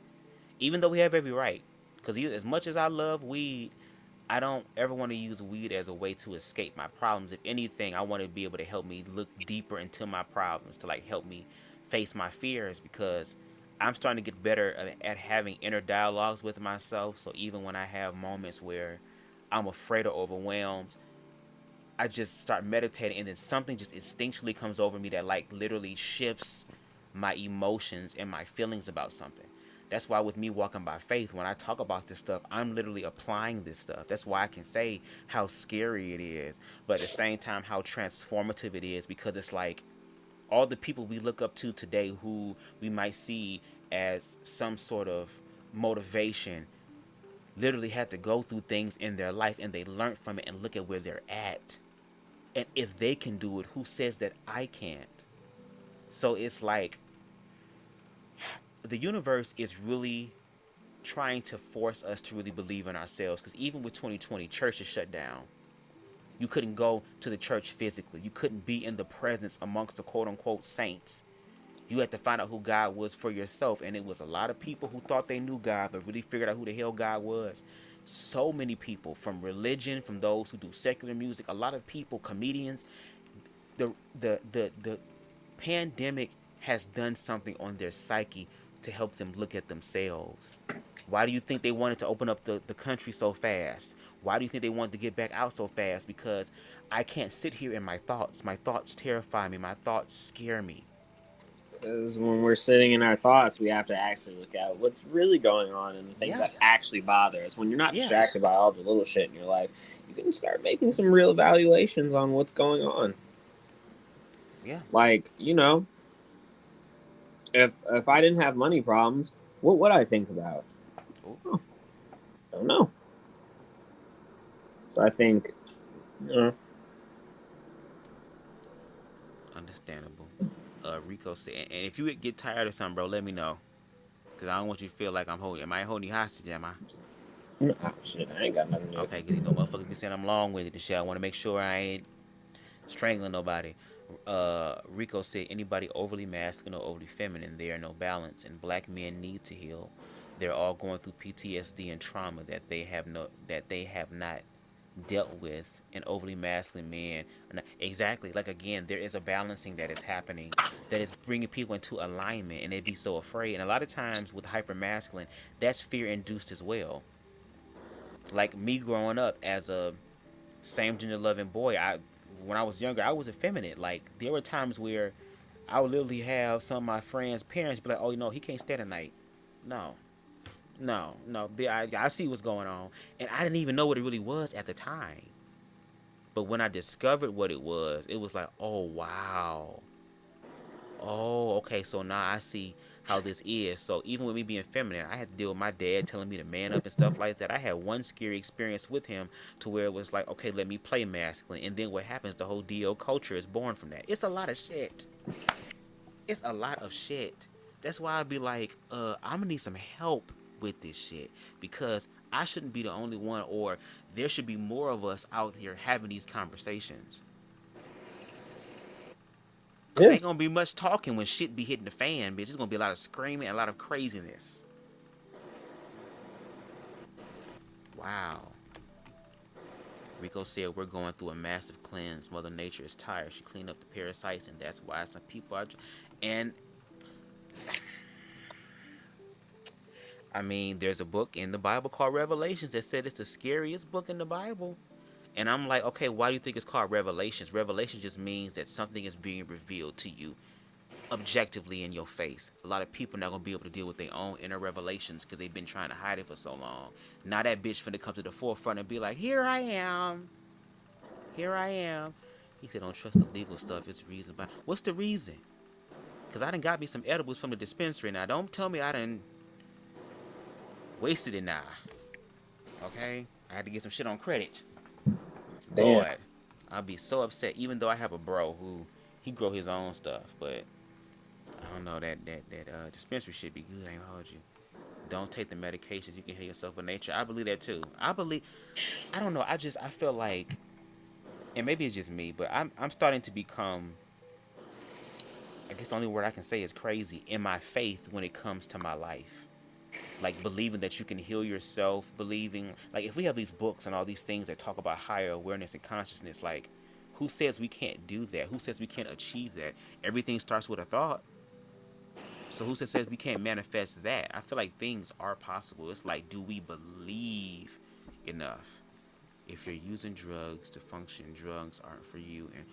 even though we have every right, because as much as I love weed, I don't ever want to use weed as a way to escape my problems. If anything, I want to be able to help me look deeper into my problems, to like help me face my fears, because I'm starting to get better at having inner dialogues with myself. So even when I have moments where I'm afraid or overwhelmed, I just start meditating, and then something just instinctually comes over me that like literally shifts my emotions and my feelings about something. That's why with me walking by faith, when I talk about this stuff, I'm literally applying this stuff. That's why I can say how scary it is, but at the same time how transformative it is, because it's like all the people we look up to today who we might see as some sort of motivation literally had to go through things in their life, and they learned from it, and look at where they're at. And if they can do it, who says that I can't? So it's like the universe is really trying to force us to really believe in ourselves, because even with 2020, church is shut down. You couldn't go to the church physically. You couldn't be in the presence amongst the quote-unquote saints. You had to find out who God was for yourself. And it was a lot of people who thought they knew God, but really figured out who the hell God was. So many people, from religion, from those who do secular music, a lot of people, comedians. The pandemic has done something on their psyche to help them look at themselves. Why do you think they wanted to open up the country so fast? Why do you think they wanted to get back out so fast? Because I can't sit here in my thoughts. My thoughts terrify me. My thoughts scare me. Because when we're sitting in our thoughts, we have to actually look at what's really going on and the things that actually bother us. When you're not distracted by all the little shit in your life, you can start making some real evaluations on what's going on. Yeah. Like, you know, if I didn't have money problems, what would I think about? Oh, I don't know. So I think, you know. Understandable. Rico said, and if you get tired of something, bro, let me know. Because I don't want you to feel like I'm holding. Am I holding you hostage, am I? No, shit, I ain't got nothing to do. Okay, because you know motherfuckers be saying I'm long-winded and shit. I want to make sure I ain't strangling nobody. Rico said, anybody overly masculine or overly feminine, there are no balance, and black men need to heal. They're all going through PTSD and trauma that they have not dealt with. An overly masculine man, exactly, like, again, there is a balancing that is happening that is bringing people into alignment, and they'd be so afraid. And a lot of times with hyper masculine, that's fear induced as well. Like me growing up as a same gender loving boy, when I was younger, I was effeminate. Like, there were times where I would literally have some of my friends' parents be like, oh, you know, he can't stay tonight. No. I see what's going on. And I didn't even know what it really was at the time. But when I discovered what it was like, oh, wow. Oh, okay, so now I see how this is. So even with me being feminine, I had to deal with my dad telling me to man up and stuff like that. I had one scary experience with him to where it was like, okay, let me play masculine. And then what happens, the whole DO culture is born from that. It's a lot of shit. It's a lot of shit. That's why I'd be like, I'm going to need some help with this shit, because I shouldn't be the only one, or there should be more of us out here having these conversations. There ain't gonna be much talking when shit be hitting the fan, bitch. There's gonna be a lot of screaming and a lot of craziness. Wow. Rico said, we're going through a massive cleanse. Mother Nature is tired. She cleaned up the parasites, and that's why some people are... And... I mean, there's a book in the Bible called Revelations that said it's the scariest book in the Bible. And I'm like, okay, why do you think it's called Revelations? Revelation just means that something is being revealed to you objectively in your face. A lot of people are not going to be able to deal with their own inner revelations because they've been trying to hide it for so long. Now that bitch finna come to the forefront and be like, here I am. Here I am. He said, don't trust the legal stuff. It's reason. But what's the reason? Because I done got me some edibles from the dispensary. Now, don't tell me I done wasted it now. Okay? I had to get some shit on credit. Damn. Lord, I'll be so upset. Even though I have a bro who, he grow his own stuff. But, I don't know, that dispensary shit be good. I ain't hold you. Don't take the medications. You can heal yourself with nature. I believe that too. I don't know. I feel like, and maybe it's just me, but I'm starting to become, I guess the only word I can say is crazy, in my faith when it comes to my life. Like, believing that you can heal yourself, believing, like, if we have these books and all these things that talk about higher awareness and consciousness, like, who says we can't do that? Who says we can't achieve that? Everything starts with a thought. So who says we can't manifest that? I feel like things are possible. It's like, do we believe enough? If you're using drugs to function, drugs aren't for you. And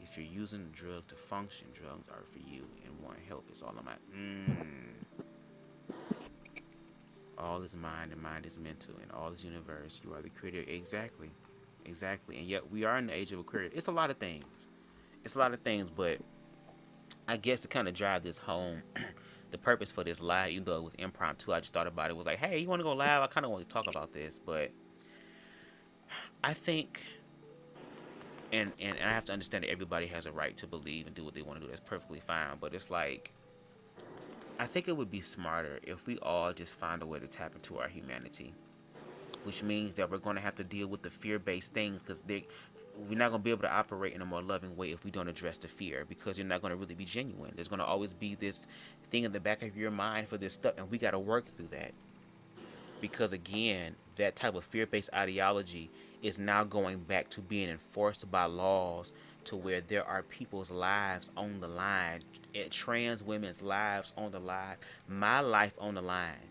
if you're using a drug to function, drugs are for you and want help. It's all about. All is mind and mind is mental, and all is universe. You are the creator. Exactly. And yet we are in the age of Aquarius. It's a lot of things. But I guess to kind of drive this home, the purpose for this live, even though it was impromptu, I just thought about it. Was like, hey, you want to go live? I kind of want to talk about this, but I think, and I have to understand that everybody has a right to believe and do what they want to do. That's perfectly fine. But it's like, I think it would be smarter if we all just find a way to tap into our humanity, which means that we're going to have to deal with the fear-based things, because we're not going to be able to operate in a more loving way if we don't address the fear, because you're not going to really be genuine. There's going to always be this thing in the back of your mind for this stuff, and we got to work through that. Because again, that type of fear-based ideology is now going back to being enforced by laws, to where there are people's lives on the line, trans women's lives on the line, my life on the line.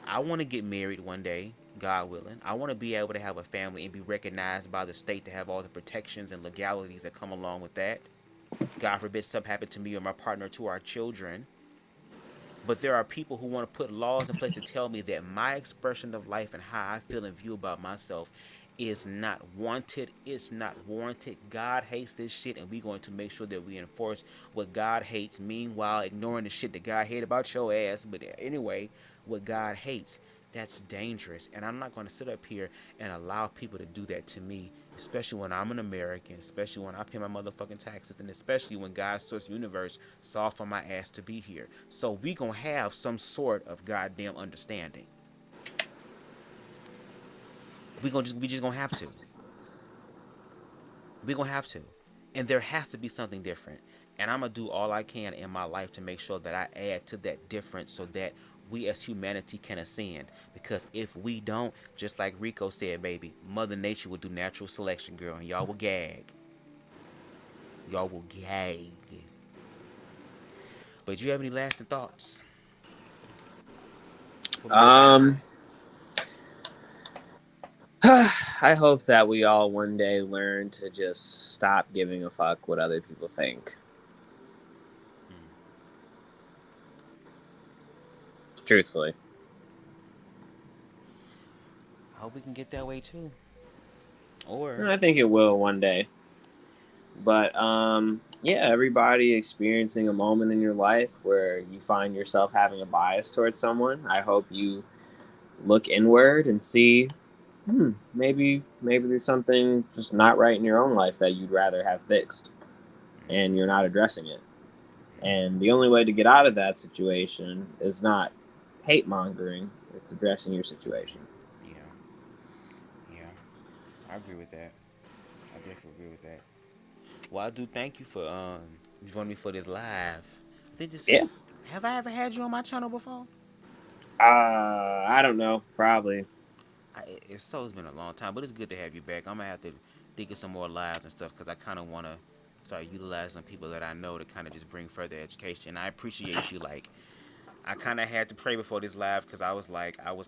I want to get married one day, God willing. I want to be able to have a family and be recognized by the state to have all the protections and legalities that come along with that. God forbid something happen to me or my partner, to our children. But there are people who want to put laws in place to tell me that my expression of life and how I feel and view about myself is not wanted. It's not warranted. God hates this shit, and we're going to make sure that we enforce what God hates, meanwhile ignoring the shit that God hates about your ass. But anyway, what God hates, that's dangerous. And I'm not going to sit up here and allow people to do that to me, especially when I'm an American, especially when I pay my motherfucking taxes, and especially when God's source universe saw for my ass to be here. So we going to have some sort of goddamn understanding. We just gonna have to. We gonna have to, and there has to be something different. And I'm gonna do all I can in my life to make sure that I add to that difference, so that we as humanity can ascend. Because if we don't, just like Rico said, baby, Mother Nature will do natural selection, girl, and y'all will gag. Y'all will gag. But do you have any lasting thoughts? I hope that we all one day learn to just stop giving a fuck what other people think. Truthfully. I hope we can get that way too. Or I think it will one day. But yeah, everybody experiencing a moment in your life where you find yourself having a bias towards someone, I hope you look inward and see, maybe there's something just not right in your own life that you'd rather have fixed, and you're not addressing it. And the only way to get out of that situation is not hate mongering, it's addressing your situation. Yeah, I agree with that. I definitely agree with that. Well, I do thank you for joining me for this live. I think this is. Have I ever had you on my channel before? I don't know. Probably. It's been a long time, but it's good to have you back. I'm gonna have to think of some more lives and stuff, because I kind of want to start utilizing people that I know to kind of just bring further education. I appreciate you. Like, I kind of had to pray before this live, because I was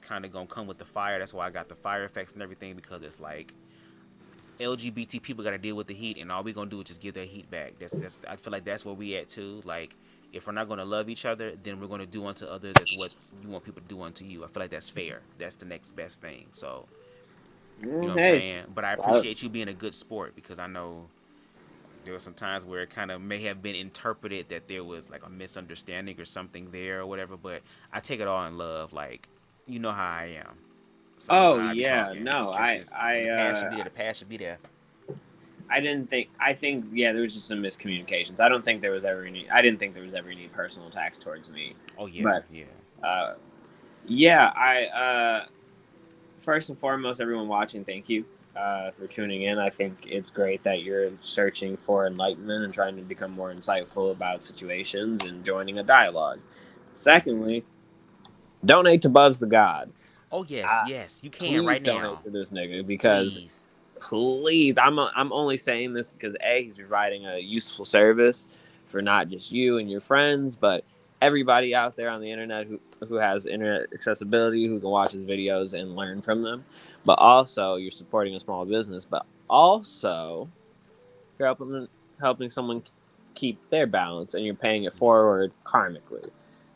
kind of gonna come with the fire. That's why I got the fire effects and everything, because it's like LGBT people got to deal with the heat, and all we gonna do is just give that heat back. That's I feel like that's where we at too. Like, if we're not gonna love each other, then we're gonna do unto others as what you want people to do unto you. I feel like that's fair. That's the next best thing. So, you know what I'm saying? But I appreciate you being a good sport, because I know there were some times where it kind of may have been interpreted that there was like a misunderstanding or something there or whatever. But I take it all in love. Like, you know how I am. So the passion be there. I think there was just some miscommunications. I didn't think there was ever any personal attacks towards me. Oh yeah. But, first and foremost, everyone watching, thank you for tuning in. I think it's great that you're searching for enlightenment and trying to become more insightful about situations and joining a dialogue. Secondly, donate to BubzDaGawd. Oh yes, you can right now. Donate to this nigga, because please, I'm only saying this because A, he's providing a useful service for not just you and your friends, but everybody out there on the internet who has internet accessibility, who can watch his videos and learn from them. But also, you're supporting a small business, but also you're helping someone keep their balance, and you're paying it forward karmically.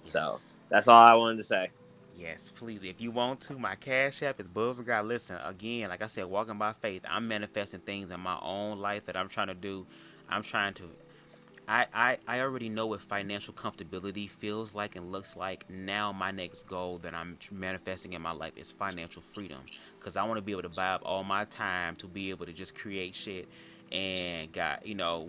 Yes. So that's all I wanted to say. Yes, please. If you want to, my Cash App is BubzDaGawd. Listen, again, like I said, walking by faith. I'm manifesting things in my own life that I'm trying to do. I'm trying to. I already know what financial comfortability feels like and looks like. Now my next goal that I'm manifesting in my life is financial freedom, because I want to be able to buy up all my time to be able to just create shit. And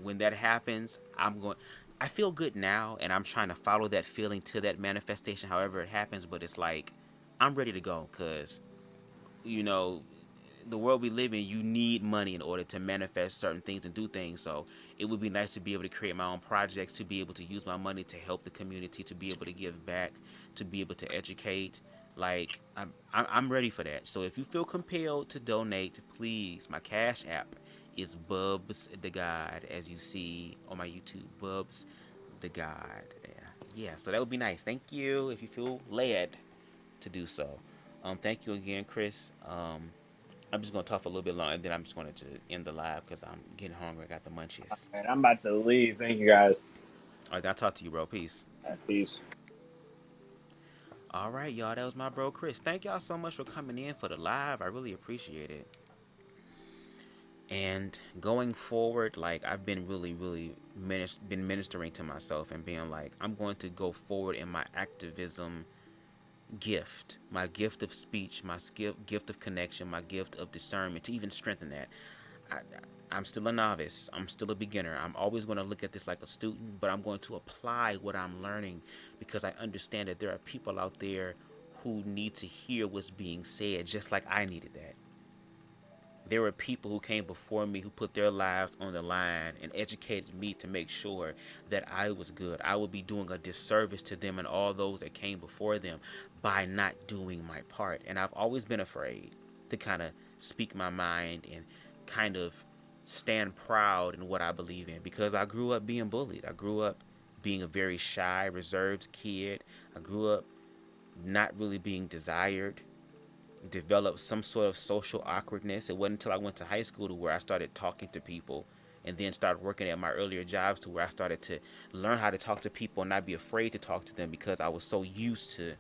when that happens, I feel good now, and I'm trying to follow that feeling to that manifestation, however it happens. But it's like I'm ready to go, because the world we live in, you need money in order to manifest certain things and do things. So it would be nice to be able to create my own projects, to be able to use my money to help the community, to be able to give back, to be able to educate. Like I'm ready for that. So if you feel compelled to donate, please, my Cash App is BubzDaGawd, as you see on my YouTube, BubzDaGawd. Yeah. So that would be nice. Thank you if you feel led to do so. Thank you again, Chris. I'm just going to talk for a little bit longer, and then I'm just going to end the live because I'm getting hungry. I got the munchies. All right, I'm about to leave. Thank you, guys. All right, I'll talk to you, bro. Peace. Peace. All right, y'all. That was my bro, Chris. Thank y'all so much for coming in for the live. I really appreciate it. And going forward, like, I've been really been ministering to myself and being like, I'm going to go forward in my activism gift, my gift of speech, my gift of connection, my gift of discernment, to even strengthen that. I'm still a novice. I'm still a beginner. I'm always going to look at this like a student, but I'm going to apply what I'm learning, because I understand that there are people out there who need to hear what's being said, just like I needed that. There were people who came before me who put their lives on the line and educated me to make sure that I was good. I would be doing a disservice to them and all those that came before them by not doing my part. And I've always been afraid to kind of speak my mind and kind of stand proud in what I believe in, because I grew up being bullied. I grew up being a very shy, reserved kid. I grew up not really being desired. Developed some sort of social awkwardness. It wasn't until I went to high school to where I started talking to people, and then started working at my earlier jobs to where I started to learn how to talk to people and not be afraid to talk to them, because I was so used to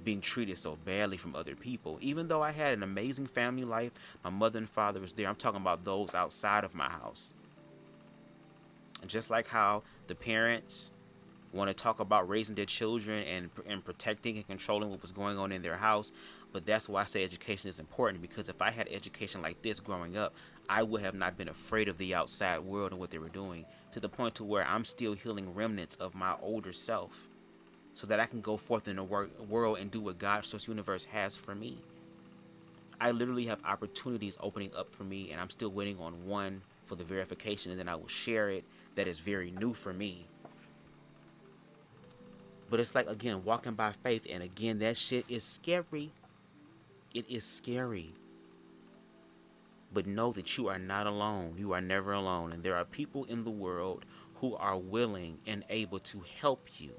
being treated so badly from other people. Even though I had an amazing family life, my mother and father was there. I'm talking about those outside of my house. And just like how the parents want to talk about raising their children and protecting and controlling what was going on in their house. But that's why I say education is important, because if I had education like this growing up, I would have not been afraid of the outside world and what they were doing, to the point to where I'm still healing remnants of my older self, so that I can go forth in the world and do what God's source universe has for me. I literally have opportunities opening up for me, and I'm still waiting on one for the verification, and then I will share it. That is very new for me. But it's like, again, walking by faith, and again, that shit is scary. It is scary. But know that you are not alone. You are never alone. And there are people in the world who are willing and able to help you.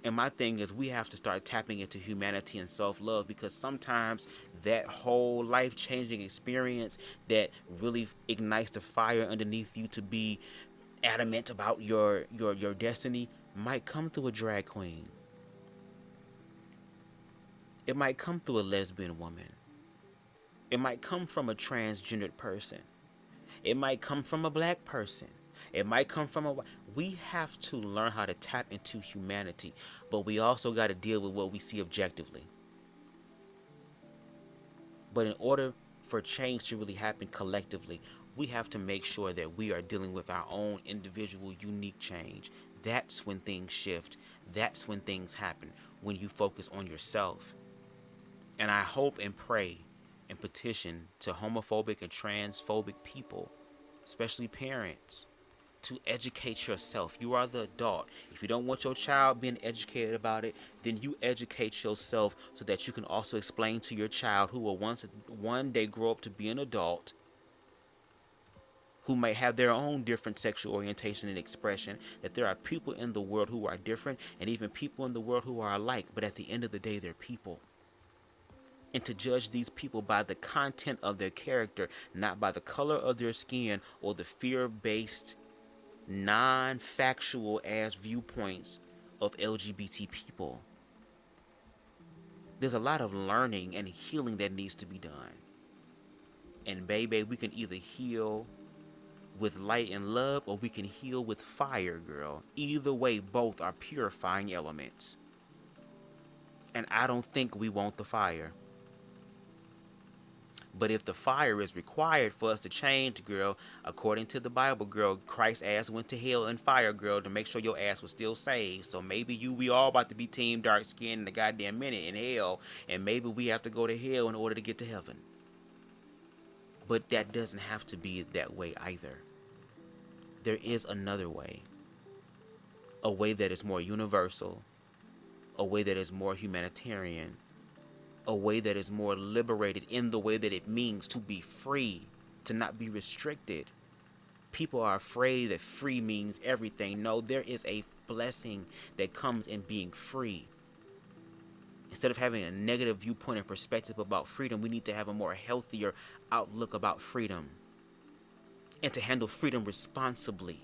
And my thing is, we have to start tapping into humanity and self-love, because sometimes that whole life-changing experience that really ignites the fire underneath you to be adamant about your destiny might come through a drag queen. It might come through a lesbian woman. It might come from a transgendered person. It might come from a black person. It might come from a... We have to learn how to tap into humanity, but we also got to deal with what we see objectively. But in order for change to really happen collectively, we have to make sure that we are dealing with our own individual, unique change. That's when things shift. That's when things happen, when you focus on yourself. And I hope and pray and petition to homophobic and transphobic people, especially parents, to educate yourself. You are the adult. If you don't want your child being educated about it, then you educate yourself so that you can also explain to your child, who will one day grow up to be an adult, who may have their own different sexual orientation and expression, that there are people in the world who are different, and even people in the world who are alike, but at the end of the day, they're people. And to judge these people by the content of their character, not by the color of their skin or the fear-based, non-factual ass viewpoints of LGBT people. There's a lot of learning and healing that needs to be done. And baby, we can either heal with light and love, or we can heal with fire, girl. Either way, both are purifying elements. And I don't think we want the fire. But if the fire is required for us to change, girl, according to the Bible, girl, Christ's ass went to hell in fire, girl, to make sure your ass was still saved. So maybe we all about to be team dark skin in a goddamn minute in hell, and maybe we have to go to hell in order to get to heaven. But that doesn't have to be that way either. There is another way. A way that is more universal. A way that is more humanitarian. A way that is more liberated in the way that it means to be free, to not be restricted. People are afraid that free means everything. No, there is a blessing that comes in being free. Instead of having a negative viewpoint and perspective about freedom, we need to have a more healthier outlook about freedom. And to handle freedom responsibly.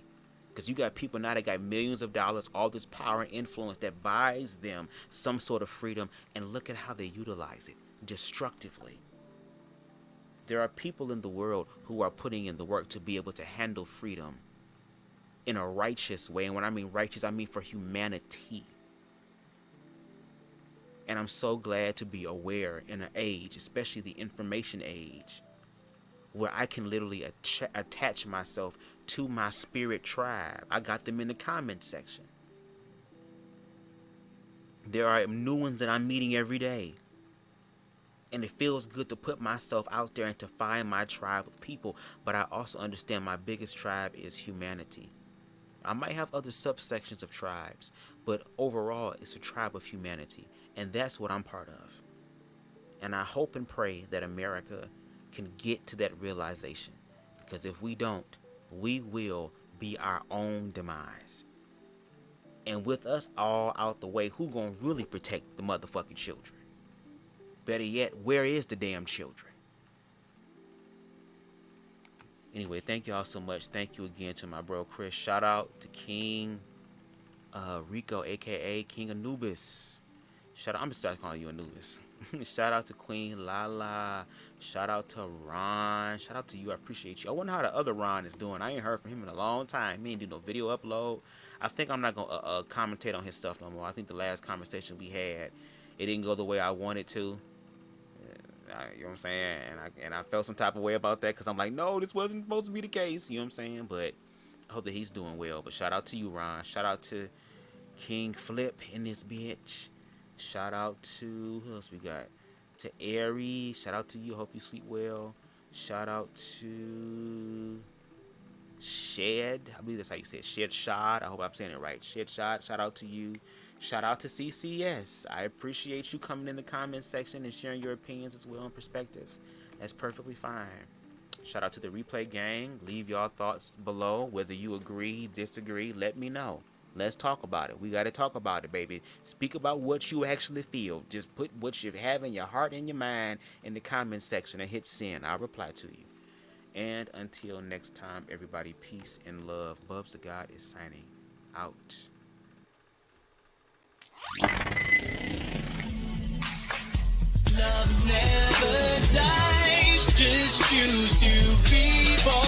Because you got people now that got millions of dollars, all this power and influence that buys them some sort of freedom, and look at how they utilize it destructively. There are people in the world who are putting in the work to be able to handle freedom in a righteous way. And when I mean righteous, I mean for humanity. And I'm so glad to be aware in an age, especially the information age, where I can literally attach myself to my spirit tribe. I got them in the comment section. There are new ones that I'm meeting every day. And it feels good to put myself out there and to find my tribe of people. But I also understand my biggest tribe is humanity. I might have other subsections of tribes, but overall it's a tribe of humanity. And that's what I'm part of. And I hope and pray that America can get to that realization, because if we don't, we will be our own demise. And with us all out the way, who gonna really protect the motherfucking children? Better yet, where is the damn children? Anyway, thank y'all so much. Thank you again to my bro Chris. Shout out to King Rico, aka King Anubis. Shout out, I'm gonna start calling you Anubis. Shout out to Queen Lala. Shout out to Ron. Shout out to you. I appreciate you. I wonder how the other Ron is doing. I ain't heard from him in a long time. He ain't do no video upload. I think I'm not gonna commentate on his stuff no more. I think the last conversation we had, it didn't go the way I wanted to. You know what I'm saying? And I felt some type of way about that, because I'm like, no, this wasn't supposed to be the case. You know what I'm saying? But I hope that he's doing well. But shout out to you, Ron. Shout out to King Flip in this bitch. Shout out to, who else we got? To Aries. Shout out to you. Hope you sleep well. Shout out to Shed. I believe that's how you say it. Shed Shad. I hope I'm saying it right. Shed Shad. Shout out to you. Shout out to CCS. I appreciate you coming in the comment section and sharing your opinions as well and perspective. That's perfectly fine. Shout out to the replay gang. Leave y'all thoughts below. Whether you agree, disagree, let me know. Let's talk about it. We got to talk about it, baby. Speak about what you actually feel. Just put what you have in your heart and your mind in the comment section and hit send. I'll reply to you. And until next time, everybody, peace and love. BubzDaGawd is signing out. Love never dies. Just choose to be born.